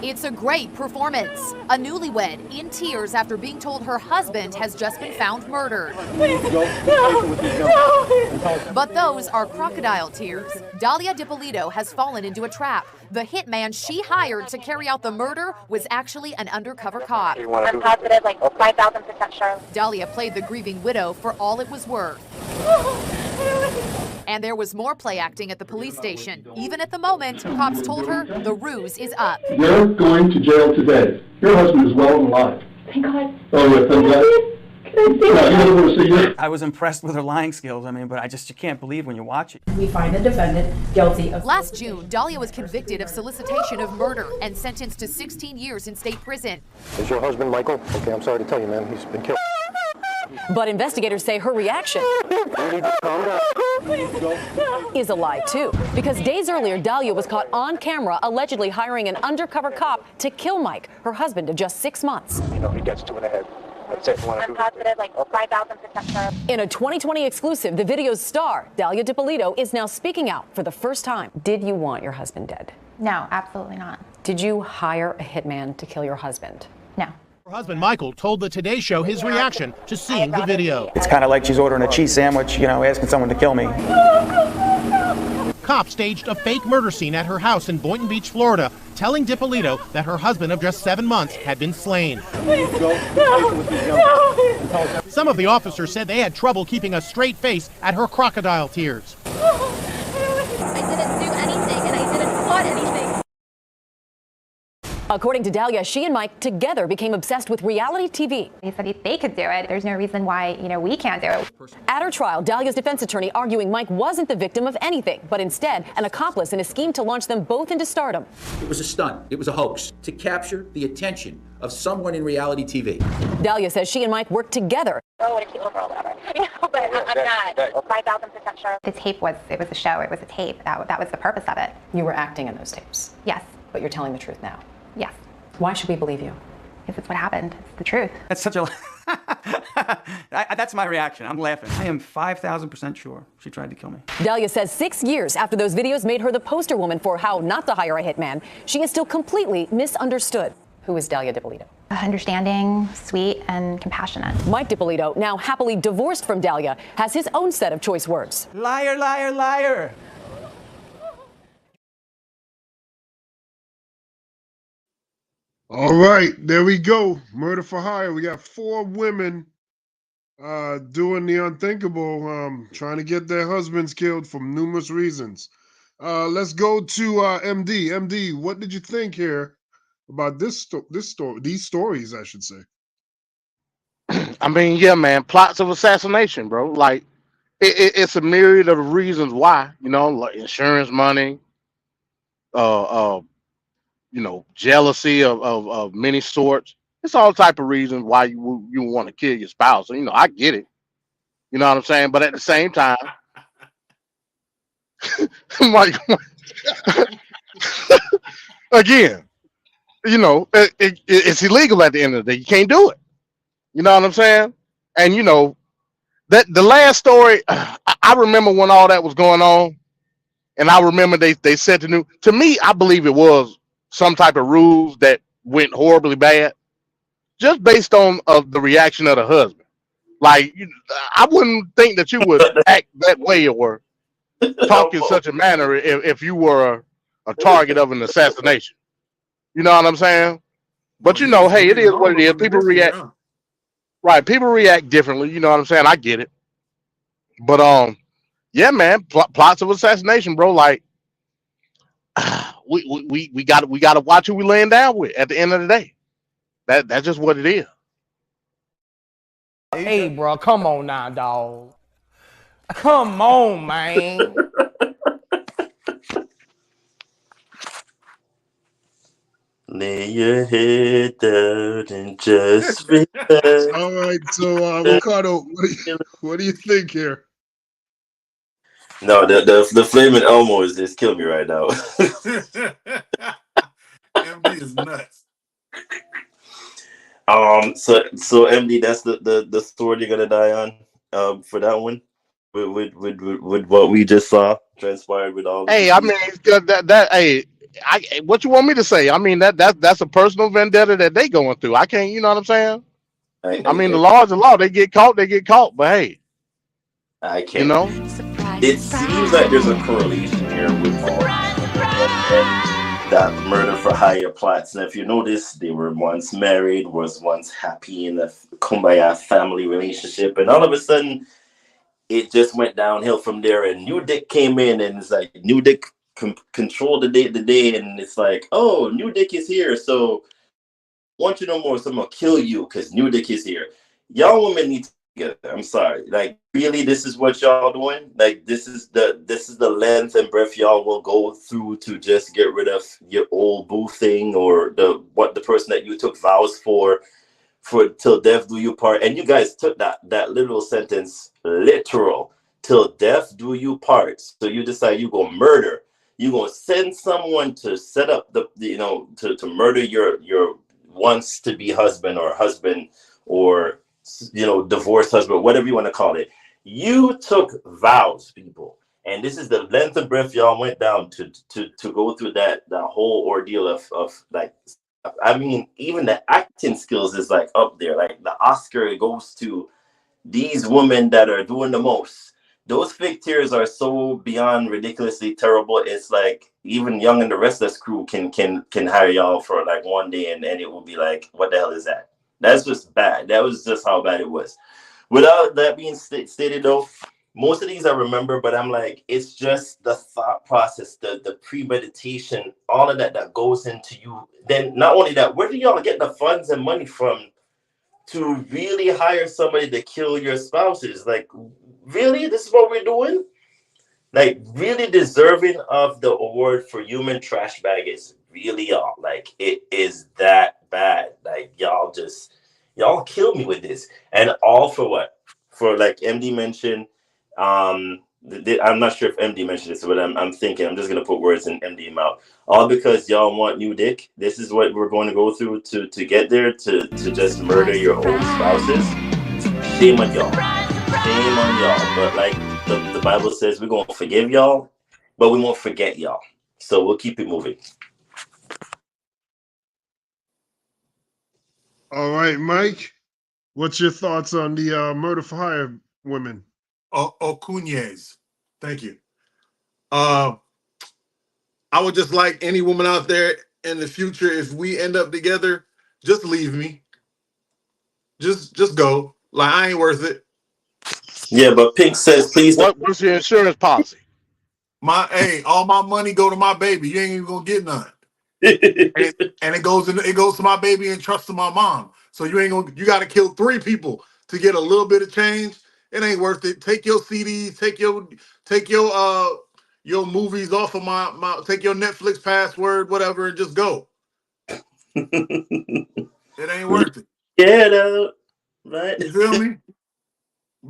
It's a great performance. A newlywed in tears after being told her husband has just been found murdered. But those are crocodile tears. Dalia DiPolito has fallen into a trap. The hitman she hired to carry out the murder was actually an undercover cop. I'm positive, like 5,000% sure. Dalia played the grieving widow for all it was worth. And there was more play acting at the police station. Even at the moment, cops told her the ruse is up. You're going to jail today. Your husband is well and alive. Thank God. Oh, yeah, thank God. I was impressed with her lying skills. I mean, but you can't believe when you watch it. We find the defendant guilty of... Last June, Dalia was convicted of solicitation of murder and sentenced to 16 years in state prison. Is your husband Michael? Okay, I'm sorry to tell you, man. He's been killed. But investigators say her reaction is a lie, too. Because days earlier, Dalia was caught on camera allegedly hiring an undercover cop to kill Mike, her husband of just 6 months. You know, he gets to it ahead. I'm positive, like 5,000% sure. In a 2020 exclusive, the video's star, Dalia DiPolito, is now speaking out for the first time. Did you want your husband dead? No, absolutely not. Did you hire a hitman to kill your husband? No. Her husband, Michael, told the Today Show his reaction to seeing the video. It's kind of like she's ordering a cheese sandwich, you know, asking someone to kill me. Cops staged a fake murder scene at her house in Boynton Beach, Florida, telling DiPolito that her husband of just 7 months had been slain. Some of the officers said they had trouble keeping a straight face at her crocodile tears. I didn't do anything, and I didn't plot anything. According to Dalia, she and Mike together became obsessed with reality TV. He said they could do it. There's no reason why, we can't do it. At her trial, Dalia's defense attorney arguing Mike wasn't the victim of anything, but instead an accomplice in a scheme to launch them both into stardom. It was a stunt. It was a hoax to capture the attention of someone in reality TV. Dalia says she and Mike worked together. Oh, what a cute little girl, whatever. But I'm not 5,000% sure. The tape was a show. It was a tape. That was the purpose of it. You were acting in those tapes. Yes. But you're telling the truth now. Yes. Why should we believe you? Because it's what happened. It's the truth. That's such a... That's my reaction. I'm laughing. I am 5,000% sure she tried to kill me. Dalia says 6 years after those videos made her the poster woman for how not to hire a hitman, she is still completely misunderstood. Who is Dalia DiPolito? Understanding, sweet, and compassionate. Mike DiPolito, now happily divorced from Dalia, has his own set of choice words. Liar, liar, liar. All right, there we go. Murder for hire. We got 4 women doing the unthinkable, trying to get their husbands killed for numerous reasons. Let's go to MD. MD, what did you think here about these stories, I should say? I mean, yeah, man, plots of assassination, bro. Like, it's a myriad of reasons why, like insurance money, jealousy of many sorts. It's all type of reasons why you want to kill your spouse. So, I get it. You know what I'm saying? But at the same time, like, again, it's illegal at the end of the day. You can't do it. You know what I'm saying? And, That the last story, I remember when all that was going on, and I remember they said to me, I believe it was some type of rules that went horribly bad, just based on the reaction of the husband. Like I wouldn't think that you would act that way or talk in such a manner if you were a target of an assassination. You know what I'm saying? But you know, hey, it is what it is. People react right. People react differently. You know what I'm saying? I get it. But yeah, man, plots of assassination, bro. Like we got to watch who we laying down with at the end of the day. That's just what it is. Hey, bro, come on now, dog. Come on, man. Lay your head down and just relax. All right, so Ricardo, what do you think here? No, the flaming Elmo is just killing me right now. MD is nuts. So MD, that's the sword you're gonna die on. For that one, with what we just saw transpired with all. Hey, I mean hey, what you want me to say? I mean that's a personal vendetta that they going through. I can't, you know what I'm saying? I mean the law is the law. They get caught. But hey, I can't. You know, it seems like there's a correlation here with all that murder for hire plots. And if you notice, they were once married, was once happy in a kumbaya family relationship, and all of a sudden, it just went downhill from there. And New Dick came in, and it's like New Dick controlled the day, and it's like, oh, New Dick is here, so want you no more, so I'm gonna kill you because New Dick is here. Y'all women need to get together. I'm sorry. Like, really, this is what y'all doing? Like, this is the length and breadth y'all will go through to just get rid of your old boo thing or the person that you took vows for till death do you part. And you guys took that literal sentence literal. Till death do you part. So you decide you gonna murder. You gonna send someone to set up to murder your wants to be husband or divorced husband, whatever you want to call it. You took vows, people, and this is the length and breadth y'all went down to go through that whole ordeal of like, I mean, even the acting skills is like up there. Like the Oscar goes to these women that are doing the most. Those fake tears are so beyond ridiculously terrible. It's like even Young and the Restless crew can hire y'all for like one day and it will be like, what the hell is that? That's just bad. That was just how bad it was. Without that being stated though, most of these I remember, but I'm like, it's just the thought process, the premeditation, all of that goes into you. Then not only that, where do y'all get the funds and money from to really hire somebody to kill your spouses? Like, really? This is what we're doing? Like, really deserving of the award for human trash bag is really y'all. Like, it is that bad. Like, y'all kill me with this. And all for what? For, like MD mentioned, I'm not sure if MD mentioned this, but I'm thinking, I'm just going to put words in MD mouth. All because y'all want New Dick. This is what we're going to go through to get there, to just murder your old spouses. Shame on y'all. Shame on y'all. But like the Bible says, we're going to forgive y'all, but we won't forget y'all. So we'll keep it moving. All right, Mike, what's your thoughts on the murder for hire women? Okunez. Thank you. I would just like any woman out there in the future, if we end up together, just leave me. Just go. Like, I ain't worth it. Yeah, but Pink says, please. What's your insurance policy? All my money go to my baby. You ain't even gonna get none. and it goes to my baby and trust to my mom. So you gotta kill 3 people to get a little bit of change. It ain't worth it. Take your CDs, take your movies off of my take your Netflix password, whatever, and just go. It ain't worth it. Get out. Right. You feel me?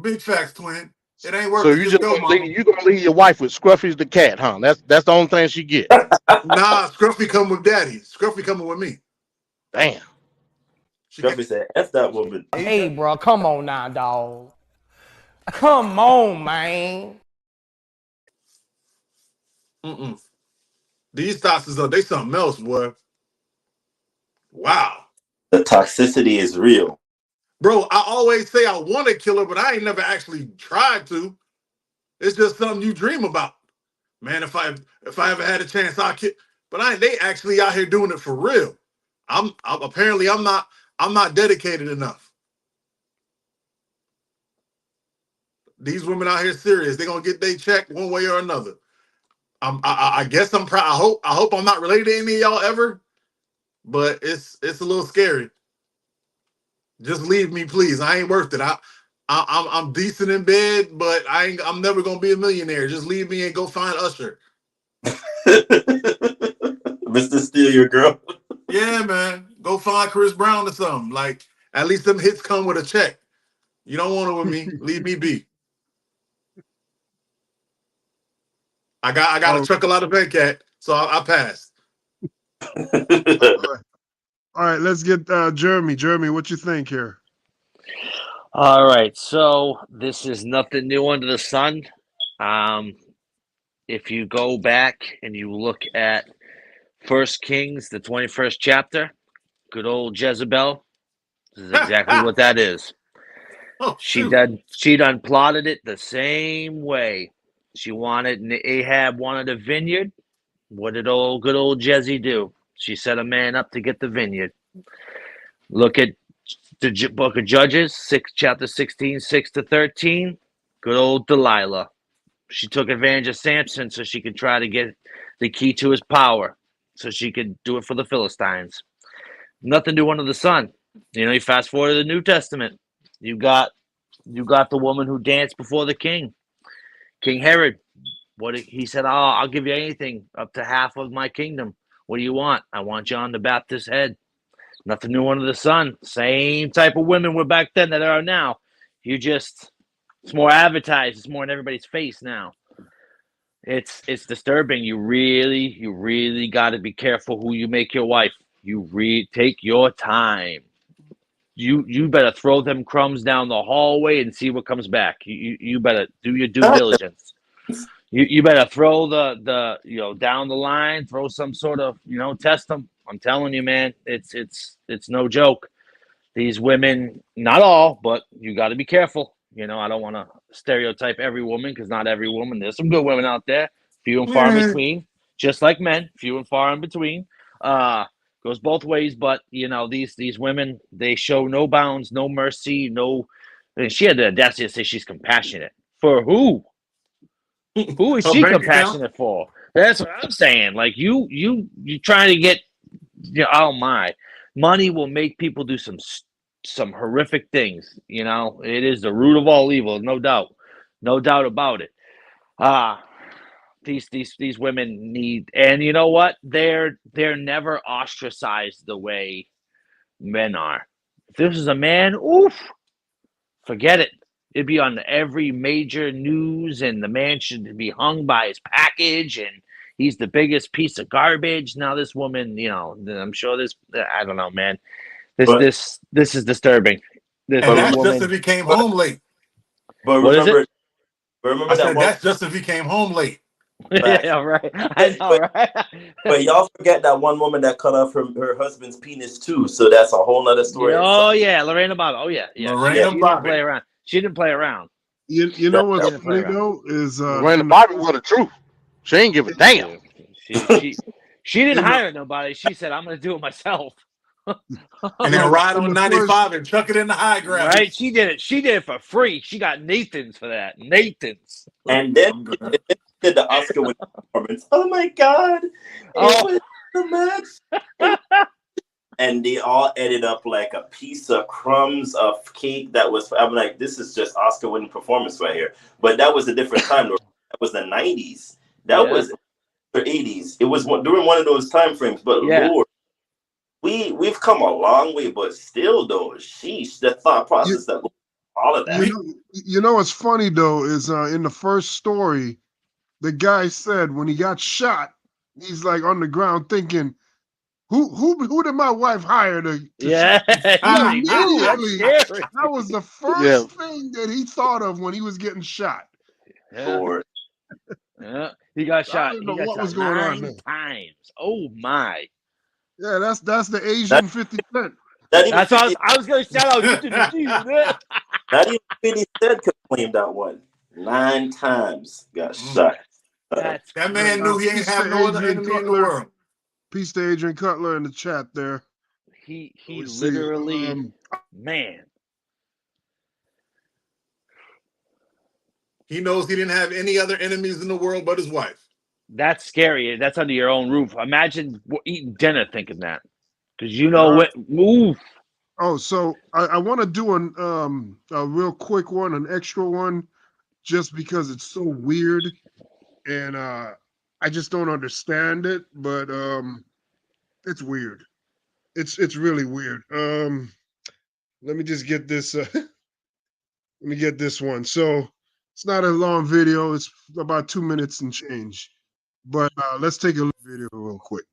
Big facts, twin. It ain't worth So it. you Just go, mama. you gonna leave your wife with Scruffy's the cat, huh? That's the only thing she get. Nah, Scruffy come with daddy. Scruffy coming with me. Damn. Scruffy said, F that woman. Hey, bro, come on now, dog. Come on, man. These thoughts is they something else, boy. Wow. The toxicity is real. Bro, I always say I want to kill her, but I ain't never actually tried to. It's just something you dream about. Man, if I ever had a chance, I'll kill. But they actually out here doing it for real. I'm not dedicated enough. These women out here serious. They're gonna get their check one way or another. I guess I'm proud. I hope I'm not related to any of y'all ever, but it's a little scary. Just leave me, please. I ain't worth it. I'm decent in bed, but I'm never gonna be a millionaire. Just leave me and go find Usher. Mr. Steal Your Girl. Yeah, man. Go find Chris Brown or something. Like, at least them hits come with a check. You don't want it with me. Leave me be. I got to chuckle out of bed, cat. So I passed. All right, let's get Jeremy. Jeremy, what you think here? All right, so this is nothing new under the sun. If you go back and you look at First Kings, the 21st chapter, good old Jezebel, this is exactly what that is. Oh, she done plotted it the same way. Ahab wanted a vineyard. What did good old Jezzy do? She set a man up to get the vineyard. Look at the book of Judges, chapter 16, 6-13. Good old Delilah. She took advantage of Samson so she could try to get the key to his power, so she could do it for the Philistines. Nothing new under the sun. You fast forward to the New Testament. You got the woman who danced before the king, King Herod. He said, I'll give you anything up to half of my kingdom. What do you want? I want John the Baptist's head. Nothing new under the sun. Same type of women were back then that there are now. It's more advertised. It's more in everybody's face now. It's disturbing. You really got to be careful who you make your wife. You take your time. You better throw them crumbs down the hallway and see what comes back. You better do your due diligence. You better throw the down the line, throw some sort of test them. I'm telling you, man, it's no joke. These women, not all, but you got to be careful. I don't want to stereotype every woman, because not every woman. There's some good women out there, few and far in between, just like men, few and far in between. Goes both ways, but these women, they show no bounds, no mercy, no. And she had the audacity to say she's compassionate. For who? Who is she compassionate for? That's what I'm saying. Like you trying to get. Oh my, money will make people do some horrific things. It is the root of all evil, no doubt about it. These women need, and you know what? They're never ostracized the way men are. If this is a man, oof, forget it. It'd be on every major news, and the man should be hung by his package, and he's the biggest piece of garbage. Now this woman, I'm sure this. I don't know, man. This is disturbing. And that's woman, just if he came home late. But remember I said that's just if he came home late. Yeah, right. I know, right? But y'all forget that one woman that cut off her husband's penis too. So that's a whole nother story. Oh yeah, Lorena Bobbitt. Oh yeah. Lorena Bobbitt. Didn't play around. She didn't play around. You know what's funny though is Lorena Bobbitt was the truth. She ain't give a damn. She didn't hire nobody. She said, "I'm going to do it myself." And then ride on 95 and chuck it in the high ground. Right? She did it. She did it for free. She got Nathan's for that. Nathan's. And then did the Oscar with performance. Oh my God! It was the match. And they all ended up like a piece of crumbs of cake that was. I'm like, this is just Oscar-winning performance right here. But that was a different time. That was the 90s. That was the 80s. It was during one of those time frames. But Lord, we've come a long way. But still, though, sheesh, the thought process that all of that. You know what's funny though is in the first story, the guy said when he got shot, he's like on the ground thinking, Who did my wife hire to Yeah, you already knew. That's immediately, scary. that was the first thing that he thought of when he was getting shot. Yeah. Yeah. He got I shot. didn't He know got what was shot going on 9 there. times. Oh my. Yeah, that's the Asian 50 Cent. That's what I was going to shout out. Not even 50 Cent could claim that one. 9 times got shot. That man knew he ain't Peace have to no other Adrian enemy in the Cutler. world. Peace to Adrian Cutler in the chat there. He Let's see, literally, man. He knows he didn't have any other enemies in the world but his wife. That's scary. That's under your own roof. Imagine eating dinner thinking that. Because you know what? Move. Oh, so I want to do a real quick one, an extra one, just because it's so weird, and I just don't understand it. But it's weird. It's really weird. Let me just get this. Let me get this one. So it's not a long video. It's about 2 minutes and change. But let's take a look at the video real quick.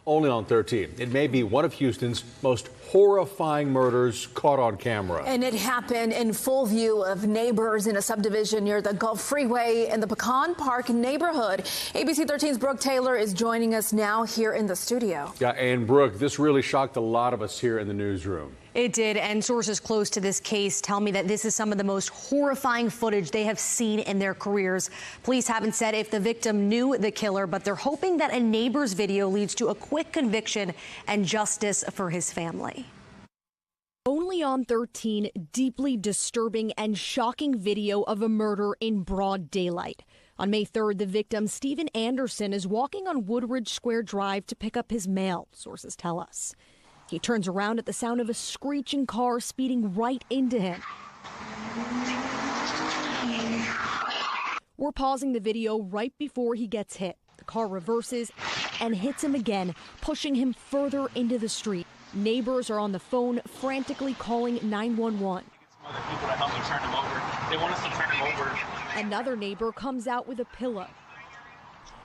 Only on 13. It may be one of Houston's most horrifying murders caught on camera. And it happened in full view of neighbors in a subdivision near the Gulf Freeway in the Pecan Park neighborhood. ABC 13's Brooke Taylor is joining us now here in the studio. Yeah, and Brooke, this really shocked a lot of us here in the newsroom. It did, and sources close to this case tell me that this is some of the most horrifying footage they have seen in their careers. Police haven't said if the victim knew the killer, but they're hoping that a neighbor's video leads to a quick conviction and justice for his family. Only on 13, deeply disturbing and shocking video of a murder in broad daylight. On May 3rd, the victim, Stephen Anderson, is walking on Woodridge Square Drive to pick up his mail, sources tell us. He turns around at the sound of a screeching car speeding right into him. We're pausing the video right before he gets hit. The car reverses and hits him again, pushing him further into the street. Neighbors are on the phone, frantically calling 911. Another neighbor comes out with a pillow.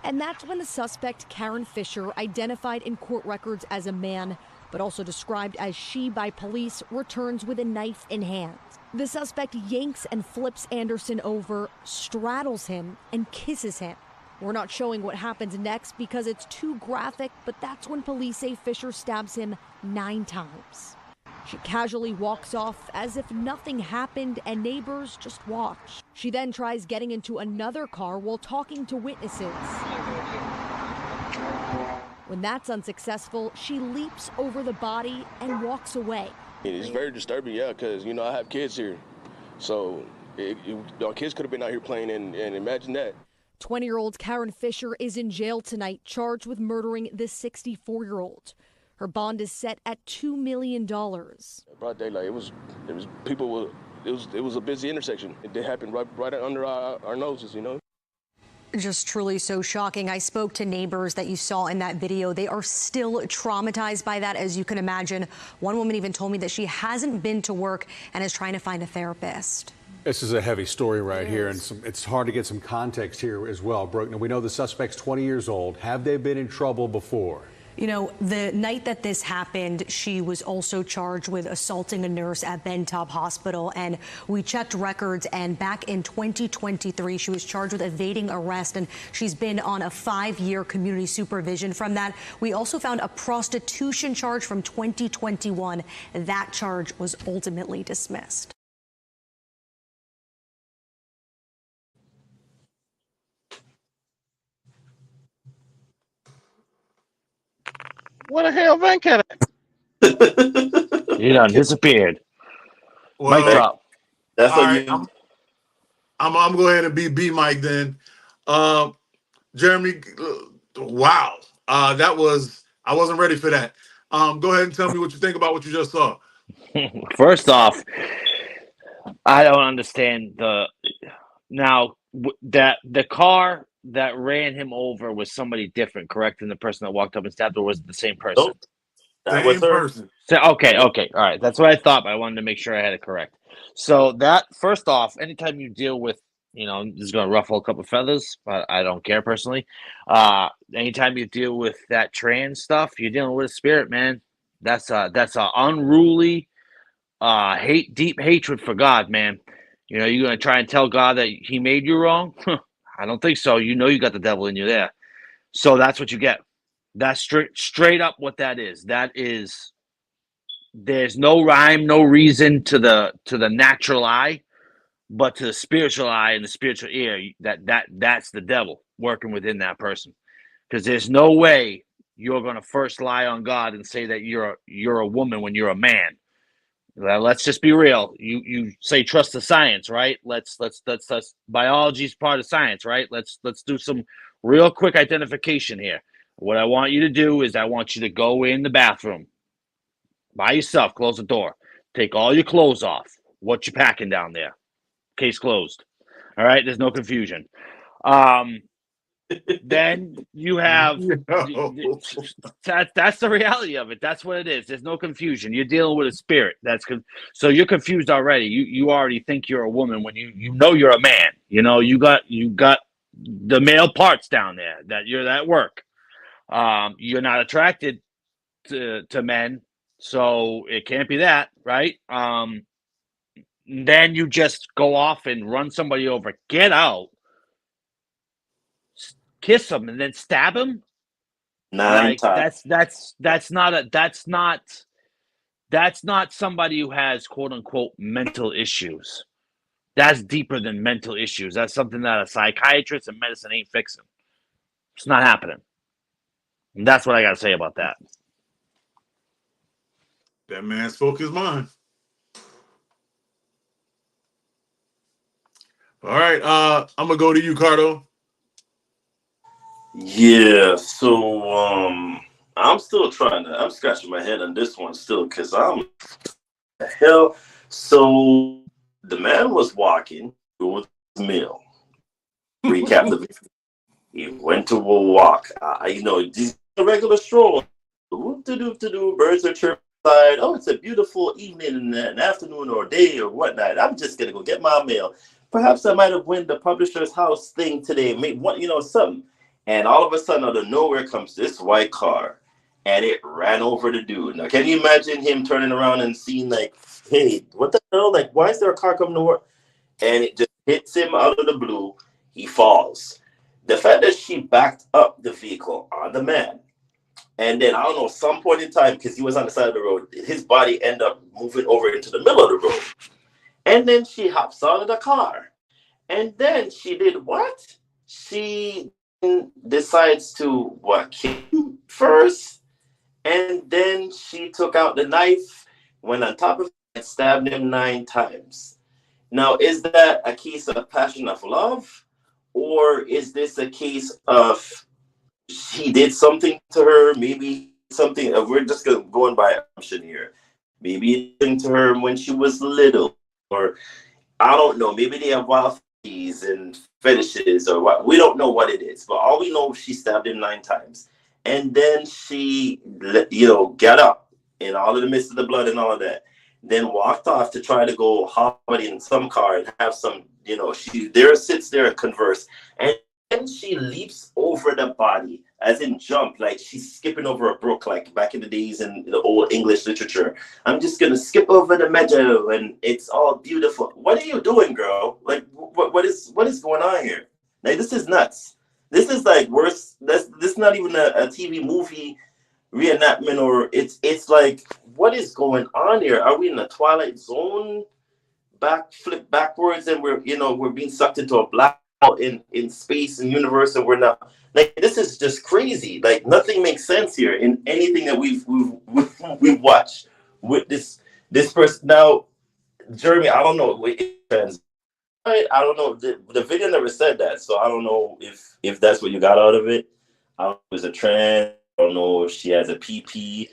And that's when the suspect, Karen Fisher, identified in court records as a man, but also described as she by police, returns with a knife in hand. The suspect yanks and flips Anderson over, straddles him, and kisses him. We're not showing what happens next because it's too graphic, but that's when police say Fisher stabs him 9 times. She casually walks off as if nothing happened and neighbors just watch. She then tries getting into another car while talking to witnesses. When that's unsuccessful, she leaps over the body and walks away. It's very disturbing, yeah, because, you know, I have kids here. So our kids could have been out here playing, and imagine that. 20-year-old Karen Fisher is in jail tonight, charged with murdering the 64-year-old. Her bond is set at $2 million. Broad daylight, it was a busy intersection. It did happen right under our noses, you know. Just truly so shocking. I spoke to neighbors that you saw in that video. They are still traumatized by that, as you can imagine. One woman even told me that she hasn't been to work and is trying to find a therapist. This is a heavy story right here, and it's hard to get some context here as well. Brooke, now we know the suspect's 20 years old. Have they been in trouble before? You know, the night that this happened, she was also charged with assaulting a nurse at Bentop Hospital. And we checked records, and back in 2023, she was charged with evading arrest, and she's been on a 5-year community supervision from that. We also found a prostitution charge from 2021. That charge was ultimately dismissed. What the hell, Van Cat? He done disappeared. Well, Mic drop. That's all what right, you. I'm going to go ahead and be B Mike then. Jeremy, wow. I wasn't ready for that. Go ahead and tell me what you think about what you just saw. First off, I don't understand that the car that ran him over was somebody different, correct? Than the person that walked up and stabbed, or was it the same person? Nope. That was her. Person. So, okay, all right. That's what I thought, but I wanted to make sure I had it correct. So that, first off, anytime you deal with, this is going to ruffle a couple of feathers, but I don't care personally. Anytime you deal with that trans stuff, you're dealing with a spirit, man. That's a unruly, deep hatred for God, man. You're going to try and tell God that he made you wrong? I don't think so. You got the devil in you there. So that's what you get. That's straight up what that is. That is, there's no rhyme, no reason to the natural eye, but to the spiritual eye and the spiritual ear, that's the devil working within that person. Because there's no way you're going to first lie on God and say that you're a woman when you're a man. Let's just be real. You say trust the science, right? Let's biology's part of science, right? Let's do some real quick identification here. What I want you to do is I want you to go in the bathroom by yourself, close the door, take all your clothes off. What you packing down there? Case closed. All right, there's no confusion. Then you have that's the reality of it. That's what it is. There's no confusion. You're dealing with a spirit. So you're confused already. You already think you're a woman when you know you're a man. You got the male parts down there that you're at work. You're not attracted to men, so it can't be that, right? Then you just go off and run somebody over. Get out. Kiss him and then stab him. 9 times. That's not somebody who has quote unquote mental issues. That's deeper than mental issues. That's something that a psychiatrist and medicine ain't fixing. It's not happening. And that's what I got to say about that. That man spoke his mind. All right, I'm gonna go to you, Cardo. Yeah, so I'm still I'm scratching my head on this one still because I'm the hell. So the man was walking with his meal. Recap the he went to a walk. Just a regular stroll. Birds are chirping. Oh, it's a beautiful evening, an afternoon, or day, or whatnot. I'm just gonna go get my mail. Perhaps I might have won the publisher's house thing today. Maybe something. And all of a sudden, out of nowhere comes this white car, and it ran over the dude. Now, can you imagine him turning around and seeing like, hey, what the hell? Like, why is there a car coming to work? And it just hits him out of the blue. He falls. The fact that she backed up the vehicle on the man, and then, I don't know, some point in time, because he was on the side of the road, his body ended up moving over into the middle of the road. And then she hops out of the car. And then she did what? She decides to, kill him first? And then she took out the knife, went on top of him, and stabbed him 9 times. Now, is that a case of passion of love? Or is this a case of he did something to her, maybe something, we're just going by assumption here. Maybe something to her when she was little, or I don't know, maybe they have wild fantasies and fetishes or what. We don't know what it is, but all we know, she stabbed him 9 times. And then she, got up in all of the midst of the blood and all of that, then walked off to try to go hop in some car and have some, she sits there and converse. And then she leaps over the body, as in jump, like she's skipping over a brook, like back in the days in the old English literature. I'm just gonna skip over the meadow, and it's all beautiful. What are you doing, girl? Like, what is going on here? Like, this is nuts. This is like worse. This is not even a TV movie reenactment, or it's like, what is going on here? Are we in the Twilight Zone? Flip backwards, and we're being sucked into a black hole in space and universe, and we're not. Like, this is just crazy. Like, nothing makes sense here in anything that we've watched with this person. Now, Jeremy, I don't know. I don't know. The video never said that, so I don't know if that's what you got out of it. I don't know if it was a trans. I don't know if she has a PP.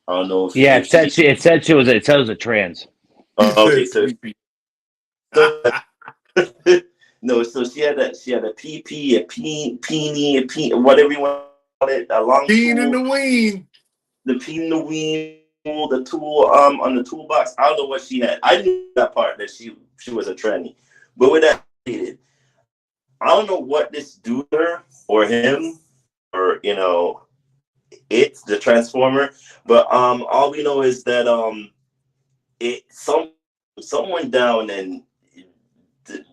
I don't know if it said she was a trans. Okay, so no, so she had a PP, a peenie, whatever you want to call it, a long peen in the ween. The peen in the ween, the tool on the toolbox. I don't know what she had. I knew that part, that she was a tranny. But with that stated, I don't know what this do to her or him or it's the transformer, but all we know is that someone went down and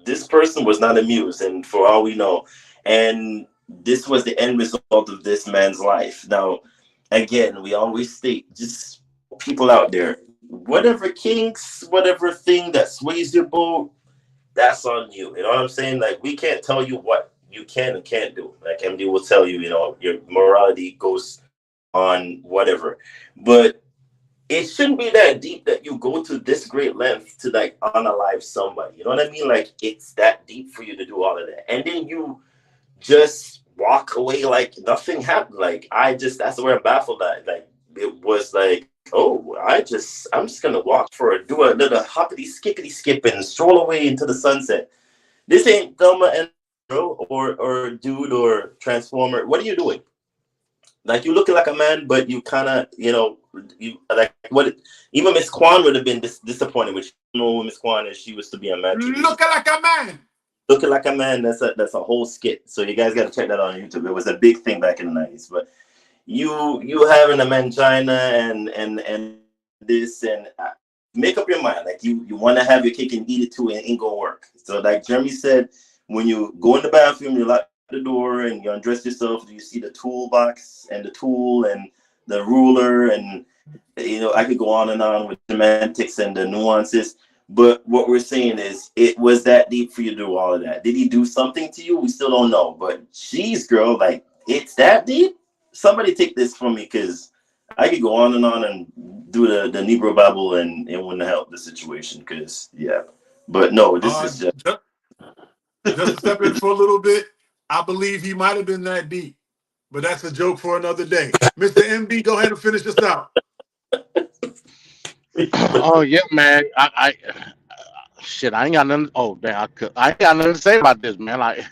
this person was not amused, and for all we know, and this was the end result of this man's life. Now, again, we always state, just people out there, whatever kinks, whatever thing that sways your boat, that's on you. You know what I'm saying? Like, we can't tell you what you can and can't do. Like MD will tell you, your morality goes on whatever. But it shouldn't be that deep that you go to this great length to like unalive somebody. You know what I mean? Like, it's that deep for you to do all of that. And then you just walk away like nothing happened. Like, that's where I'm baffled at. Like, it was like, oh, I'm just gonna do a little hoppity skippity skip and stroll away into the sunset. This ain't Thelma and or dude or Transformer. What are you doing? Like, you looking like a man, but you kind of, you like what? Even Miss Kwan would have been disappointed, which you know Miss Kwan is. She was to be a man. Looking like a man. Looking like a man. That's a whole skit. So you guys got to check that out on YouTube. It was a big thing back in the 90s. But you having a mangina and this and make up your mind. Like, you want to have your cake and eat it too, and it ain't gonna work. So like Jeremy said, when you go in the bathroom, you lock the door and you undress yourself, you see the toolbox and the tool and the ruler, and I could go on and on with semantics and the nuances, but what we're saying is it was that deep for you to do all of that. Did he do something to you? We still don't know, but geez, girl, like, it's that deep? Somebody take this from me, because I could go on and do the Negro Babble and it wouldn't help the situation, because but no, this is just to step in for a little bit. I believe he might have been that deep, but that's a joke for another day. Mr. MD, go ahead and finish this out. Oh yeah, man. I ain't got nothing. Oh damn, I ain't got nothing to say about this, man.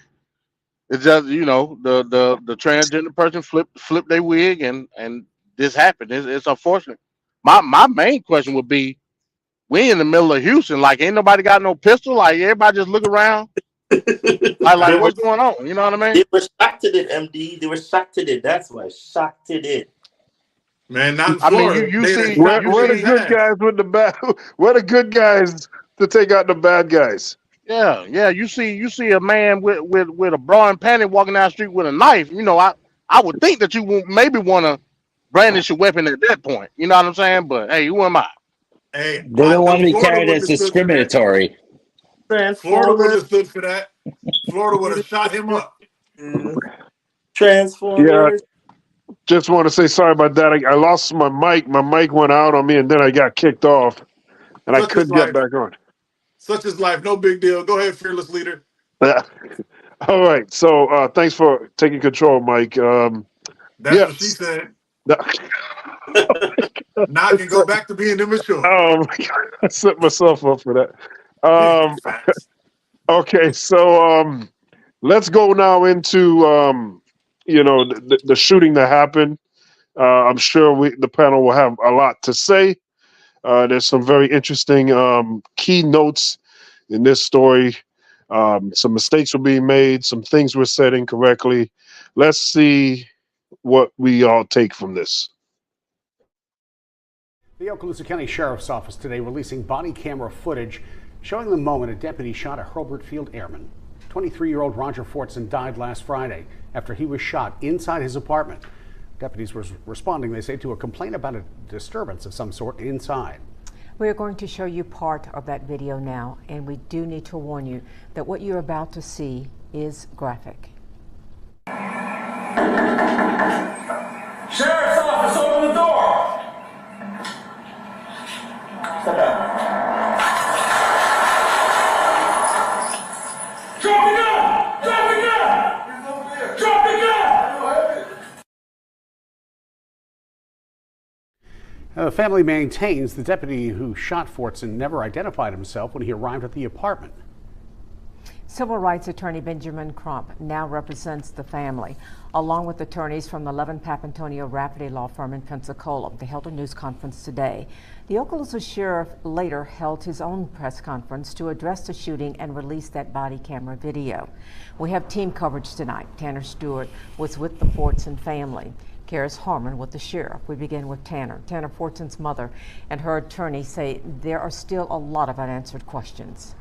It's just the transgender person flipped their wig and this happened. It's unfortunate. My main question would be, we in the middle of Houston, like, ain't nobody got no pistol. Like, everybody just look around. Like what's going on? You know what I mean? They were shocked at it, MD. They were shocked at it. That's why, shocked at it. Man, not in I mean, Florida. you see, where the good guys with the bad? Where the good guys to take out the bad guys? Yeah. You see a man with a bra and panty walking down the street with a knife. I would think that you would maybe want to brandish your weapon at that point. You know what I'm saying? But hey, who am I? Hey, They don't want to be Florida carried as discriminatory. Florida would have stood for that. Florida would have shot him up. Transformers. Yeah, just want to say sorry about that. I lost my mic. My mic went out on me, and then I got kicked off, and I couldn't get back on. Such is life. No big deal. Go ahead, fearless leader. All right. So thanks for taking control, Mike. That's what she said. Now I can go back to being immature. Oh my God. I set myself up for that. Okay, so let's go now into the shooting that happened. I'm sure the panel will have a lot to say. There's some very interesting key notes in this story. Some mistakes were being made. Some things were said incorrectly. Let's see what we all take from this. The Okaloosa County Sheriff's Office today releasing body camera footage showing the moment a deputy shot a Hurlburt Field airman. 23-year-old Roger Fortson died last Friday after he was shot inside his apartment. Deputies were responding, they say, to a complaint about a disturbance of some sort inside. We're going to show you part of that video now, and we do need to warn you that what you're about to see is graphic. Sheriff's Office, open the door! Step out. Drop the gun! Drop the gun! Drop the gun! The family maintains the deputy who shot Fortson never identified himself when he arrived at the apartment. Civil rights attorney Benjamin Crump now represents the family, along with attorneys from the Levin Papantonio Rafferty law firm in Pensacola. They held a news conference today. The Okaloosa sheriff later held his own press conference to address the shooting and release that body camera video. We have team coverage tonight. Tanner Stewart was with the Fortson family. Karis Harmon with the sheriff. We begin with Tanner. Tanner, Fortson's mother and her attorney say there are still a lot of unanswered questions.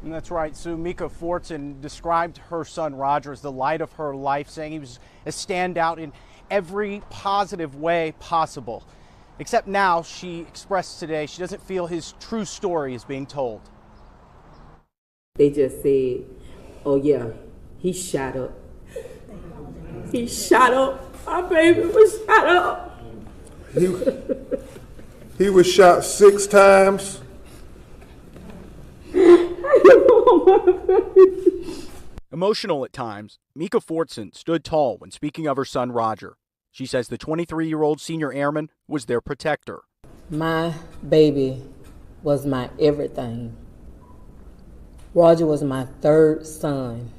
And that's right, Sue. Mika Fortson described her son Roger as the light of her life, saying he was a standout in every positive way possible. Except now, she expressed today, she doesn't feel his true story is being told. They just said, oh yeah, he shot up. He shot up. Our baby was shot up. He was shot 6 times. Emotional at times, Mika Fortson stood tall when speaking of her son Roger. She says the 23-year-old senior airman was their protector. My baby was my everything. Roger was my 3rd son.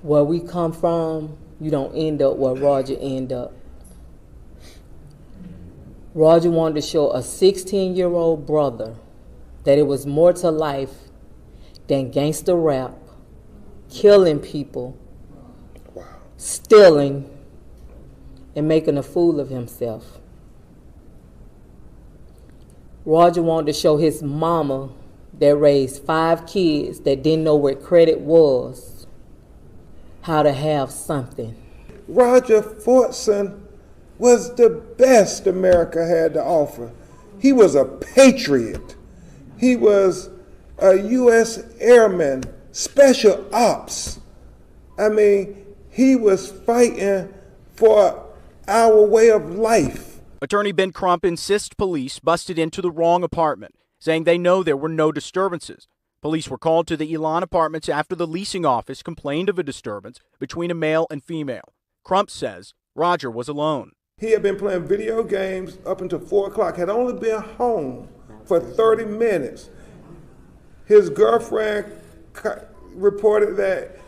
Where we come from, you don't end up where Roger ended up. Roger wanted to show a 16-year-old brother that it was more to life than gangster rap, killing people, stealing, and making a fool of himself. Roger wanted to show his mama that raised 5 kids that didn't know what credit was, how to have something. Roger Fortson was the best America had to offer. He was a patriot. He was a U.S. airman, special ops. I mean, he was fighting for our way of life. Attorney Ben Crump insists police busted into the wrong apartment, saying they know there were no disturbances. Police were called to the Elon apartments after the leasing office complained of a disturbance between a male and female. Crump says Roger was alone. He had been playing video games up until 4 o'clock, had only been home for 30 minutes. His girlfriend reported that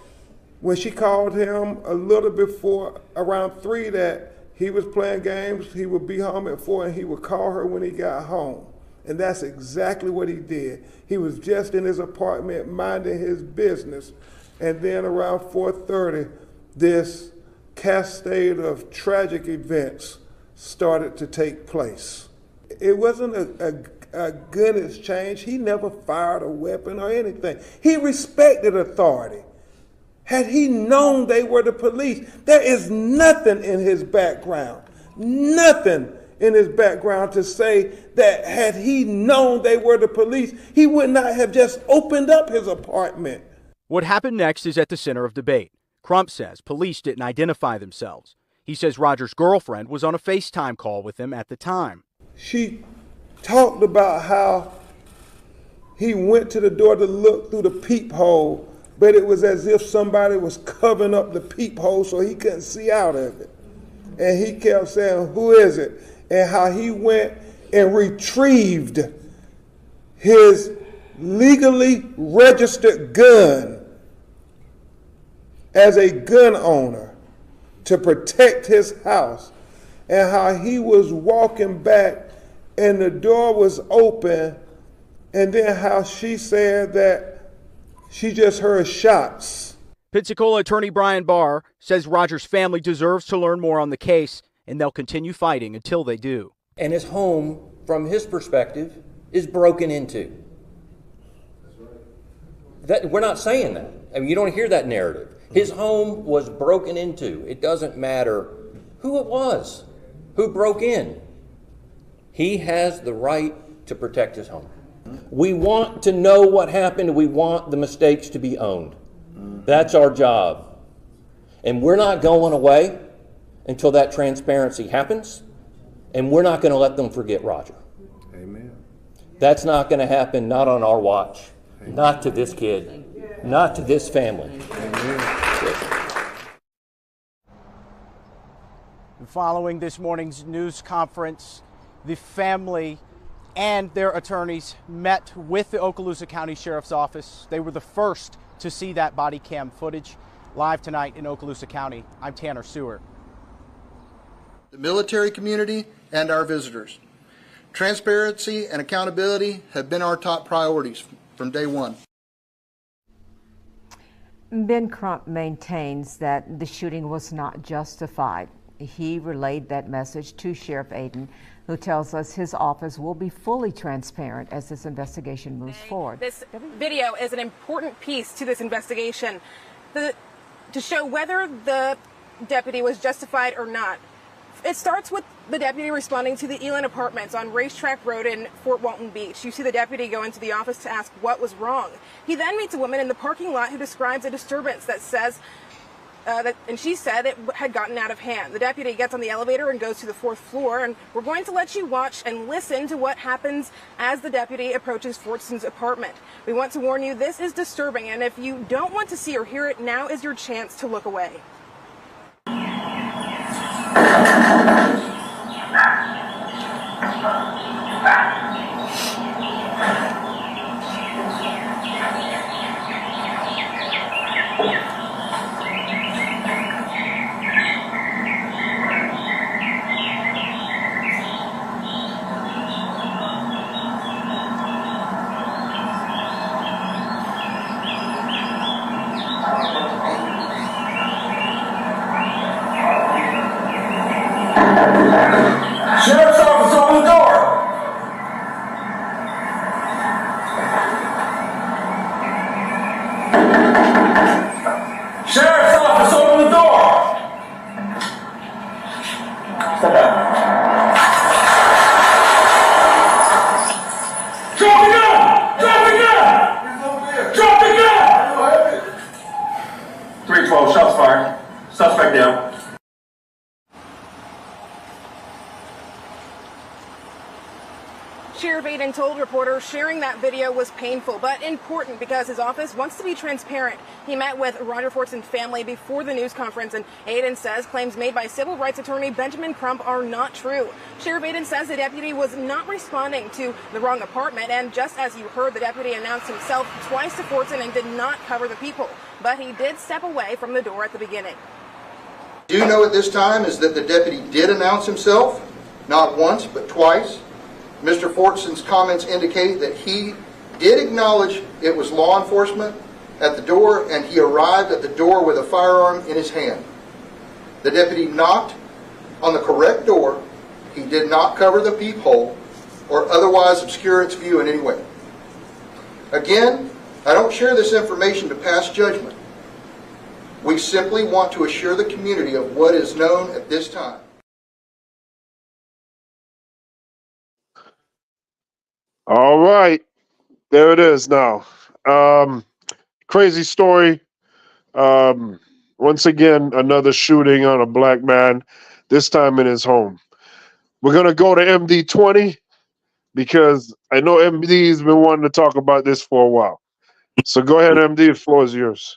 when she called him a little before, around 3, that he was playing games, he would be home at 4, and he would call her when he got home. And that's exactly what he did. He was just in his apartment minding his business. And then around 4:30, this cascade of tragic events started to take place. It wasn't a gun exchange. He never fired a weapon or anything. He respected authority. Had he known they were the police, there is nothing in his background, nothing in his background to say that had he known they were the police, he would not have just opened up his apartment. What happened next is at the center of debate. Crump says police didn't identify themselves. He says Roger's girlfriend was on a FaceTime call with him at the time. She talked about how he went to the door to look through the peephole, but it was as if somebody was covering up the peephole so he couldn't see out of it. And he kept saying, "Who is it?" And how he went and retrieved his legally registered gun as a gun owner to protect his house, and how he was walking back and the door was open, and then how she said that she just heard shots. Pensacola attorney Brian Barr says Roger's family deserves to learn more on the case, and they'll continue fighting until they do. And his home, from his perspective, is broken into. We're not saying that. I mean, you don't hear that narrative. His home was broken into. It doesn't matter who it was, who broke in. He has the right to protect his home. We want to know what happened. We want the mistakes to be owned. That's our job. And we're not going away until that transparency happens. And we're not going to let them forget Roger. Amen. That's not going to happen, not on our watch, not to this kid, not to this family. Following this morning's news conference, the family and their attorneys met with the Okaloosa County Sheriff's Office. They were the first to see that body cam footage. Live tonight in Okaloosa County, I'm Tanner Seward. The military community and our visitors. Transparency and accountability have been our top priorities from day one. Ben Crump maintains that the shooting was not justified. He relayed that message to Sheriff Aiden, who tells us his office will be fully transparent as this investigation moves forward. This video is an important piece to this investigation to show whether the deputy was justified or not. It starts with the deputy responding to the Elin Apartments on Racetrack Road in Fort Walton Beach. You see the deputy go into the office to ask what was wrong. He then meets a woman in the parking lot who describes a disturbance that says and she said it had gotten out of hand. The deputy gets on the elevator and goes to the 4th floor, and we're going to let you watch and listen to what happens as the deputy approaches Fortson's apartment. We want to warn you, this is disturbing, and if you don't want to see or hear it, now is your chance to look away. Sheriff's office, open the door! Sheriff's office, open the door! Step down. Drop the gun! Drop the gun! Drop the gun! 312, shots fired. Suspect down. Sheriff Aiden told reporters sharing that video was painful but important because his office wants to be transparent. He met with Roger Fortson's family before the news conference, and Aiden says claims made by civil rights attorney Benjamin Crump are not true. Sheriff Aiden says the deputy was not responding to the wrong apartment, and just as you heard, the deputy announced himself twice to Fortson and did not cover the people, but he did step away from the door at the beginning. Do you know at this time is that the deputy did announce himself, not once but twice. Mr. Fortson's comments indicate that he did acknowledge it was law enforcement at the door, and he arrived at the door with a firearm in his hand. The deputy knocked on the correct door. He did not cover the peephole or otherwise obscure its view in any way. Again, I don't share this information to pass judgment. We simply want to assure the community of what is known at this time. All right, there it is now. Crazy story. Once again, another shooting on a black man, this time in his home. We're going to go to MD20 because I know MD's been wanting to talk about this for a while. So go ahead, MD, the floor is yours.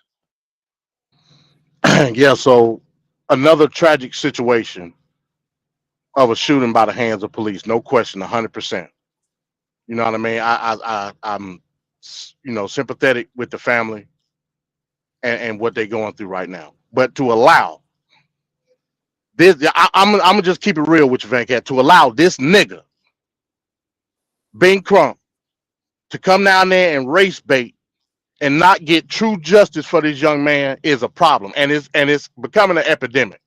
Yeah, so another tragic situation of a shooting by the hands of police, no question, 100%. You know what I mean? I'm, sympathetic with the family and what they're going through right now. But to allow this, I'm gonna just keep it real with you, Van Cat. To allow this nigga, Ben Crump, to come down there and race bait and not get true justice for this young man is a problem, and it's becoming an epidemic.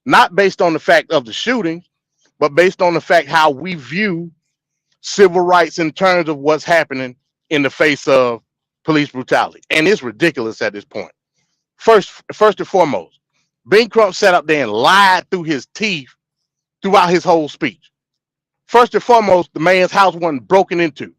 Not based on the fact of the shooting, but based on the fact how we view civil rights in terms of what's happening in the face of police brutality. And it's ridiculous at this point. First and foremost, Ben Crump sat up there and lied through his teeth throughout his whole speech. First and foremost, the man's house wasn't broken into.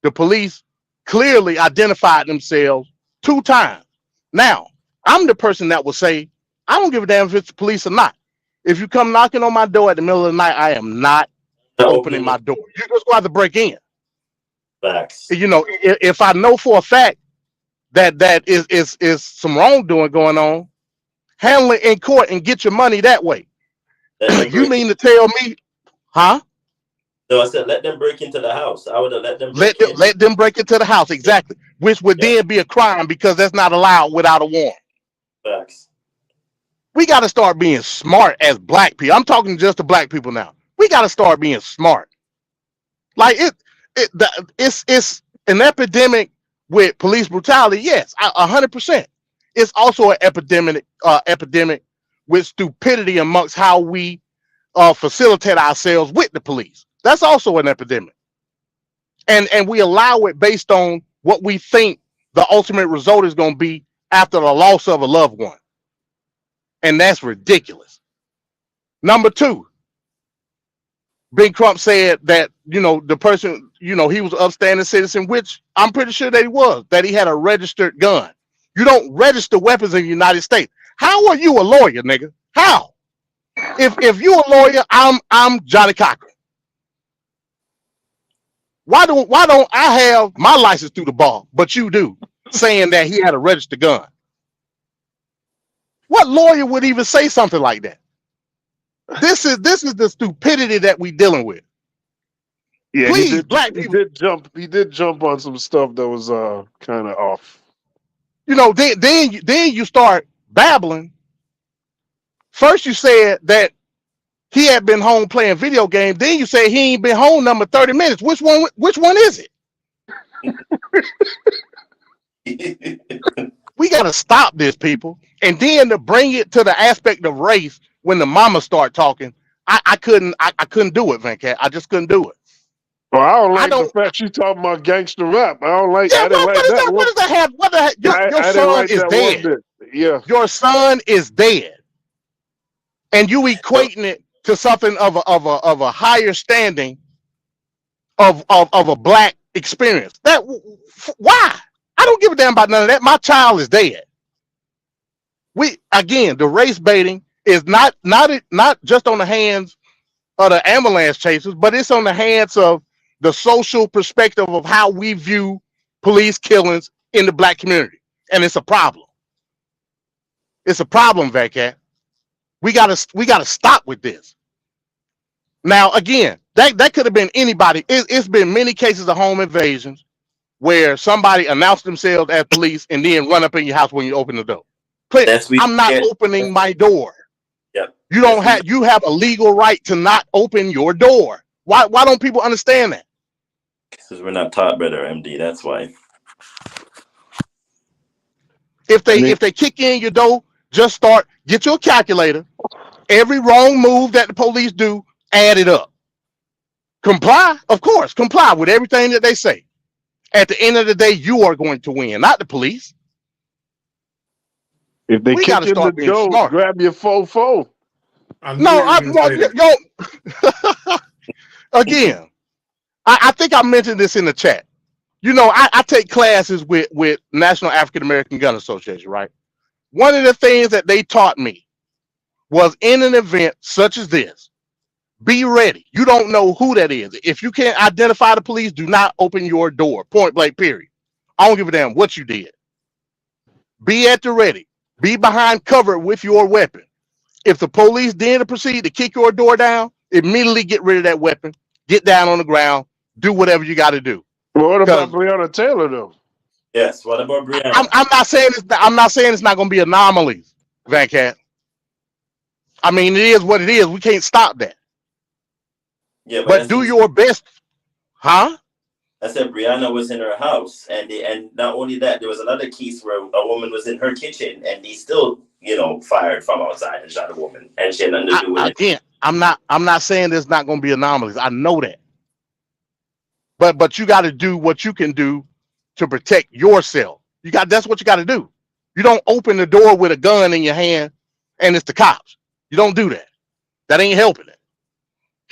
The police clearly identified themselves 2 times. Now, I'm the person that will say, I don't give a damn if it's the police or not. If you come knocking on my door at the middle of the night, I am not opening my door. You're just going to have to break in. Facts. You know, if I know for a fact that is some wrongdoing going on, handle it in court and get your money that way. You mean to tell me, huh? So I said, let them break into the house. I would have let them break in. Let them break into the house, exactly, which would then be a crime because that's not allowed without a warrant. Facts. We got to start being smart as black people. I'm talking just to black people now. We got to start being smart. Like it's an epidemic with police brutality. Yes, 100%. It's also an epidemic with stupidity amongst how we facilitate ourselves with the police. That's also an epidemic. And we allow it based on what we think the ultimate result is going to be after the loss of a loved one. And that's ridiculous. Number two, Big Crump said that, the person, he was an upstanding citizen, which I'm pretty sure that he was, that he had a registered gun. You don't register weapons in the United States. How are you a lawyer, nigga? How? If you're a lawyer, I'm Johnny Cochran. Why don't I have my license through the bar, but you do, saying that he had a registered gun? What lawyer would even say something like that? This is the stupidity that we dealing with. Yeah, Please, black people. He did jump on some stuff that was kind of off. Then you start babbling. First you said that he had been home playing video games. Then you say he ain't been home number 30 minutes. Which one is it? We got to stop this, people. And then to bring it to the aspect of race, when the mama start talking, I couldn't do it, Van Cat. I just couldn't do it. Well, I don't like the fact you talking about gangster rap. I don't like. Yeah, I didn't like that. What does that have? What the heck? Your son is dead. Yeah, your son is dead, and you equating it to something of a higher standing of a black experience. Why? I don't give a damn about none of that. My child is dead. The race baiting is not just on the hands of the ambulance chasers, but it's on the hands of the social perspective of how we view police killings in the black community. And it's a problem. It's a problem, Vacat. We gotta stop with this. Now, again, that could have been anybody. It's been many cases of home invasions where somebody announced themselves as police and then run up in your house when you open the door. I'm not opening my door. Yep. You have a legal right to not open your door. Why don't people understand that? Because we're not taught better, MD. That's why. If they kick in your door, just get your calculator. Every wrong move that the police do, add it up. Comply, of course. Comply with everything that they say. At the end of the day, you are going to win, not the police. If they kick in the door, grab your phone. Again, I think I mentioned this in the chat. I take classes with National African American Gun Association, right? One of the things that they taught me was, in an event such as this, be ready. You don't know who that is. If you can't identify the police, do not open your door. Point blank, period. I don't give a damn what you did. Be at the ready. Be behind cover with your weapon. If the police then proceed to kick your door down, immediately get rid of that weapon. Get down on the ground. Do whatever you got to do. Well, what about Breonna Taylor, though? Yes. What about Breonna? I'm not saying it's not going to be anomalies, Van Cat. I mean, it is what it is. We can't stop that. Yeah, but do your best, huh? I said Brianna was in her house, and not only that, there was another case where a woman was in her kitchen, and they still, fired from outside and shot a woman, and she had nothing to do with it. Again, I'm not saying there's not going to be anomalies. I know that, but you got to do what you can do to protect yourself. That's what you got to do. You don't open the door with a gun in your hand, and it's the cops. You don't do that. That ain't helping it.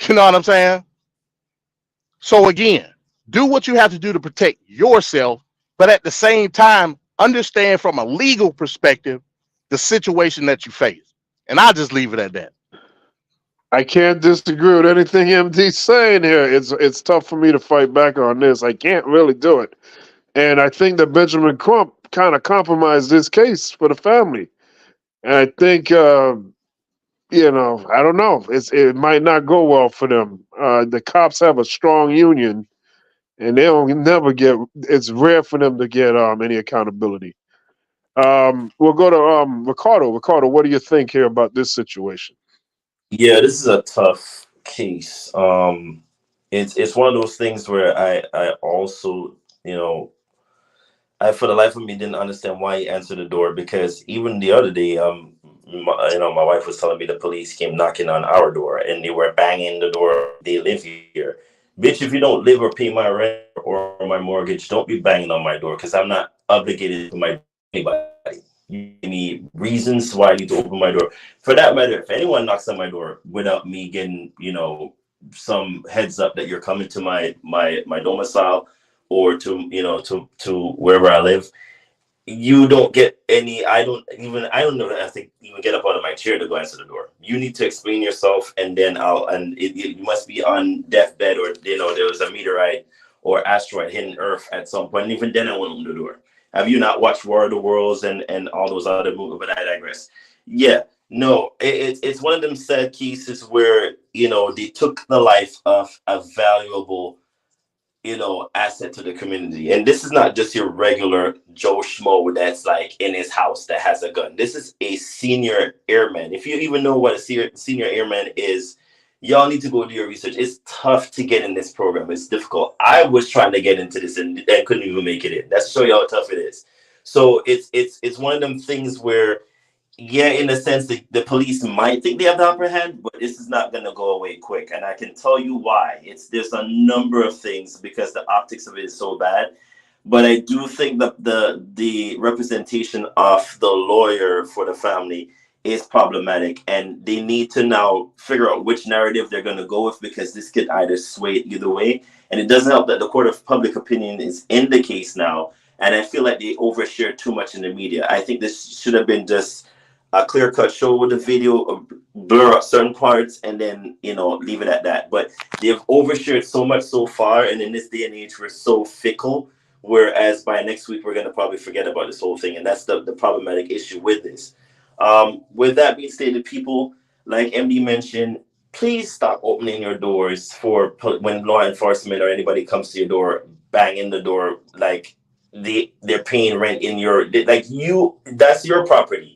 You know what I'm saying? So again, do what you have to do to protect yourself, but at the same time, understand from a legal perspective the situation that you face. And I'll just leave it at that. I can't disagree with anything MD's saying here. It's tough for me to fight back on this. I can't really do it. And I think that Benjamin Crump kind of compromised this case for the family. And I think you know, I don't know. It might not go well for them. The cops have a strong union, and they don't never get. It's rare for them to get any accountability. We'll go to Ricardo. Ricardo, what do you think here about this situation? Yeah, this is a tough case. It's one of those things where I also, you know, I for the life of me didn't understand why he answered the door, because even the other day, my wife was telling me the police came knocking on our door and they were banging the door. They live here, bitch. If you don't live or pay my rent or my mortgage, don't be banging on my door, because I'm not obligated to my anybody. You give me reasons why I need to open my door. For that matter, if anyone knocks on my door without me getting, some heads up that you're coming to my domicile, or to wherever I live, you don't get any. I don't know, I think, even get up out of my chair to go answer the door. You need to explain yourself, and then you must be on deathbed, or there was a meteorite or asteroid hitting Earth at some point, and even then I won't open the door. Have you not watched War of the Worlds and all those other movies? But I digress. Yeah, no, it's one of them sad cases where they took the life of a valuable asset to the community. And this is not just your regular Joe Schmo that's like in his house that has a gun. This is a senior airman. If you even know what a senior airman is, y'all need to go do your research. It's tough to get in this program. It's difficult. I was trying to get into this and couldn't even make it in. That's to show you how tough it is. So it's one of them things where, yeah, in a sense, the police might think they have the upper hand, but this is not going to go away quick. And I can tell you why. There's a number of things, because the optics of it is so bad. But I do think that the representation of the lawyer for the family is problematic, and they need to now figure out which narrative they're going to go with, because this could either sway either way. And it doesn't help that the court of public opinion is in the case now, and I feel like they overshare too much in the media. I think this should have been just a clear-cut show with the video, blur up certain parts, and then leave it at that. But they've overshared so much so far, and in this day and age, we're so fickle. Whereas by next week, we're going to probably forget about this whole thing, and that's the problematic issue with this. With that being stated, people, like MD mentioned, please stop opening your doors for when law enforcement or anybody comes to your door, banging the door like they're paying rent in that's your property.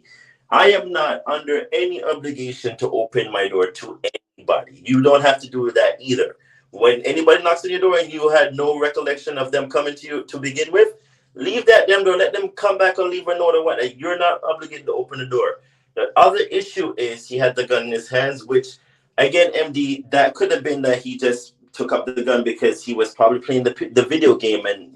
I am not under any obligation to open my door to anybody. You don't have to do that either. When anybody knocks on your door and you had no recollection of them coming to you to begin with, leave that damn door. Let them come back and leave a note or what. You're not obligated to open the door. The other issue is he had the gun in his hands, which, again, MD, that could have been that he just took up the gun because he was probably playing the video game, and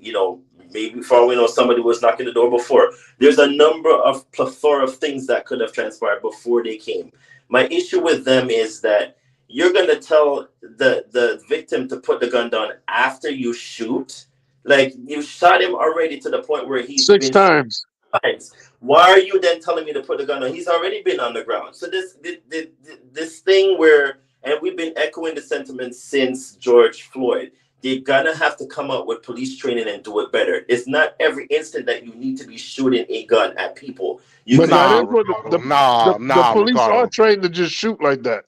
maybe for all we know, somebody was knocking the door before. There's a number of plethora of things that could have transpired before they came. My issue with them is that you're going to tell the victim to put the gun down after you shoot. Like, you shot him already to the point where he's Six times. Why are you then telling me to put the gun on? He's already been on the ground. So this thing where, and we've been echoing the sentiment since George Floyd, they're gonna have to come up with police training and do it better. It's not every instant that you need to be shooting a gun at people. The police Ricardo. are trained to just shoot like that.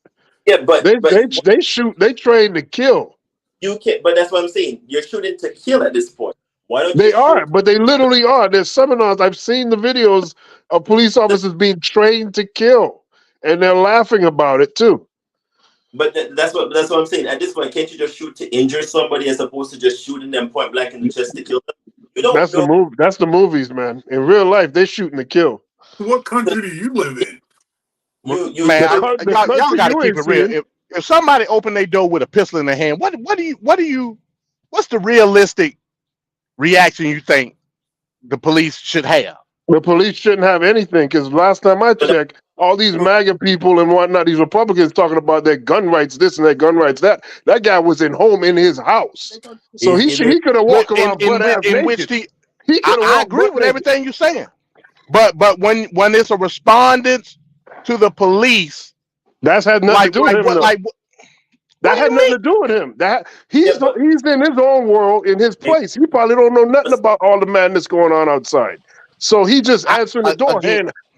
Yeah, but they shoot. They train to kill. You can't. But that's what I'm saying. You're shooting to kill at this point. Why don't they are? But they literally are. There's seminars. I've seen the videos of police officers being trained to kill, and they're laughing about it too. But that's what I'm saying. At this point, can't you just shoot to injure somebody as opposed to just shooting them point blank in the chest to kill them? You don't. That's the movie. That's the movies, man. In real life, they're shooting to kill. What country do you live in? Man, y'all got to keep it real. If somebody open their door with a pistol in their hand, what's the realistic reaction you think the police should have? The police shouldn't have anything, because last time I checked, all these MAGA people and whatnot, these Republicans talking about their gun rights, this and their gun rights that. That guy was home in his house, so he could have walked around butt ass naked. I agree with everything you're saying, but when it's a respondent to the police, that's had nothing to do with him. That had nothing to do with him. He's in his own world, in his place. He probably don't know nothing about all the madness going on outside. So he just answering the door,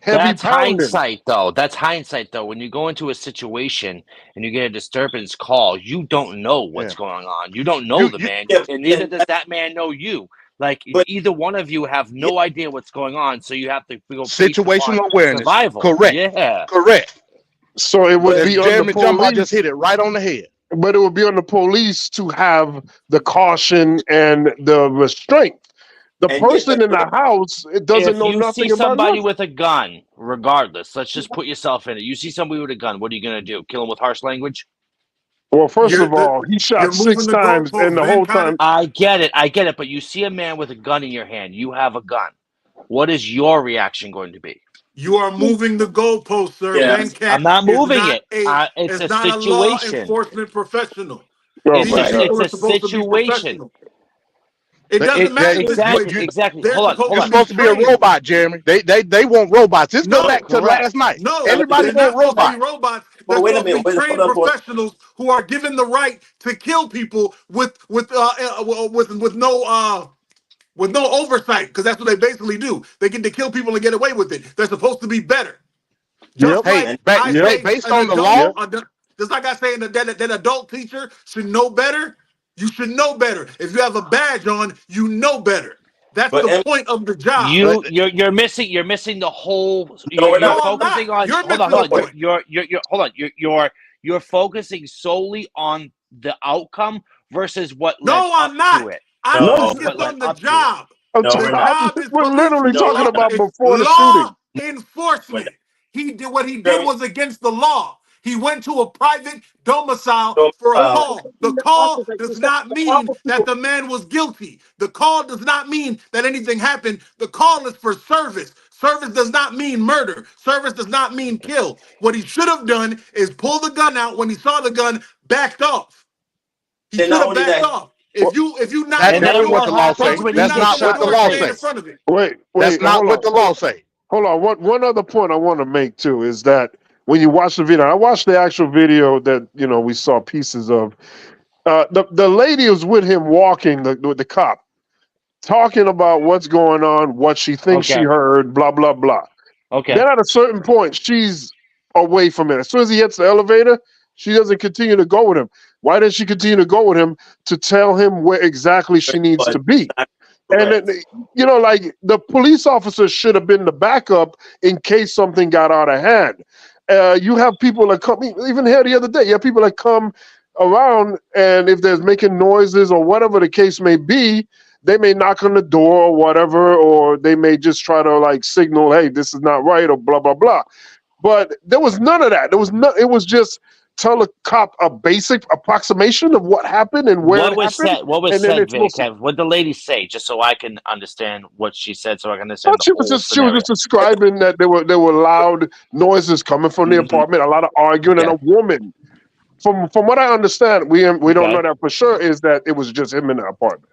That's pounding. hindsight, though. That's hindsight, though. When you go into a situation and you get a disturbance call, you don't know what's Yeah. going on. You don't know the man, and neither does that man know you. Like either one of you have no idea what's going on, so you have to go based upon Situational awareness. survival. Correct. Yeah. Correct. So it would be on the Jeremy Jumbo just police. hit it right on the head. But it would be on the police to have the caution and the restraint. The person in the house, it doesn't If know you see nothing about somebody nothing. with a gun, regardless, let's just put yourself in it. You see somebody with a gun, what are you going to do? Kill him with harsh language? Well, first of all, he shot 6 times, and the whole time. I get it. But you see a man with a gun in your hand. You have a gun. What is your reaction going to be? You are moving the goalpost, sir. Yeah. Van Cat I'm not is moving not it. It's It's a not a law situation. enforcement professional. Oh, These my God. people are supposed to be professional. It doesn't matter the situation. Exactly. They're Hold supposed on. You're supposed to be a trained. robot, Jeremy. They want robots. This go No, back to last night. no, Everybody they're not want supposed to be robots. robots. But They're wait a supposed to be minute, trained professionals who are given the right to kill people with no oversight, because that's what they basically do. They get to kill people and get away with it. They're supposed to be better. Just Hey, like I say, based an on the adult, law. just like I say that adult teacher should know better. You should know better. If you have a badge on, you know better. That's the point of the job. You're missing the whole. No, You're I'm not. focusing on. You're Hold on. missing the point. You're focusing solely on the outcome versus what led No, I'm up not. to it. I'm Versus focused what led on the up to it. job. The job is We're literally talking about it's before the law shooting. enforcement. What he did was against the law. He went to a private domicile for a call. The call does not mean that the man was guilty. The call does not mean that anything happened. The call is for service. Service does not mean murder. Service does not mean kill. What he should have done is pull the gun out when he saw the gun, backed off. He should have backed off. If you not, That ain't what the law say. That's not what the law say. Wait, That's not hold what the on. law say. Hold on. One other point I want to make too is that when you watch the video, I watched the actual video that we saw pieces of. The lady was with him walking with the cop, talking about what's going on, what she thinks she heard, blah blah blah. Okay. Then at a certain point, she's away from it. As soon as he hits the elevator, she doesn't continue to go with him. Why does she continue to go with him? To tell him where exactly she needs to be. And then, like the police officer should have been the backup in case something got out of hand. You have people that come, even here the other day, you have people that come around, and if they're making noises or whatever the case may be, they may knock on the door or whatever, or they may just try to like signal, hey, this is not right, or blah, blah, blah. But there was none of that. It was just tell a cop a basic approximation of what happened and where What it was happened. said? What was and then said, it's supposed to- Kev? What did the lady say? Just so I can understand what she said, so I can understand the She whole was just scenario. describing that there were loud noises coming from the apartment, a lot of arguing, and a woman. From what I understand, we don't know that for sure. Is that it was just him in the apartment?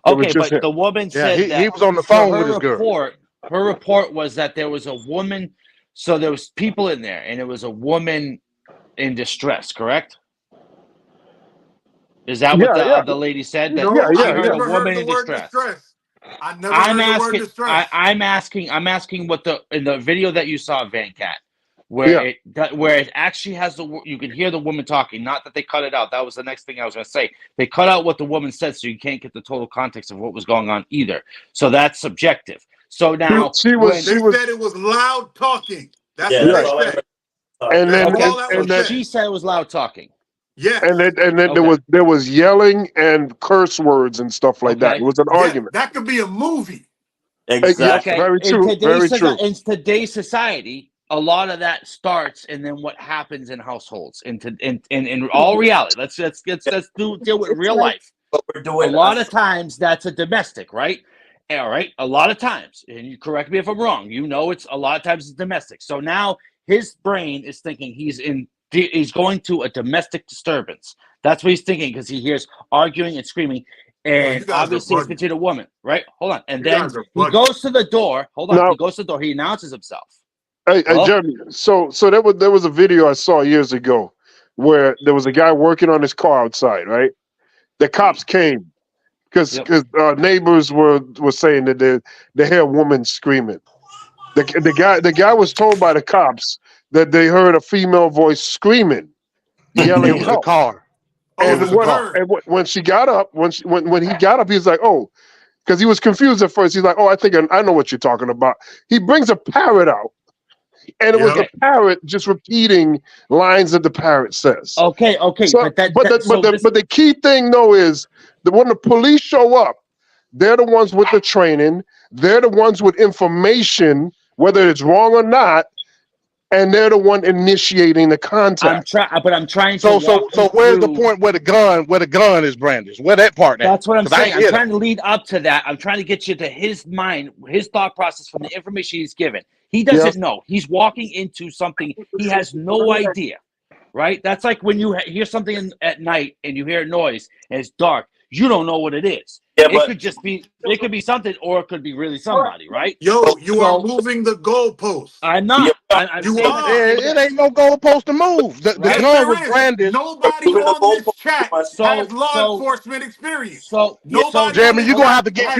It was Okay, just but him. the woman said that he was on the so phone her with his girl. Her report was that there was a woman. So there was people in there, and it was a woman in distress. Correct? Is that what the lady said? That she heard a woman in distress. I never heard the word distress. I'm asking what in the video that you saw, Van Cat, where it actually has you can hear the woman talking. Not that they cut it out. That was the next thing I was going to say. They cut out what the woman said, so you can't get the total context of what was going on either. So that's subjective. So now they said it was loud talking. That's what they said. And then she said it was loud talking. Yeah. And then there was yelling and curse words and stuff like that. It was an argument. That could be a movie. Exactly. Very true. Very true. In today's society, a lot of that starts, and then what happens in households, in all reality. Let's deal with real life. A lot of times that's a domestic, right? All right. A lot of times, and you correct me if I'm wrong. It's a lot of times it's domestic. So now his brain is thinking he's going to a domestic disturbance. That's what he's thinking, because he hears arguing and screaming. And obviously it's between a woman, right? Hold on. And then he goes to the door. Hold on. He goes to the door. He announces himself. Hey, Jeremy. So there was a video I saw years ago where there was a guy working on his car outside, right? The cops came because neighbors were saying that they hear a woman screaming. The guy was told by the cops that they heard a female voice screaming, yelling It was a help. car. Oh, And it was a car. when she got up, when he got up, he was like, "Oh," because he was confused at first. He's like, "Oh, I think I know what you're talking about." He brings a parrot out, and it was the parrot just repeating lines that the parrot says. Okay, So, but the key thing though is that when the police show up, they're the ones with the training. They're the ones with information, whether it's wrong or not, and they're the one initiating the contact. I'm trying to. So where's the point where the gun is brandished? Where that part? That's what I'm saying. I'm hear trying to lead up to that. I'm trying to get you to his mind, his thought process from the information he's given. He doesn't know. He's walking into something he has no idea, right? That's like when you hear something at night and you hear a noise and it's dark. You don't know what it is. It could just be, it could be something, or it could be really somebody, right? Yo, you are moving the goalposts. I'm not. I'm you saying are. It ain't no goalpost to move. The Yes, gun was there is. brandished. Nobody on this chat has law enforcement experience. Nobody. Jeremy, you're gonna have to get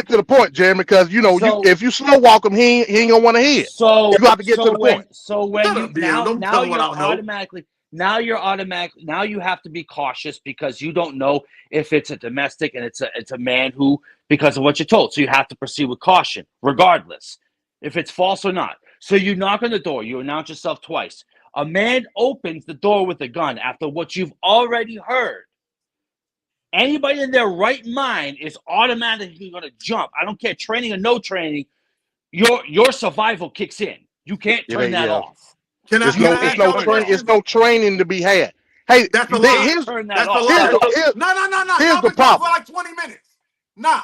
to the point, Jeremy, because if you slow walk him, he ain't gonna want to hear. So you have to get to the point. So when you now you're automatically. Now you have to be cautious because you don't know if it's a domestic and it's a man who, because of what you're told. So you have to proceed with caution, regardless if it's false or not. So you knock on the door, you announce yourself twice. A man opens the door with a gun after what you've already heard. Anybody in their right mind is automatically going to jump. I don't care, training or no training. Your survival kicks in. You can't turn that off. It's no training to be had. Hey, that's a lie. Here's No. the Y'all been talking for like 20 minutes. Nah.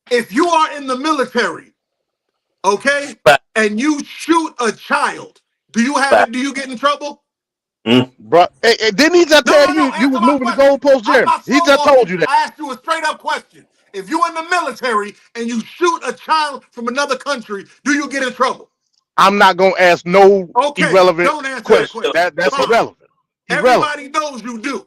If you are in the military, okay, and you shoot a child, do you get in trouble? Bro, didn't he just tell you was moving the goalpost, Jeremy? He just told you that. I asked you a straight up question. If you're in the military and you shoot a child from another country, do you get in trouble? I'm not gonna ask no irrelevant don't answer question. that question. That's irrelevant. Everybody knows you do.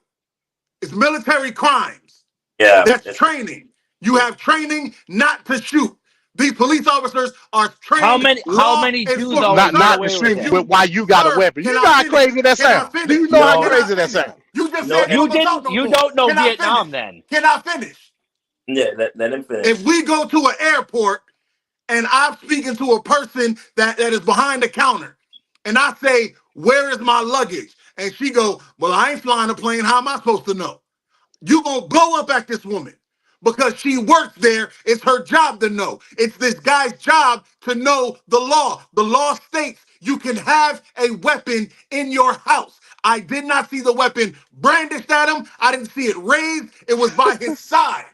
It's military crimes. Yeah. That's training. You have training not to shoot. These police officers are trained. How many do though? Not to shoot, but why you got a weapon? You know how crazy that sounds. Do you know how crazy that sounds? You just said you don't know Vietnam then. Can I finish? Yeah, let him finish. If we go to an airport and I'm speaking to a person that is behind the counter, and I say, "Where is my luggage?" And she go, "Well, I ain't flying a plane. How am I supposed to know?" You gonna blow up at this woman because she works there. It's her job to know. It's this guy's job to know the law. The law states you can have a weapon in your house. I did not see the weapon brandished at him. I didn't see it raised. It was by his side.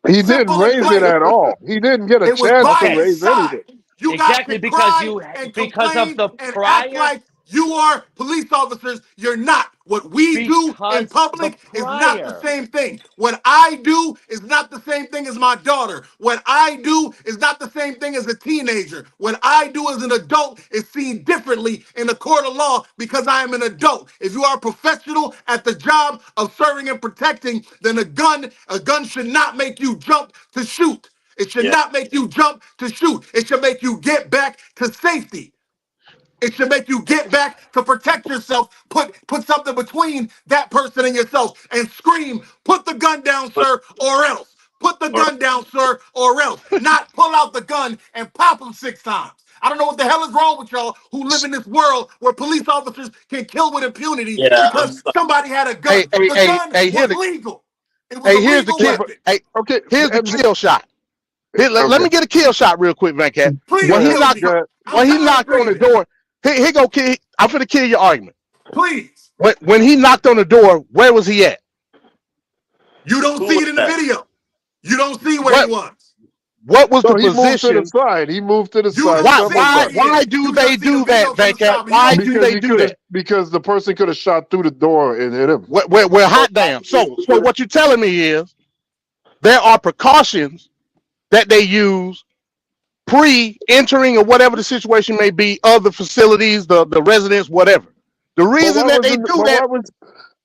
He didn't raise it at all. He didn't get a chance to raise anything. You exactly got to because cry you and because of the and prior. act like you are police officers. You're not. What we do in public is not the same thing. What I do is not the same thing as my daughter. What I do is not the same thing as a teenager. What I do as an adult is seen differently in the court of law because I am an adult. If you are a professional at the job of serving and protecting, then a gun should not make you jump to shoot. It should not make you jump to shoot. It should make you get back to safety. It should make you get back to protect yourself. Put something between that person and yourself and scream, "Put the gun down, sir, or else." Put the gun down, sir, or else. Not pull out the gun and pop them 6 times. I don't know what the hell is wrong with y'all who live in this world where police officers can kill with impunity because somebody had a gun. The gun was legal. It was a legal weapon. Here's the kill shot. Let me get a kill shot real quick, Van Cat. When he knocked on the door, he go kill. I'm finna kill your argument. Please. When he knocked on the door, where was he at? You don't see it in the video. You don't see where he was. What was the he position? Moved to the side. He moved to the side. Why do they do that, Van Cat? Why do they do that? Because the person could have shot through the door and hit him. Well, hot damn. So what you're telling me is there are precautions that they use pre-entering or whatever the situation may be of the facilities, the residents, whatever. The reason that they do that.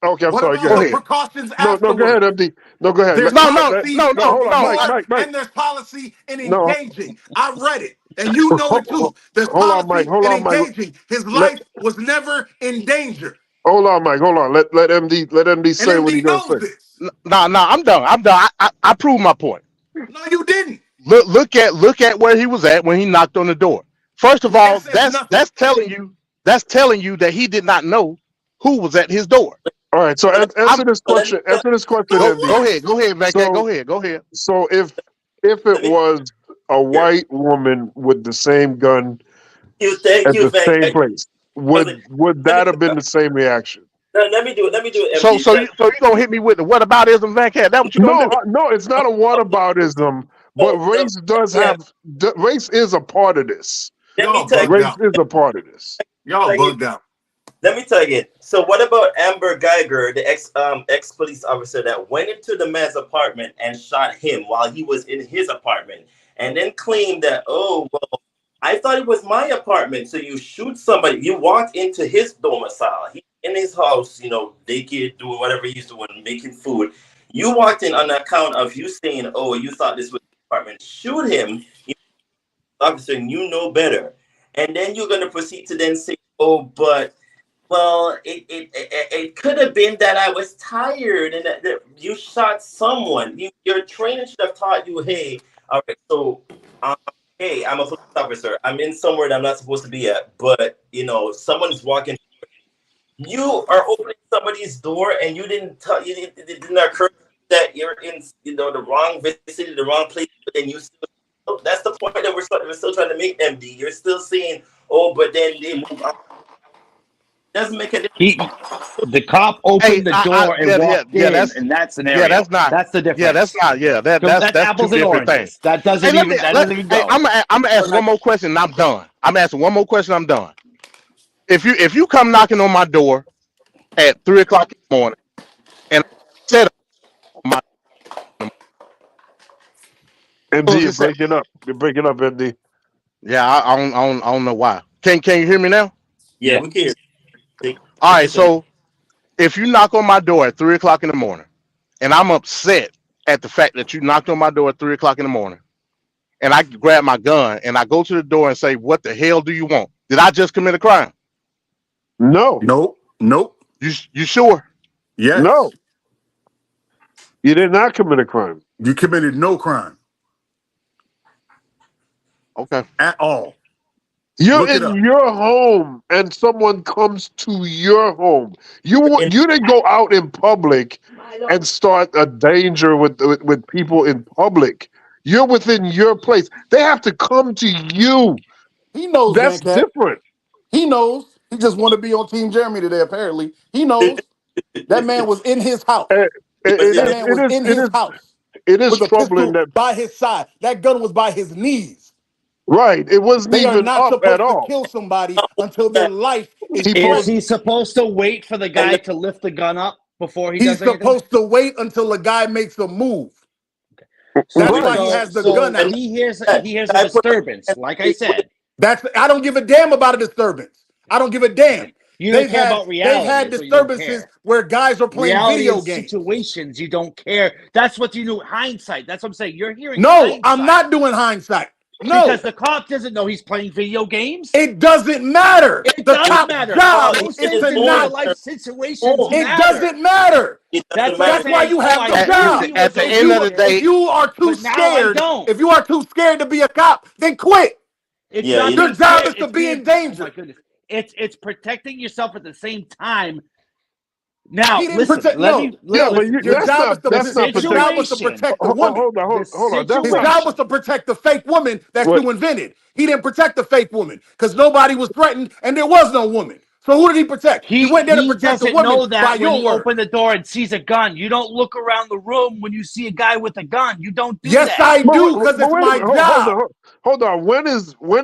Okay, I'm What sorry. Go about the ahead. precautions No, go ahead, afterwards? MD. No, go ahead. There's policy No, in hold on, ignoring, Mike. and there's policy in No, engaging. I read it, and you know it too. There's hold on, Mike. policy Hold in on, Mike. engaging. His life was never in danger, Hold on, Mike. Hold on. Let MD and say what he MD gonna knows say. this. No, I'm done. I'm done. I proved my point. No, you didn't. Look at where he was at when he knocked on the door. First of all, That says nothing. that's telling you that he did not know who was at his door. All right. So answer this question. Answer this question, Go MD. ahead, Vancat. So Go ahead. so if it was a white woman with the same gun Thank at you, the Van. same place, would that have been the same reaction? Let me do it. So MD. you gonna hit me with the whataboutism, Vancat? That what you gonna do? No, it's not a whataboutism, but race does have race is a part of this. Y'all bugged Race out. is a part of this. Y'all bugged out. Let me tell you again. So what about Amber Geiger, the ex police officer that went into the man's apartment and shot him while he was in his apartment, and then claimed that, oh well, I thought it was my apartment. So you shoot somebody. You walked into his domicile. He in his house, naked, doing whatever he's doing, making food. You walked in on account of you saying, oh, you thought this was the apartment. Shoot him, officer, and you know better. And then you're gonna proceed to then say, oh, but well, it could have been that I was tired and that you shot someone. Your training should have taught you, hey, all right, so hey, I'm a police officer. I'm in somewhere that I'm not supposed to be at, but someone's walking. You are opening somebody's door, and it didn't occur that you're in the wrong vicinity, the wrong place, but then you still. That's the point that we're still trying to make, MD. You're still saying, oh, but then they move on. Doesn't make a difference. The cop opened the door and walked in in that scenario. Yeah, that's not. That's the difference. Yeah, that's not. Yeah, that's apples two and different oranges. things. That doesn't even go. I'm gonna ask one more question and I'm done. I'm asking one more question. I'm done. If you come knocking on my door at 3:00 in the morning and I said my MD, you're breaking up. You're breaking up, MD. Yeah, I don't know why. Can you hear me now? Yeah, we can. All right, so if you knock on my door at 3:00 in the morning, and I'm upset at the fact that you knocked on my door at 3:00 in the morning, and I grab my gun and I go to the door and say, "What the hell do you want?" Did I just commit a crime? No. Nope. You sure? Yes. No. You did not commit a crime. You committed no crime. Okay. At all. You're Look it in up. your home and someone comes to your home. You didn't go out in public and start a danger with people in public. You're within your place. They have to come to you. He knows, That's Van Cat. different. He knows. He just want to be on Team Jeremy today, apparently. He knows. That man was in his house. That man was in his house. It is with a troubling pistol that by his side. That gun was by his knees. right. It wasn't They are even not up at supposed to all. kill somebody until their life is Is he supposed to wait for the guy to lift the gun up before he He's does anything? supposed to wait until a guy makes a move. That's why he has the gun out. He hears a disturbance, like I said. I don't give a damn about a disturbance. I don't give a damn. You don't care about reality. They've had disturbances where guys are playing video games. Situations you don't care. That's what you knew. Hindsight. That's what I'm saying. You're hearing. No, hindsight. I'm not doing hindsight. No, because the cop doesn't know he's playing video games. It doesn't matter. It does matter. Job Most is to not not. life situations. It doesn't matter. That's why you have the job. At the end of the day, if you are too scared, if you are too scared to be a cop, then quit. It's your job is to be in danger. Oh my goodness. It's protecting yourself at the same time. Now, He didn't listen. protect. Your job was to protect the woman. Hold on. His job was to protect the fake woman that you invented. He didn't protect the fake woman because nobody was threatened and there was no woman. So who did he protect? He went there to protect the woman. Know that by when your he word. opened the door and sees a gun, you don't look around the room when you see a guy with a gun. You don't do yes, that. I do because it's my job. Hold on. When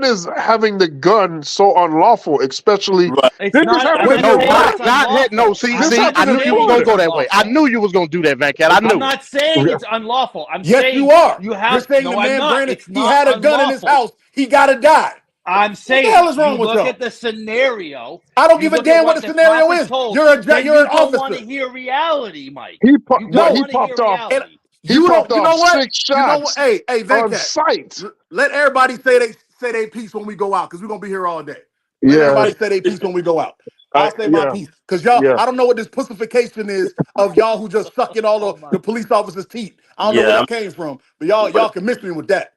is having the gun so unlawful? Especially it's not. No. See. I knew you was gonna go that way. I knew you was gonna do that, Van Cat. I knew. I'm not saying it's unlawful. I'm yes, saying you are. You have. You're saying No, the man, I'm not. Brandon, It's he not had a gun in his house. He gotta die. I'm saying, what the hell is wrong you with look y'all? at the scenario. I don't you give a look at damn what the scenario cop is. told, You're a then you're you an don't want to officer. hear reality, Mike. He You popped. don't He want to hear popped off. reality. He You popped don't. You off know what? 6 You know shots what? Hey, on Venkat. sight. Let everybody say they piece when we go out, because we're gonna be here all day. Let Yeah. everybody say they piece when we go out. I'll say my Yeah. piece. Because y'all, Yeah. I don't know what this pussification is of y'all who just suck in all the police officers' teeth. I don't know where Yeah. that came from. But y'all can miss me with that.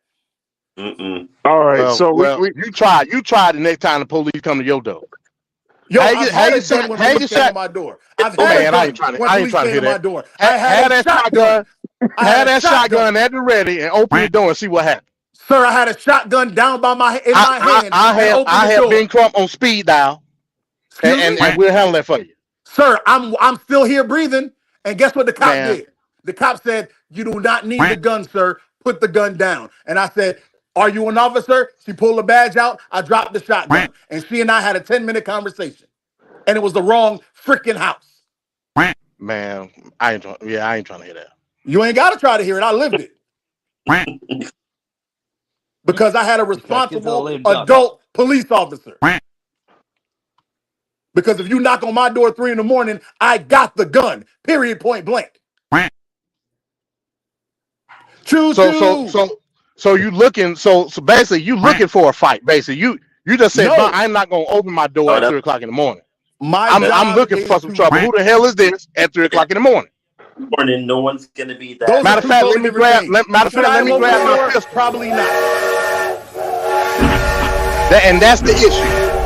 All right. So Well, you try the next time the police come to your door. Yo, How I've you had a shot? gun when How you police came to shot? my door. I've Oh had a man, I ain't gun trying when police to came hear to my that. door. I Have had a that shotgun. I had have a that shotgun. shotgun at the ready and open the door and see what happens. Sir, I had a shotgun down by my hand and opened I the have door. been Crump on speed dial, Excuse me? and we'll handle that for you, Sir, I'm still here breathing. And guess what the cop man. did? The cop said, "You do not need the gun, sir. Put the gun down." And I said, "Are you an officer?" She pulled the badge out. I dropped the shotgun. And she and I had a 10-minute conversation. And it was the wrong freaking house. Man, I ain't trying to hear that. You ain't got to try to hear it. I lived it. Because I had a responsible adult police officer. Because if you knock on my door at 3 a.m, I got the gun. Period. Point blank. Choo choo. So you looking? So basically, you looking for a fight? Basically, you just said, "No, No. I'm not gonna open my door at 3 o'clock in the morning. My I'm job looking is for some to trouble. Who the hell is this at 3 o'clock in the morning?" Morning, no one's gonna be that. Those are Matter of two fact, totally let me different grab. things. Should I Let have me opened grab the my door? pistol. Probably not. And that's the issue.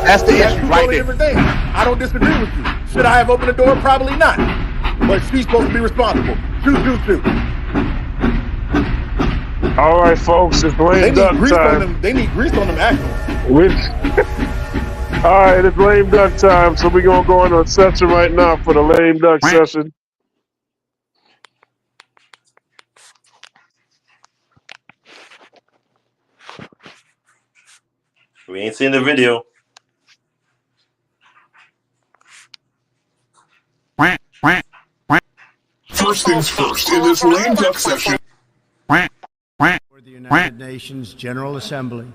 That's the That's issue two right totally there. different things. I don't disagree with you. Should I have opened the door? Probably not. But she's supposed to be responsible. Choo choo choo. All right, folks. It's They lame need duck grease on time. them. They need grease on them axles. All right, it's lame duck time. So we're gonna go into a session right now for the lame duck session. We ain't seen the video. First things first, in this lame duck session. For the United Nations General Assembly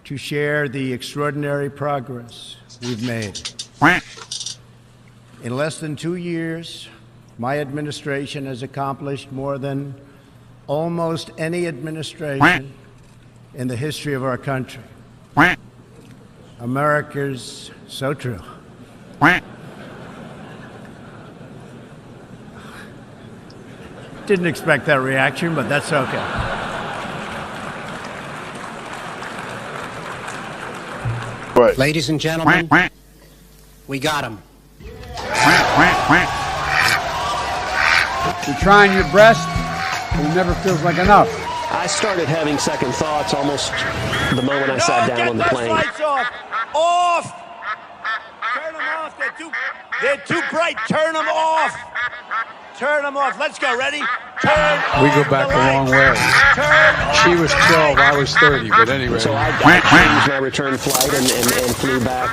to share the extraordinary progress we've made. In less than 2 years, my administration has accomplished more than almost any administration in the history of our country. America's so true. Didn't expect that reaction, but that's okay. Right. Ladies and gentlemen, we got him. You're trying your best, but it never feels like enough. I started having second thoughts almost the moment I sat down on the plane. Lights off! Off! Turn them off. They're too bright. Turn them off. Turn them off. Let's go. Ready? Turn We go back a long way. She was 12, I was 30, but anyway. So I changed my return flight and flew back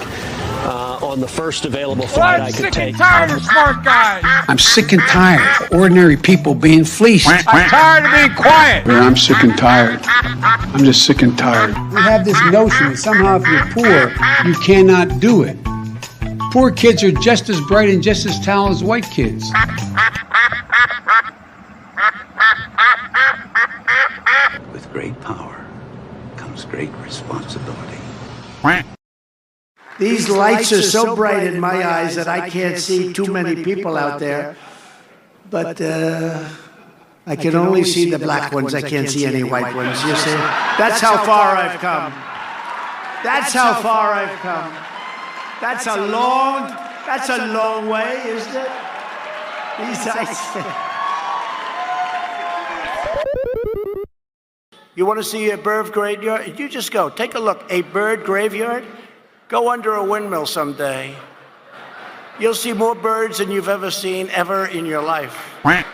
on the first available flight I could take. I'm sick and tired of smart guys. I'm sick and tired of ordinary people being fleeced. I'm tired of being quiet. I'm sick and tired. I'm just sick and tired. We have this notion that somehow if you're poor, you cannot do it. Poor kids are just as bright and just as talented as white kids. With great power comes great responsibility. These lights are so bright in my eyes that I can't see too many people out there. But I can only see the black ones. I can't see any white ones. You see? That's how far I've come. That's how far I've come. That's a long way, isn't it? These eyes. You want to see a bird graveyard? You just go. Take a look. A bird graveyard? Go under a windmill someday. You'll see more birds than you've ever seen ever in your life. I'm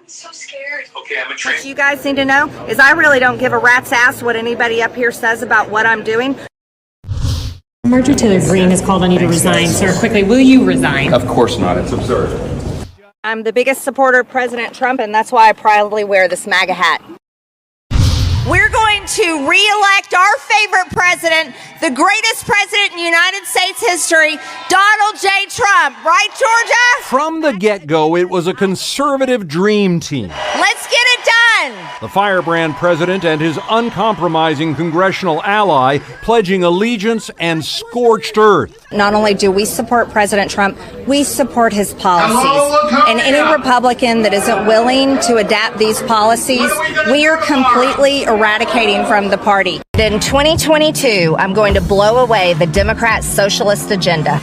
so scared. Okay, I'm a train. What you guys need to know is I really don't give a rat's ass what anybody up here says about what I'm doing. Marjorie Taylor Greene has called on you to resign. Sir, quickly, will you resign? Of course not. It's absurd. I'm the biggest supporter of President Trump, and that's why I proudly wear this MAGA hat. We're going to re-elect our favorite president, the greatest president in United States history, Donald J. Trump. Right, Georgia? From the get-go, it was a conservative dream team. Let's get it done. The firebrand president and his uncompromising congressional ally pledging allegiance and scorched earth. Not only do we support President Trump, we support his policies. And any Republican that isn't willing to adapt these policies, we are completely eradicating from the party. In 2022, I'm going to blow away the Democrat socialist agenda.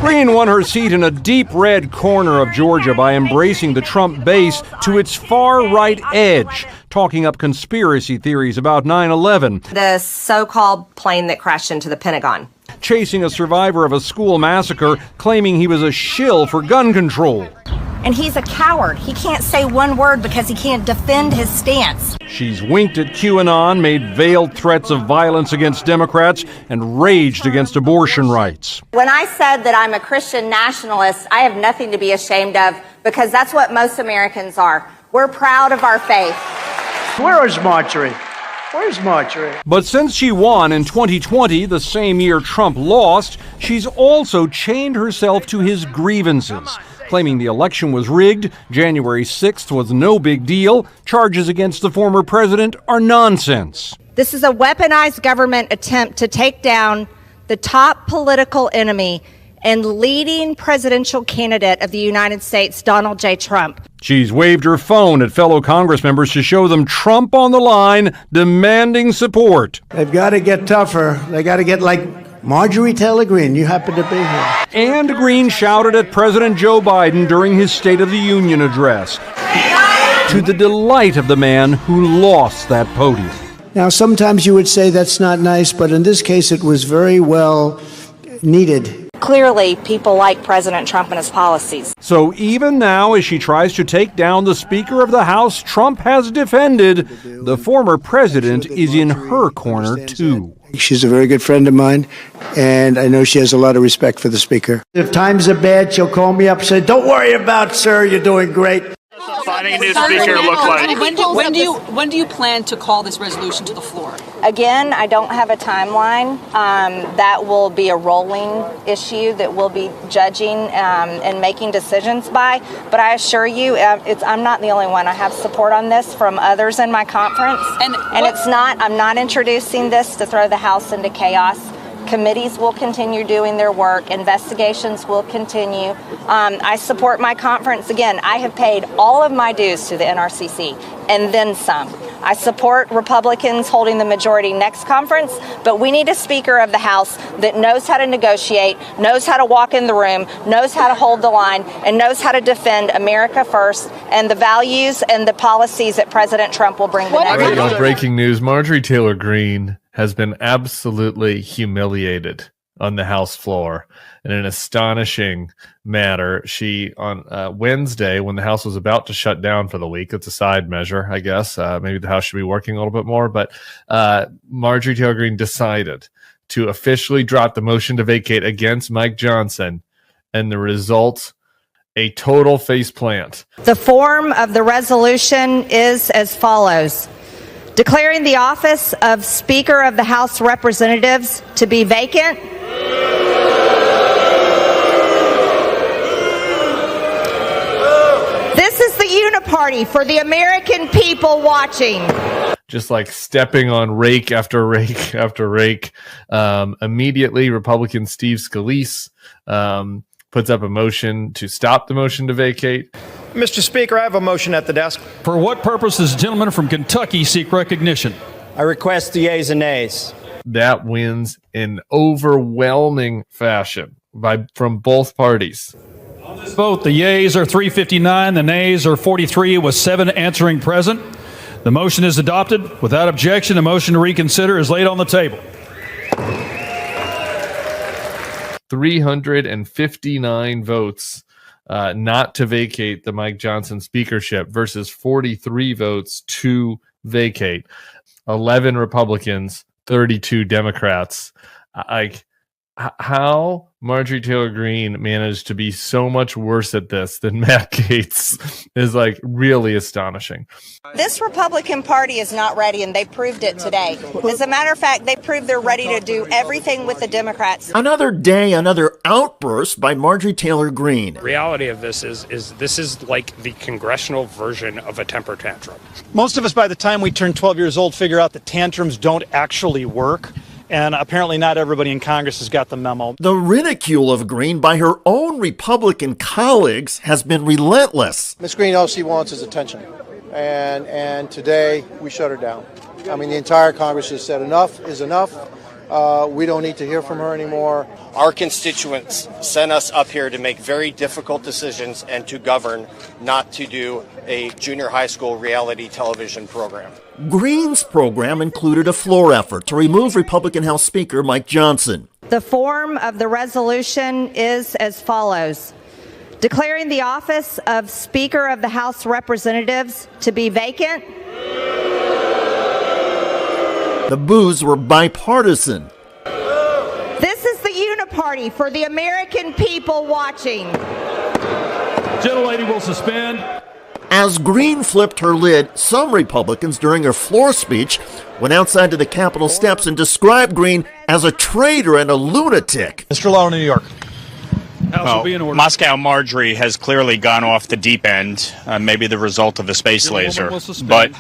Greene won her seat in a deep red corner of Georgia by embracing the Trump base to its far-right edge, talking up conspiracy theories about 9/11. The so-called plane that crashed into the Pentagon. Chasing a survivor of a school massacre, claiming he was a shill for gun control. And he's a coward. He can't say one word because he can't defend his stance. She's winked at QAnon, made veiled threats of violence against Democrats, and raged against abortion rights. When I said that I'm a Christian nationalist, I have nothing to be ashamed of because that's what most Americans are. We're proud of our faith. Where is Marjorie? Where's Marjorie? But since she won in 2020, the same year Trump lost, she's also chained herself to his grievances, claiming the election was rigged, January 6th was no big deal, charges against the former president are nonsense. This is a weaponized government attempt to take down the top political enemy and leading presidential candidate of the United States, Donald J. Trump. She's waved her phone at fellow Congress members to show them Trump on the line, demanding support. They've got to get tougher. They got to get like Marjorie Taylor Greene. You happen to be here. And Greene shouted at President Joe Biden during his State of the Union address, to the delight of the man who lost that podium. Now, sometimes you would say that's not nice, but in this case, it was very well needed. Clearly, people like President Trump and his policies. So even now, as she tries to take down the Speaker of the House Trump has defended, the former president is in her corner, too. She's a very good friend of mine, and I know she has a lot of respect for the Speaker. If times are bad, she'll call me up and say, "Don't worry about it, sir, you're doing great." Finding a new speaker look like? When do you plan to call this resolution to the floor? Again, I don't have a timeline. That will be a rolling issue that we'll be judging and making decisions by. But I assure you, I'm not the only one. I have support on this from others in my conference. And I'm not introducing this to throw the House into chaos. Committees will continue doing their work. Investigations will continue. I support my conference. Again, I have paid all of my dues to the NRCC and then some. I support Republicans holding the majority next conference, but we need a Speaker of the House that knows how to negotiate, knows how to walk in the room, knows how to hold the line, and knows how to defend America first and the values and the policies that President Trump will bring the next year. Breaking news, Marjorie Taylor Greene has been absolutely humiliated on the House floor in an astonishing manner. She, on Wednesday, when the House was about to shut down for the week, it's a side measure, I guess. Maybe the House should be working a little bit more, but Marjorie Taylor Greene decided to officially drop the motion to vacate against Mike Johnson, and the result, a total faceplant. The form of the resolution is as follows. Declaring the office of Speaker of the House of Representatives to be vacant. This is the uniparty for the American people watching. Just like stepping on rake after rake after rake. Immediately, Republican Steve Scalise puts up a motion to stop the motion to vacate. Mr. Speaker, I have a motion at the desk. For what purpose does the gentleman from Kentucky seek recognition? I request the yeas and nays. That wins in overwhelming fashion from both parties. On this vote, the yeas are 359, the nays are 43, with 7 answering present. The motion is adopted. Without objection, the motion to reconsider is laid on the table. 359 votes not to vacate the Mike Johnson speakership versus 43 votes to vacate. 11 Republicans, 32 Democrats. how Marjorie Taylor Greene managed to be so much worse at this than Matt Gaetz is like really astonishing. This Republican Party is not ready, and they proved it today. As a matter of fact, they proved they're ready to do everything with the Democrats. Another day, another outburst by Marjorie Taylor Greene. The reality of this is this is like the congressional version of a temper tantrum. Most of us, by the time we turn 12 years old, figure out that tantrums don't actually work. And apparently not everybody in Congress has got the memo. The ridicule of Greene by her own Republican colleagues has been relentless. Ms. Greene, all she wants is attention. And today we shut her down. I mean, the entire Congress has said enough is enough. We don't need to hear from her anymore. Our constituents sent us up here to make very difficult decisions and to govern, not to do a junior high school reality television program. Greene's program included a floor effort to remove Republican House Speaker Mike Johnson. The form of the resolution is as follows. Declaring the office of Speaker of the House of Representatives to be vacant. The boos were bipartisan. This is the uniparty for the American people watching. Gentlelady will suspend. As Greene flipped her lid, some Republicans during her floor speech went outside to the Capitol steps and described Greene as a traitor and a lunatic. Mr. Law in New York. Well, Moscow Marjorie has clearly gone off the deep end, maybe the result of a space laser. But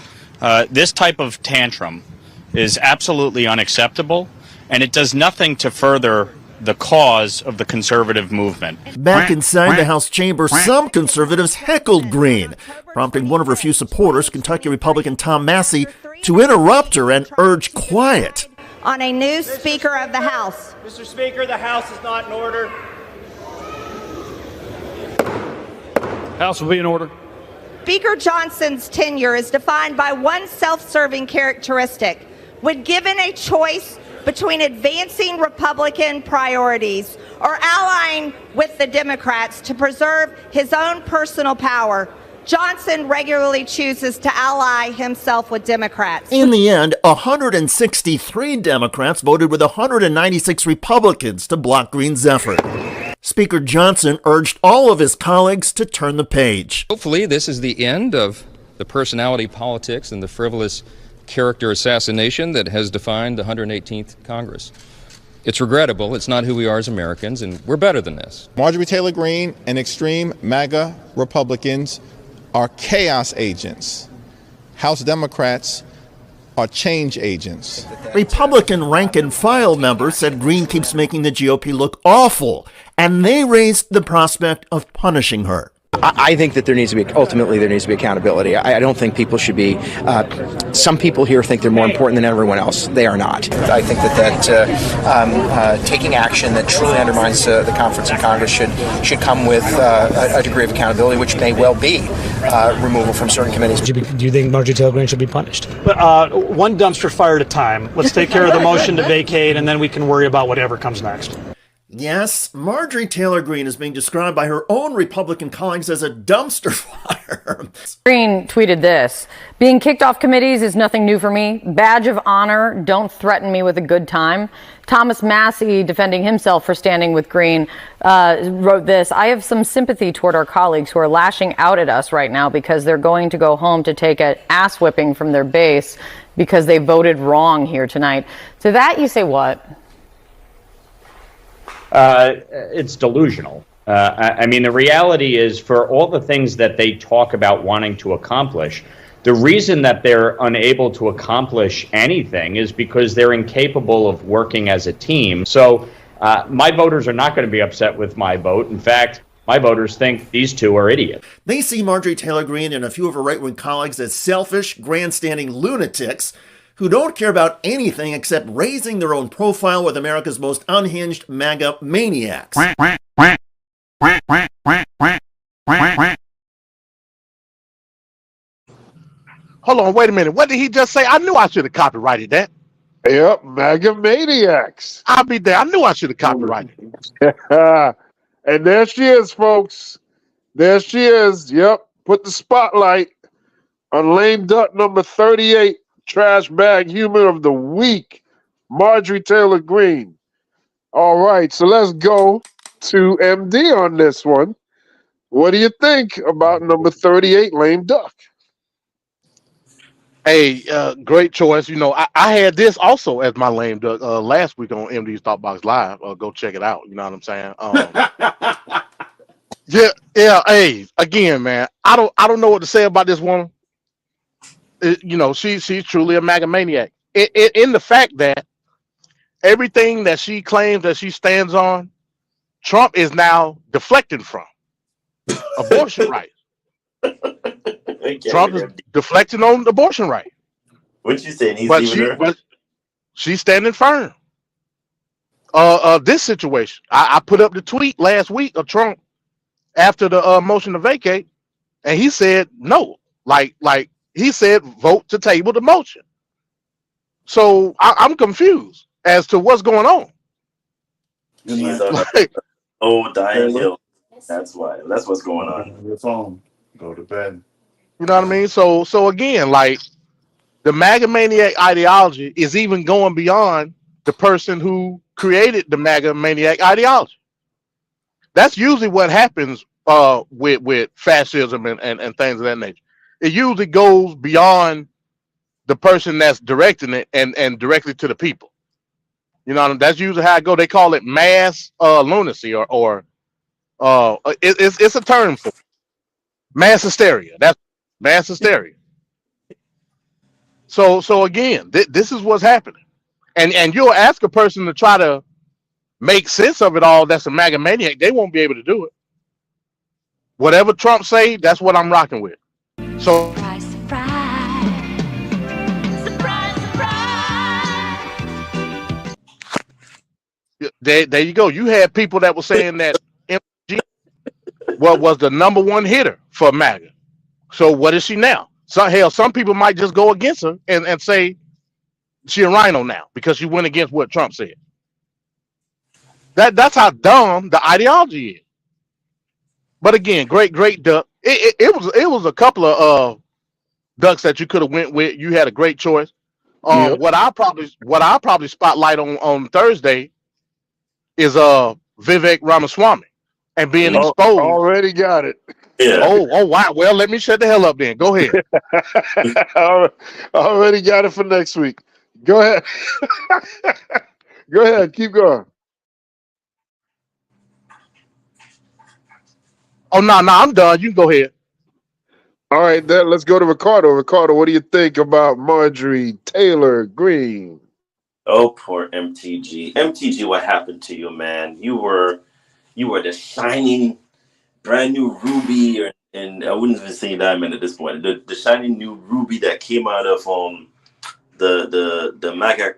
this type of tantrum is absolutely unacceptable, and it does nothing to further the cause of the conservative movement. Back inside the House chamber, some conservatives heckled Greene, prompting one of her few supporters, Kentucky Republican Tom Massey, to interrupt her and urge quiet. On a new Speaker of the House. Mr. Speaker, the House is not in order. House will be in order. Speaker Johnson's tenure is defined by one self-serving characteristic. When given a choice between advancing Republican priorities or allying with the Democrats to preserve his own personal power, Johnson regularly chooses to ally himself with Democrats. In the end, 163 Democrats voted with 196 Republicans to block Greene's effort. Speaker Johnson urged all of his colleagues to turn the page. Hopefully, this is the end of the personality politics and the frivolous character assassination that has defined the 118th Congress. It's regrettable. It's not who we are as Americans, and we're better than this. Marjorie Taylor Greene and extreme MAGA Republicans are chaos agents. House Democrats are change agents. Republican rank-and-file members said Greene keeps making the GOP look awful, and they raised the prospect of punishing her. I think that there needs to be accountability. I don't think people should be. Some people here think they're more important than everyone else. They are not. I think that taking action that truly undermines the conference in Congress should come with a degree of accountability, which may well be removal from certain committees. Do you think Marjorie Taylor Greene should be punished? One dumpster fire at a time. Let's take care of the motion to vacate, and then we can worry about whatever comes next. Yes, Marjorie Taylor Greene is being described by her own Republican colleagues as a dumpster fire. Greene tweeted this: "Being kicked off committees is nothing new for me. Badge of honor, don't threaten me with a good time." Thomas Massey, defending himself for standing with Greene, wrote this: "I have some sympathy toward our colleagues who are lashing out at us right now because they're going to go home to take an ass whipping from their base because they voted wrong here tonight." To that you say what? It's delusional. I mean, the reality is, for all the things that they talk about wanting to accomplish, the reason that they're unable to accomplish anything is because they're incapable of working as a team. So my voters are not going to be upset with my vote. In fact, my voters think these two are idiots. They see Marjorie Taylor Greene and a few of her right-wing colleagues as selfish, grandstanding lunatics who don't care about anything except raising their own profile with America's most unhinged MAGA maniacs. Hold on, wait a minute. What did he just say? I knew I should have copyrighted that. Yep, MAGA maniacs. I'll be there. I knew I should have copyrighted it. And there she is, folks. There she is. Yep. Put the spotlight on lame duck number 38. Trash bag human of the week, Marjorie Taylor Greene. All right, so let's go to MD on this one. What do you think about number 38, Lame Duck? Hey, great choice. You know, I had this also as my lame duck last week on MD's Thought Box Live. Go check it out. You know what I'm saying? Yeah, yeah. Hey, again, man, I don't know what to say about this woman. You know, she's truly a MAGA maniac. In the fact that everything that she claims that she stands on, Trump is now deflecting from abortion rights. Trump is deflecting on abortion rights. What you saying? He's But leaving her? but she's standing firm. This situation, I put up the tweet last week of Trump after the motion to vacate, and he said no. Like he said, vote to table the motion. So I'm confused as to what's going on. She's on a dying hill. That's why. That's what's going on. Your phone. Go to bed. You know what I mean? So again, like the MAGA maniac ideology is even going beyond the person who created the MAGA maniac ideology. That's usually what happens with fascism and things of that nature. It usually goes beyond the person that's directing it and directly to the people. You know, that's usually how it goes. They call it mass lunacy or it's a term for mass hysteria. That's mass hysteria. So again, this is what's happening, and you'll ask a person to try to make sense of it all. That's a MAGA maniac. They won't be able to do it. Whatever Trump say, that's what I'm rocking with. So there you go. You had people that were saying that MG was the number one hitter for MAGA. So what is she now? So hell, some people might just go against her and say she a rhino now because she went against what Trump said. That's how dumb the ideology is. But again, great duck. It was a couple of ducks that you could have went with. You had a great choice. Yep. What I probably spotlight on Thursday is Vivek Ramaswamy and being exposed. Already got it. Yeah. Oh wow. Well, let me shut the hell up then. Go ahead. Already got it for next week. Go ahead. Go ahead. Keep going. Oh no, I'm done. You can go ahead. All right, then let's go to Ricardo. Ricardo, what do you think about Marjorie Taylor Greene? Oh, poor MTG. MTG, what happened to you, man? You were the shining, brand new ruby, and I wouldn't even say diamond at this point. The shining new ruby that came out of the MAGA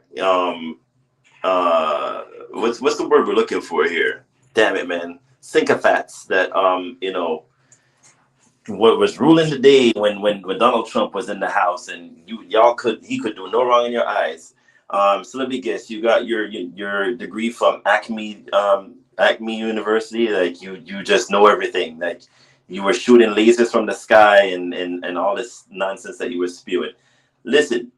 what's the word we're looking for here? Damn it, man. Sycophants that what was ruling the day when Donald Trump was in the house and he could do no wrong in your eyes. So let me guess, you got your degree from Acme University, like you just know everything, like you were shooting lasers from the sky and all this nonsense that you were spewing. Listen,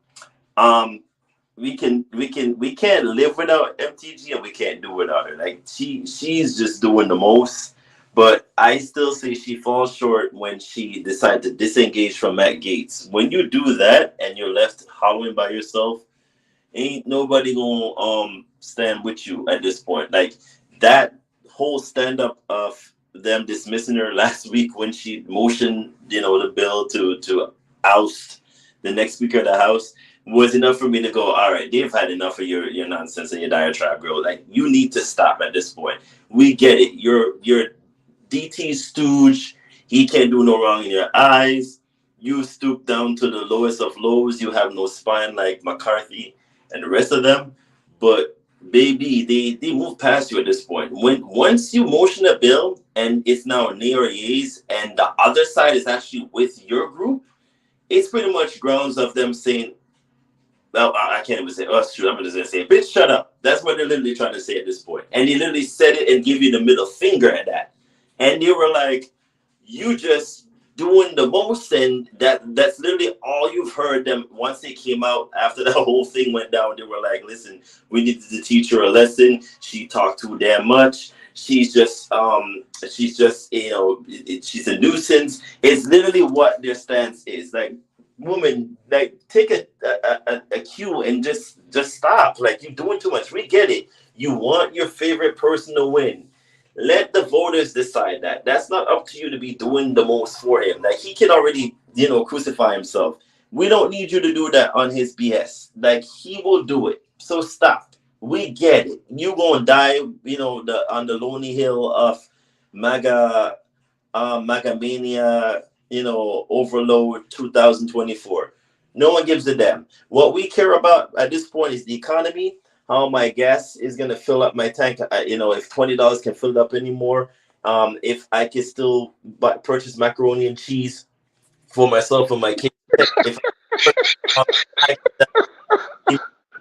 we can't live without MTG and we can't do without her. Like she's just doing the most, but I still say she falls short when she decided to disengage from Matt Gaetz. When you do that and you're left hollowing by yourself, ain't nobody gonna stand with you at this point. Like that whole stand up of them dismissing her last week when she motioned, the bill to oust the next Speaker of the House was enough for me to go, all right, they've had enough of your nonsense and your diatribe, girl. Like you need to stop at this point. We get it. You're DT stooge. He can't do no wrong in your eyes. You stoop down to the lowest of lows. You have no spine like McCarthy and the rest of them, but baby, they move past you at this point. Once you motion a bill and it's now nay or yeas, and the other side is actually with your group, it's pretty much grounds of them saying, well, I can't even say, oh shoot, I'm just gonna say, bitch, shut up. That's what they're literally trying to say at this point. And they literally said it and give you the middle finger at that. And they were like, you just doing the most, and that's literally all you've heard them once they came out after the whole thing went down. They were like, listen, we needed to teach her a lesson. She talked too damn much. She's just she's a nuisance. It's literally what their stance is. Like, woman, like, take a cue and just stop. Like, you're doing too much. We get it. You want your favorite person to win. Let the voters decide that. That's not up to you to be doing the most for him. Like, he can already, crucify himself. We don't need you to do that on his BS. Like, he will do it. So stop. We get it. You gonna die, on the lonely hill of Magamania, overload 2024. No one gives a damn. What we care about at this point is the economy, how my gas is going to fill up my tank. If $20 can fill it up anymore, if I can still purchase macaroni and cheese for myself and my kids.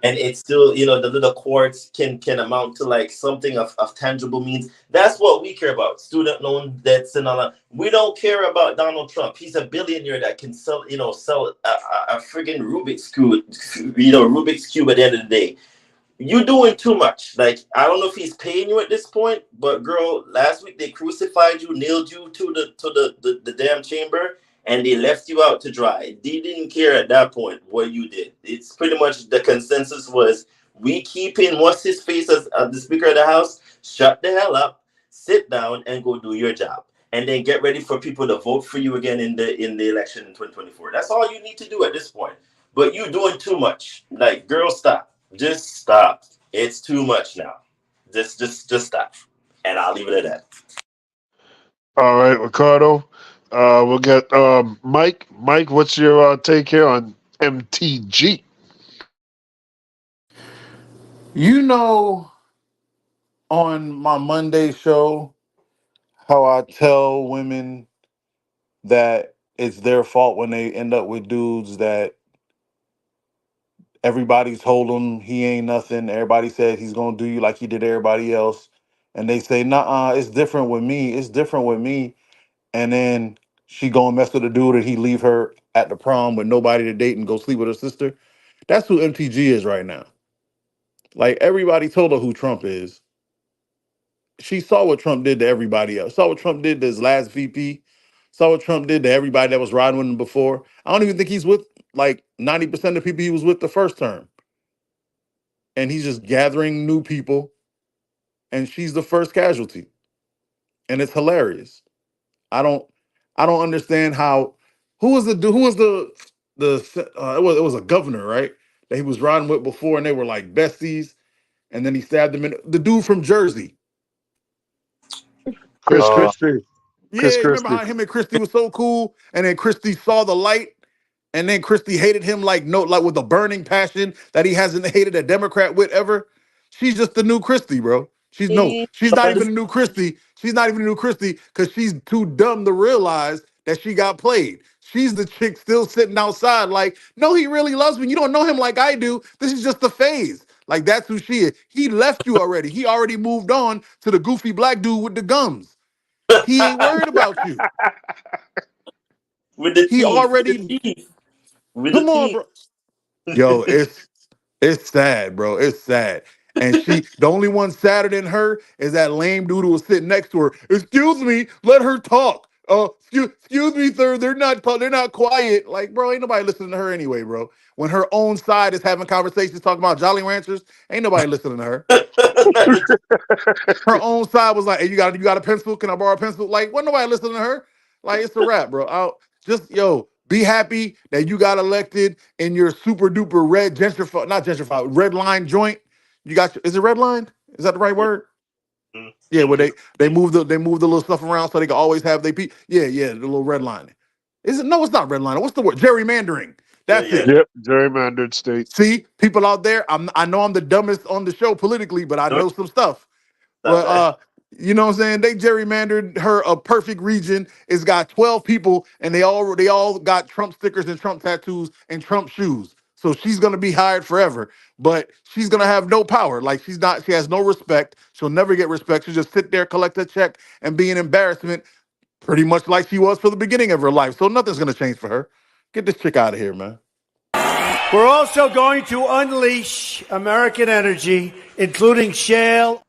And it's still, the little quartz can amount to like something of tangible means. That's what we care about. Student loan debts and all that. We don't care about Donald Trump. He's a billionaire that can sell a friggin' Rubik's Cube at the end of the day. You're doing too much. Like, I don't know if he's paying you at this point, but girl, last week they crucified you, nailed you to the damn chamber, and they left you out to dry. They didn't care at that point what you did. It's pretty much the consensus was, we keep in what's his face as the Speaker of the House. Shut the hell up, sit down, and go do your job, and then get ready for people to vote for you again in the election in 2024. That's all you need to do at this point. But you're doing too much. Like, girl, stop. Just stop. It's too much now. Just stop. And I'll leave it at that. All right, Ricardo. We'll get Mike. Mike, what's your take here on MTG? On my Monday show, how I tell women that it's their fault when they end up with dudes that everybody told him he ain't nothing. Everybody said he's gonna do you like he did everybody else. And they say, nah, it's different with me. It's different with me. And then she go and mess with a dude and he leave her at the prom with nobody to date and go sleep with her sister. That's who MTG is right now. Like, everybody told her who Trump is. She saw what Trump did to everybody else. Saw what Trump did to his last VP. Saw what Trump did to everybody that was riding with him before. I don't even think he's with like 90% of the people he was with the first term. And he's just gathering new people, and she's the first casualty. And it's hilarious. I don't understand how. Who was the it was a governor, right, that he was riding with before, and they were like besties, and then he stabbed him in the dude from Jersey. Chris Christie. Yeah, you remember how him and Christie was so cool, and then Christie saw the light, and then Christie hated him like with a burning passion that he hasn't hated a Democrat with ever. She's just the new Christie, bro. She's not even a new Christie. She's not even a new Christie because she's too dumb to realize that she got played. She's the chick still sitting outside like, no, he really loves me. You don't know him like I do. This is just a phase. Like, that's who she is. He left you already. He already moved on to the goofy black dude with the gums. He ain't worried about you. With the he teeth, already come on, bro. Yo, it's sad, bro. It's sad. And the only one sadder than her is that lame dude who was sitting next to her. Excuse me, let her talk. Excuse me, sir. They're not quiet. Like, bro, ain't nobody listening to her anyway, bro. When her own side is having conversations talking about Jolly Ranchers, ain't nobody listening to her. Her own side was like, hey, you got a pencil? Can I borrow a pencil? Like, wasn't nobody listening to her. Like, it's a wrap, bro. Be happy that you got elected in your super duper red line joint. Is it red line? Is that the right word? Yeah, where they move the little stuff around so they can always have the little red line. Is it? No, it's not red line. What's the word? Gerrymandering. That's it. Yep, gerrymandered state. See, people out there, I know I'm the dumbest on the show politically, but I know some stuff. But you know what I'm saying? They gerrymandered her a perfect region. It's got 12 people, and they all got Trump stickers and Trump tattoos and Trump shoes. So she's gonna be hired forever, but she's gonna have no power. Like, she has no respect. She'll never get respect. She'll just sit there, collect a check, and be an embarrassment pretty much like she was for the beginning of her life. So nothing's gonna change for her. Get this chick out of here, man. We're also going to unleash American energy, including shale.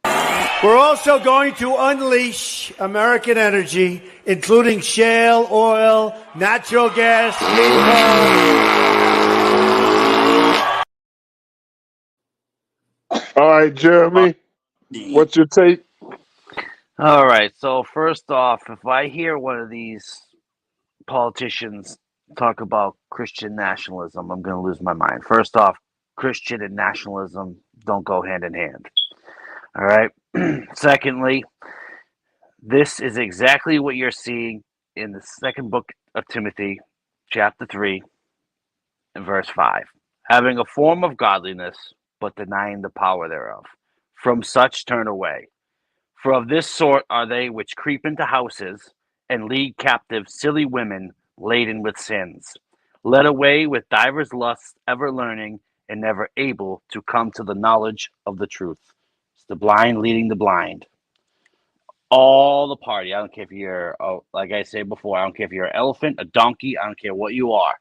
We're also going to unleash American energy, including shale oil, natural gas, All right, Jeremy, what's your take? All right. So first off, if I hear one of these politicians talk about Christian nationalism, I'm going to lose my mind. First off, Christian and nationalism don't go hand in hand. All right. Secondly, this is exactly what you're seeing in the second book of Timothy, chapter 3, and verse 5. Having a form of godliness, but denying the power thereof. From such turn away. For of this sort are they which creep into houses and lead captive silly women laden with sins, led away with divers lusts, ever learning and never able to come to the knowledge of the truth. It's the blind leading the blind. All the party. I don't care if you're, like I said before, I don't care if you're an elephant, a donkey, I don't care what you are.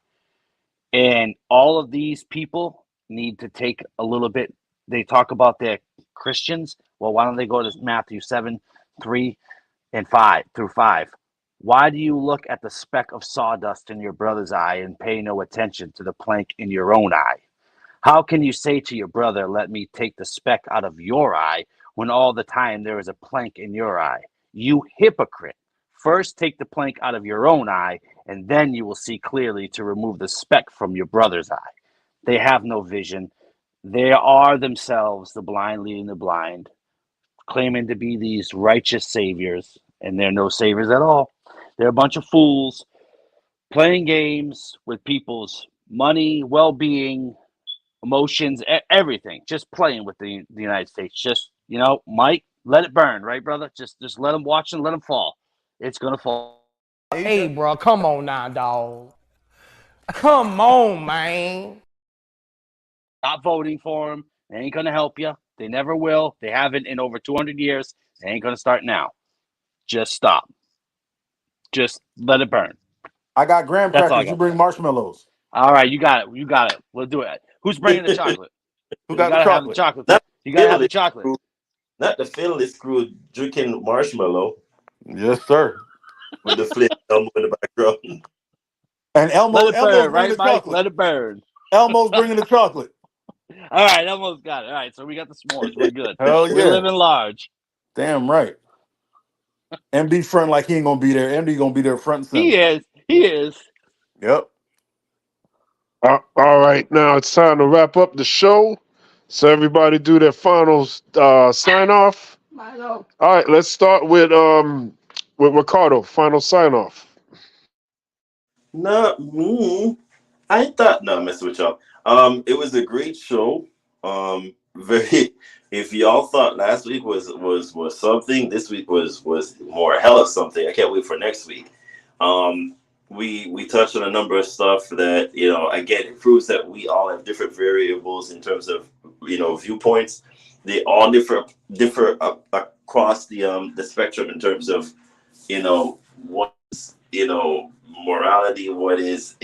And all of these people need to take a little bit. They talk about their Christians. Well, why don't they go to Matthew 7, 3 and 5 through 5? Why do you look at the speck of sawdust in your brother's eye and pay no attention to the plank in your own eye? How can you say to your brother, let me take the speck out of your eye, when all the time there is a plank in your eye? You hypocrite. First take the plank out of your own eye, and then you will see clearly to remove the speck from your brother's eye. They have no vision. They are themselves the blind leading the blind, claiming to be these righteous saviors, and they're no saviors at all. They're a bunch of fools playing games with people's money, well-being, emotions, everything, just playing with the United States. Just, Mike, let it burn, right, brother? Just let them watch and let them fall. It's gonna fall. Hey, bro, come on now, dog. Come on, man. Stop voting for them. They ain't gonna help you. They never will. They haven't in over 200 years. They ain't gonna start now. Just stop. Just let it burn. I got graham That's all I crackers. You got. bring marshmallows. All right, you got it. You got it. We'll do it. Who's bringing the chocolate? Who You got the gotta have the chocolate? chocolate. You gotta have the chocolate. Not the fiddly screw drinking marshmallow Yes, sir. with the flip Elmo in the background. And Let it burn, Elmo's bringing right, the Mike? chocolate. Let it burn. Elmo's bringing the chocolate. All right, Elmo's got it. All right, so we got the s'mores. We're good. Hell yeah. We're living large. Damn right. MD front like he ain't gonna be there. MD gonna be there front and center. He is. He is. Yep. All right, now it's time to wrap up the show. So everybody do their final sign off. All right, let's start with Ricardo. Final sign off. No, I thought no, I'm messing with y'all. It was a great show. Very. If y'all thought last week was something, this week was more hell of something. I can't wait for next week. We touched on a number of stuff that again, it proves that we all have different variables in terms of viewpoints. They all differ across the spectrum in terms of what's morality, what is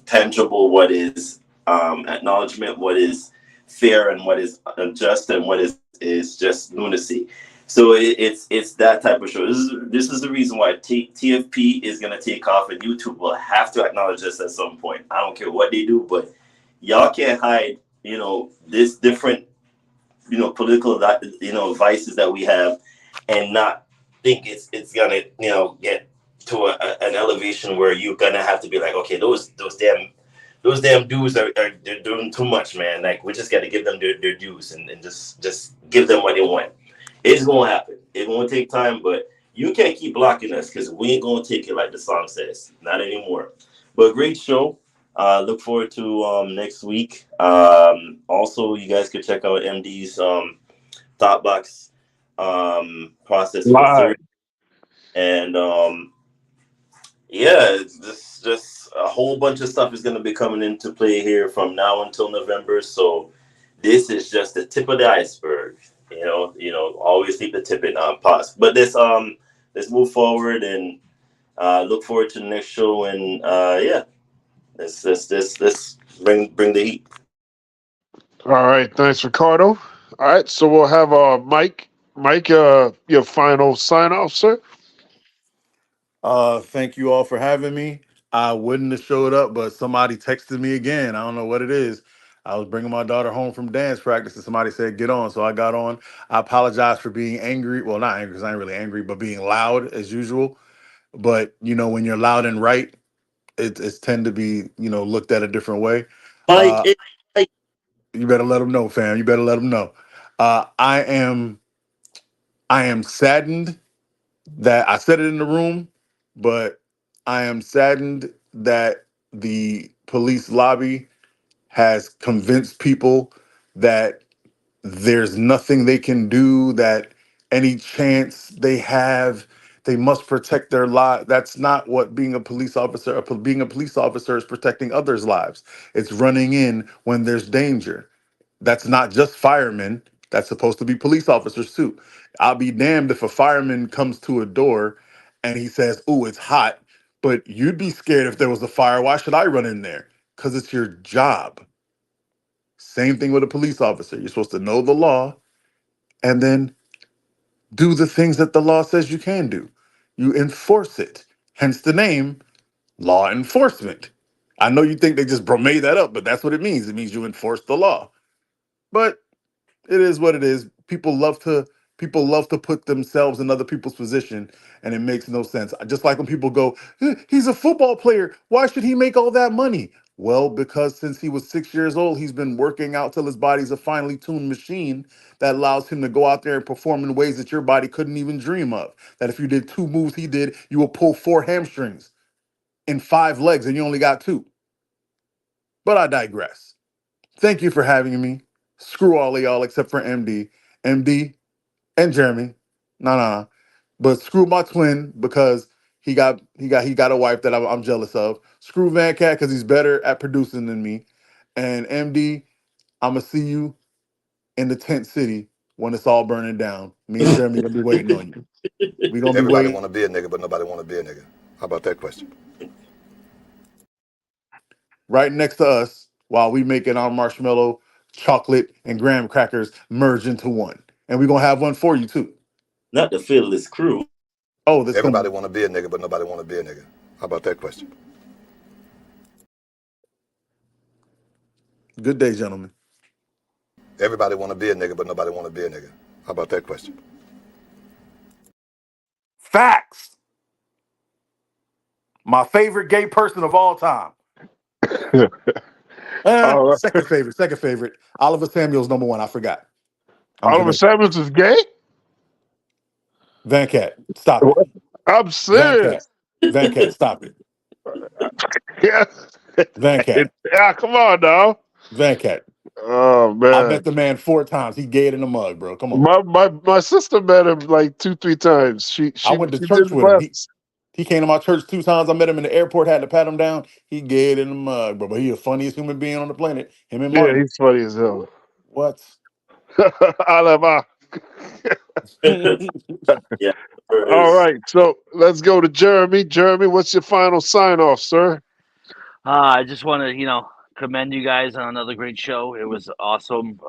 tangible, what is acknowledgement, what is fair, and what is unjust, and what is just lunacy. So it's that type of show. This is the reason why TFP is going to take off, and YouTube will have to acknowledge this at some point. I don't care what they do, but y'all can't hide this different political vices that we have, and not think it's gonna get to an elevation where you're gonna have to be like, okay, those damn dudes they're doing too much, man. Like, we just got to give them their dues and just give them what they want. It's gonna happen. It's gonna take time, but you can't keep blocking us, because we ain't gonna take it like the song says. Not anymore. But great show. Look forward to next week. Also, you guys could check out MD's thought box process for Thursday. And it's just a whole bunch of stuff is going to be coming into play here from now until November. So this is just the tip of the iceberg. Always keep the tip in pause. But this let's move forward and look forward to the next show. And let's bring the heat. All right, thanks, Ricardo. All right, so we'll have Mike. Mike, your final sign off, sir. Thank you all for having me. I wouldn't have showed up, but somebody texted me again. I don't know what it is. I was bringing my daughter home from dance practice and somebody said, get on. So I got on. I apologize for being angry. Well, not angry because I ain't really angry, but being loud as usual. But, when you're loud and right, it's tend to be, looked at a different way. Mike, You better let them know, fam. You better let them know. I am saddened that I said it in the room, but I am saddened that the police lobby has convinced people that there's nothing they can do, that any chance they have, they must protect their lives. That's not what being a police officer. Being a police officer is protecting others' lives. It's running in when there's danger. That's not just firemen. That's supposed to be police officers too. I'll be damned if a fireman comes to a door and he says, "Ooh, it's hot," but you'd be scared if there was a fire. Why should I run in there? Because it's your job. Same thing with a police officer. You're supposed to know the law and then do the things that the law says you can do. You enforce it. Hence the name, law enforcement. I know you think they just made that up, but that's what it means. It means you enforce the law. But it is what it is. People love to put themselves in other people's position, and it makes no sense. Just like when people go, he's a football player. Why should he make all that money? Well, because since he was 6 years old, he's been working out till his body's a finely tuned machine that allows him to go out there and perform in ways that your body couldn't even dream of. That if you did 2 moves he did, you will pull 4 hamstrings in 5 legs, and you only got 2. But I digress. Thank you for having me. Screw all of y'all except for MD. MD and Jeremy. Nah. But screw my twin because he got a wife that I'm jealous of. Screw Van Cat because he's better at producing than me. And MD, I'ma see you in the tent city when it's all burning down. Me and Jeremy gonna be waiting on you. We gonna be Everybody waiting. want to be a nigga, but nobody want to be a nigga. How about that question? Right next to us while we making our marshmallow, chocolate, and graham crackers merge into one. And we're gonna have one for you too. Not the fearless crew. Oh, this Everybody want to be a nigga, but nobody want to be a nigga. How about that question? Good day, gentlemen. Everybody want to be a nigga, but nobody want to be a nigga. How about that question? Facts. My favorite gay person of all time. All right. Second favorite. Oliver Samuel's number 1. I forgot. Oliver Samuels is gay? Van Cat, stop it. I'm serious. Van Cat, stop it. Yeah. Van Cat. Yeah, come on now. Van Cat. Oh man. I met the man 4 times. He gay it in the mug, bro. Come on. My sister met him like 2-3 times. I went to church with him. He came to my church 2 times. I met him in the airport, had to pat him down. He gay it in the mug, bro. But he's the funniest human being on the planet. Him and Martin. Yeah, he's funny as hell. What? Alabama. Yeah. All right, so let's go to Jeremy. Jeremy, what's your final sign off, sir? I just want to, commend you guys on another great show. It was awesome.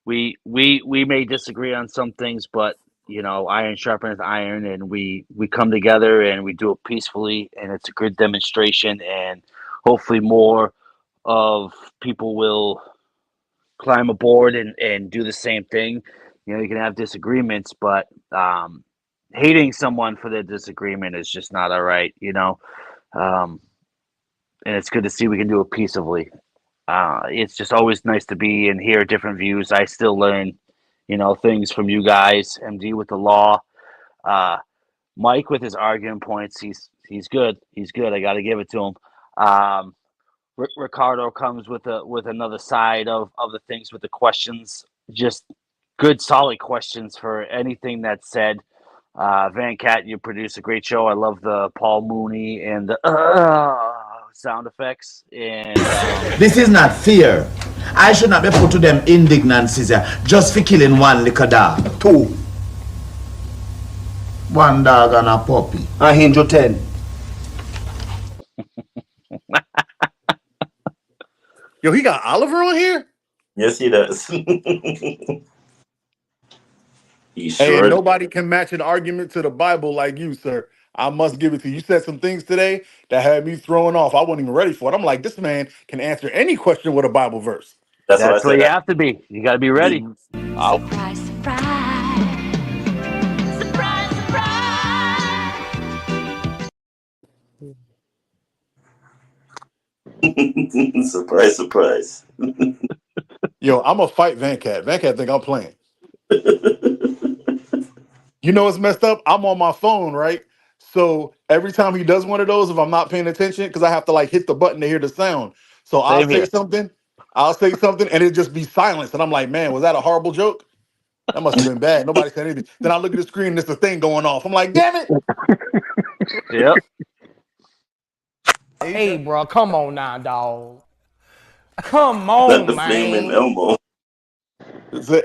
We may disagree on some things, but iron sharpens iron, and we come together and we do it peacefully, and it's a good demonstration, and hopefully more of people will climb aboard and do the same thing. You can have disagreements, but hating someone for their disagreement is just not all right, and it's good to see we can do it peaceably. It's just always nice to be and hear different views. I still learn, things from you guys. MD with the law, Mike with his argument points. He's good. He's good. I got to give it to him. Ricardo comes with another side of the things with the questions. Just good, solid questions for anything that's said. Van Cat, you produce a great show. I love the Paul Mooney and the sound effects. And this is not fear. I should not be put to them indignancies just for killing 1 little dog. 2. One dog and a puppy. I him to 10. Yo, he got Oliver on here? Yes, he does. He Hey, sure and does. nobody can match an argument to the Bible like you, sir. I must give it to you. You said some things today that had me throwing off. I wasn't even ready for it. I'm like, this man can answer any question with a Bible verse. That's what I That's where said. you have to be. You got to be ready. Surprise, surprise. Surprise, surprise. Surprise, surprise. Yo, I'm going to fight Van Cat. Van Cat think I'm playing. You know what's messed up? I'm on my phone, right? So every time he does one of those, if I'm not paying attention, because I have to like hit the button to hear the sound. So Same here. I'll say something, and it just be silence. And I'm like, man, was that a horrible joke? That must have been bad. Nobody said anything. Then I look at the screen, and there's a thing going off. I'm like, damn it. Yep. Hey, bro, come on now, dog. Come Not on, the flaming man. Elmo.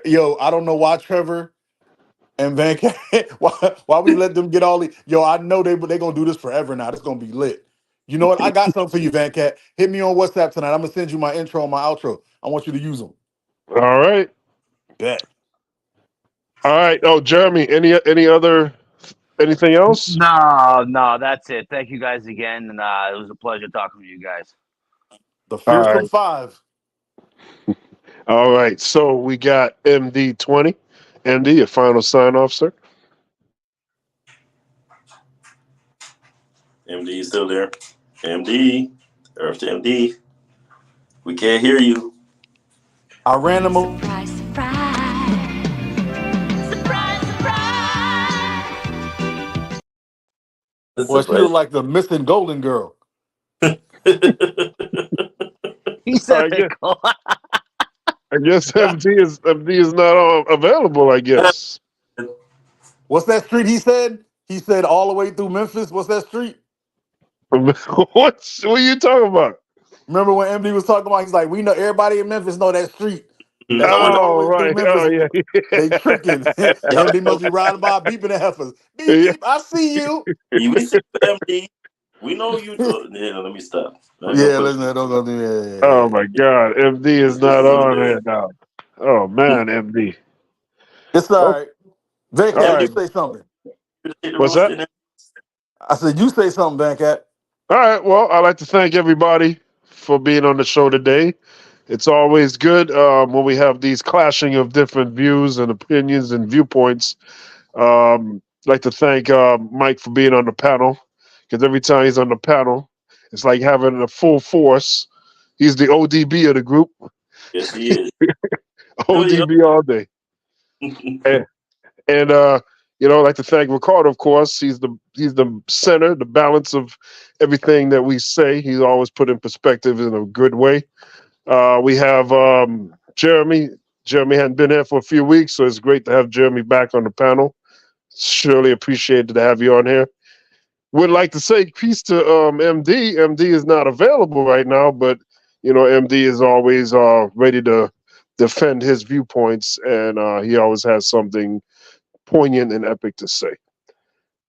Yo, I don't know why Trevor and Van Cat, why we let them get all the, yo, I know they going to do this forever now. It's going to be lit. You know what? I got something for you, Van Cat. Hit me on WhatsApp tonight. I'm going to send you my intro and my outro. I want you to use them. All right. Bet. All right. Oh, Jeremy, anything else? No, that's it. Thank you guys again. And it was a pleasure talking to you guys. The All Fearsome right. Five. All right. So we got MD20. MD, your final sign off, sir. MD, you still there? MD, Earth to MD. We can't hear you. I ran them. Surprise, surprise. Surprise, surprise. Well, she look like the missing golden girl. He said I guess MD is not available, I guess. What's that street he said? He said all the way through Memphis. What's that street? What are you talking about? Remember when MD was talking about, he's like, we know everybody in Memphis know that street. That went all the way through Right. Memphis. Oh, yeah. They tricking. MD must be riding by beeping the heifers. Beep, beep, I see you. We see you, MD. We know you. Yeah, let me stop. Yeah, listen, don't go do that. Oh, my God. MD is not on here now. Oh, man, MD. It's all right. Van All Cat, right. you say something. What's that? I said, you say something, Van Cat. All right. Well, I'd like to thank everybody for being on the show today. It's always good when we have these clashing of different views and opinions and viewpoints. I'd like to thank Mike for being on the panel, because every time he's on the panel, it's like having a full force. He's the ODB of the group. Yes, he is. ODB all day. And I'd like to thank Ricardo, of course. He's the center, the balance of everything that we say. He's always put in perspective in a good way. We have Jeremy. Jeremy hadn't been here for a few weeks, so it's great to have Jeremy back on the panel. Surely appreciated to have you on here. Would like to say peace to MD. MD is not available right now, but MD is always ready to defend his viewpoints, and he always has something poignant and epic to say.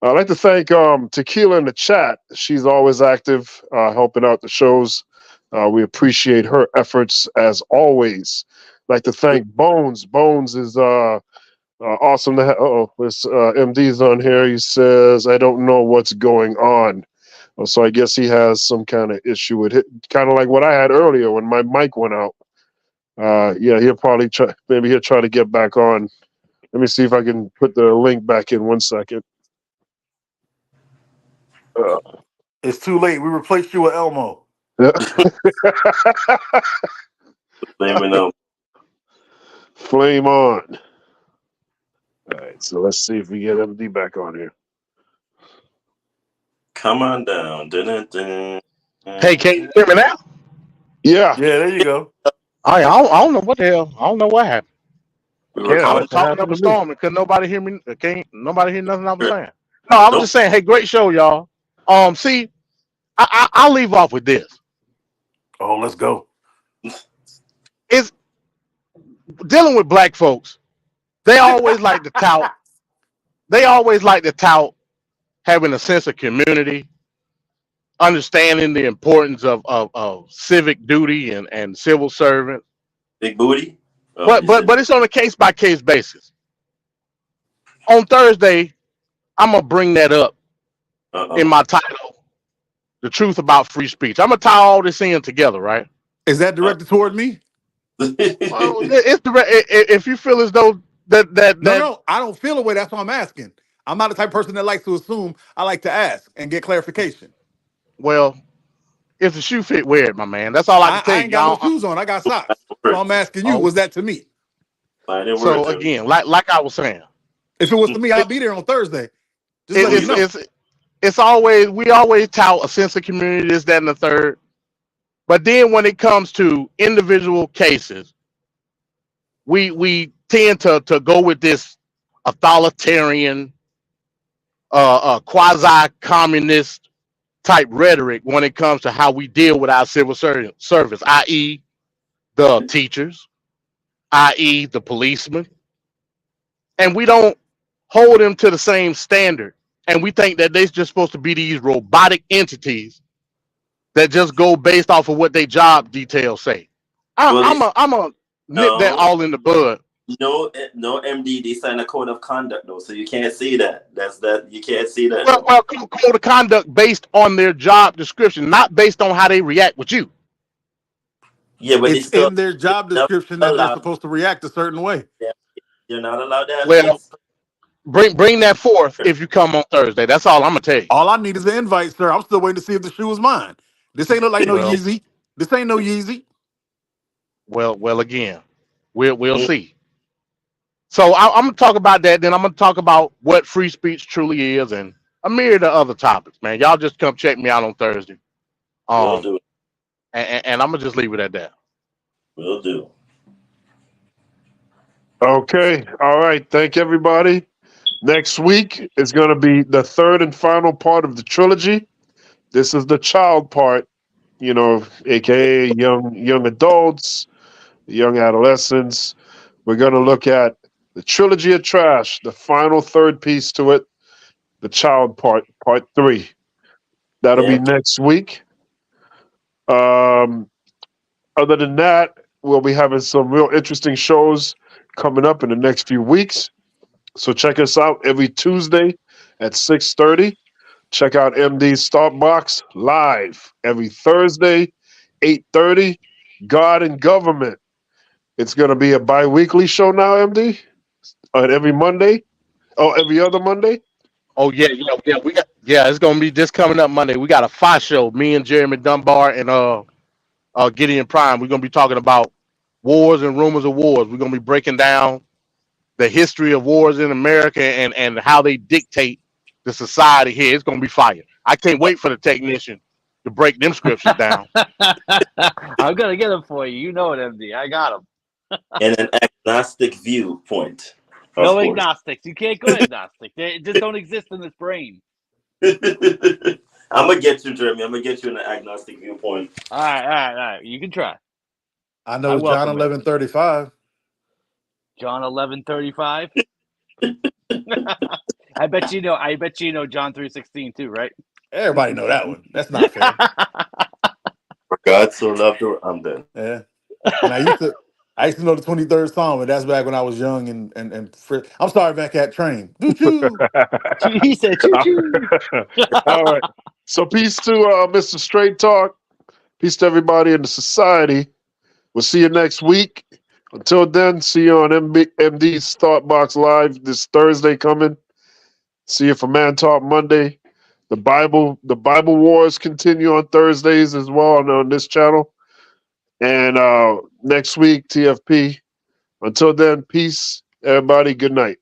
I'd like to thank Tequila in the chat. She's always active, helping out the shows. We appreciate her efforts as always. I'd like to thank Bones. Bones is awesome to have. This MD's on here. He says, I don't know what's going on. So I guess he has some kind of issue with it, kind of like what I had earlier when my mic went out. He'll probably he'll try to get back on. Let me see if I can put the link back in 1 second. It's too late. We replaced you with Elmo. Flame on. All right, so let's see if we get MD back on here. Come on down. Dun-dun-dun. Hey, can you hear me now? Yeah. Yeah, there you go. I don't know what the hell. I don't know what happened. Yeah, I was talking up a storm and couldn't nobody hear me. Can't nobody hear nothing I was saying. No, I was just saying, hey, great show, y'all. See, I'll leave off with this. Oh, let's go. It's dealing with black folks. They always like to tout they always like to tout having a sense of community, understanding the importance of civic duty and civil servant. Big booty. But it's on a case by case basis. On Thursday, I'm gonna bring that up in my title, "The Truth About Free Speech." I'm gonna tie all this in together, right? Is that directed toward me? Well, it's direct. If you feel as though No, I don't feel a way. That's what I'm asking. I'm not the type of person that likes to assume. I like to ask and get clarification. Well, if the shoe fit, wear it, my man. That's all I can tell you. I ain't got no shoes on. I got socks. So I'm asking you, was that to me? So again, like I was saying, if it was to me, I'll be there on Thursday. Just let me know. It's always, we always tout a sense of community, this, that, and the third. But then when it comes to individual cases, we tend to go with this authoritarian, quasi-communist type rhetoric when it comes to how we deal with our civil service, i.e. the teachers, i.e. the policemen. And we don't hold them to the same standard. And we think that they're just supposed to be these robotic entities that just go based off of what their job details say. I'm a nip that all in the bud. No, MD. They sign a code of conduct though, so you can't say that. You can't say that. Well, code of conduct based on their job description, not based on how they react with you. Yeah, but it's in their job description that they're supposed to react a certain way. Yeah, you're not allowed to have well, bring that forth if you come on Thursday. That's all I'm gonna tell you. All I need is an invite, sir. I'm still waiting to see if the shoe is mine. This ain't look like no Yeezy. This ain't no Yeezy. Well, again, we'll see. So I'm gonna talk about that. Then I'm gonna talk about what free speech truly is, and a myriad of other topics. Man, y'all just come check me out on Thursday. Will do. And I'm gonna just leave it at that. Will do. Okay. All right. Thank everybody. Next week is going to be the third and final part of the trilogy. This is the child part, aka young adults, young adolescents. We're going to look at the Trilogy of Trash, the final third piece to it, the child part 3. That'll be next week. Other than that, we'll be having some real interesting shows coming up in the next few weeks. So check us out every Tuesday at 6:30. Check out MD's Start Box live every Thursday, 8:30. God and Government. It's going to be a bi-weekly show now, MD? Every Monday? Oh, every other Monday? Oh, yeah. It's going to be this coming up Monday. We got a 5 show, me and Jeremy Dunbar and Gideon Prime. We're going to be talking about wars and rumors of wars. We're going to be breaking down the history of wars in America and how they dictate the society here. It's going to be fire. I can't wait for the technician to break them scriptures down. I'm going to get them for you. You know it, MD. I got them. And an agnostic viewpoint. No agnostics. You can't go agnostic. They just don't exist in this brain. I'm going to get you, Jeremy. I'm going to get you an agnostic viewpoint. All right. You can try. I know John 11:35. John 11:35. I bet you know John 3:16 too, right? Everybody know that one. That's not fair. For God so loved the world. I'm done. Yeah. And I used to know the 23rd Psalm, but that's back when I was young and I'm sorry, Van Cat Train. Choo-choo. He said choo-choo. All right. So peace to Mr. Straight Talk. Peace to everybody in the society. We'll see you next week. Until then, see you on MD's Start Box Live this Thursday coming. See you for Man Talk Monday. The Bible Wars continue on Thursdays as well on this channel. And next week, TFP. Until then, peace, everybody. Good night.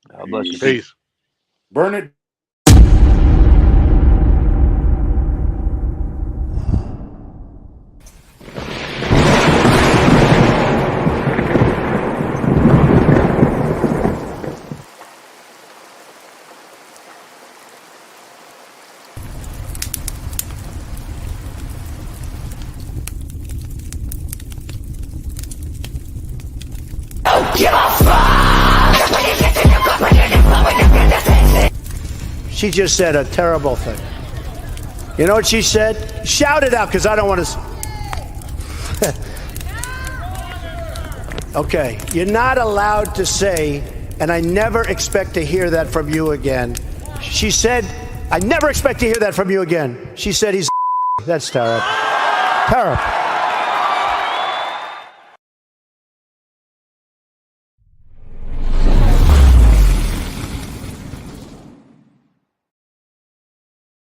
God bless you. Peace. Burn it. Give a fuck! She just said a terrible thing. You know what she said? Shout it out, because I don't want to. Okay, you're not allowed to say, and I never expect to hear that from you again. She said, I never expect to hear that from you again. She said he's. That's terrible. Terrible.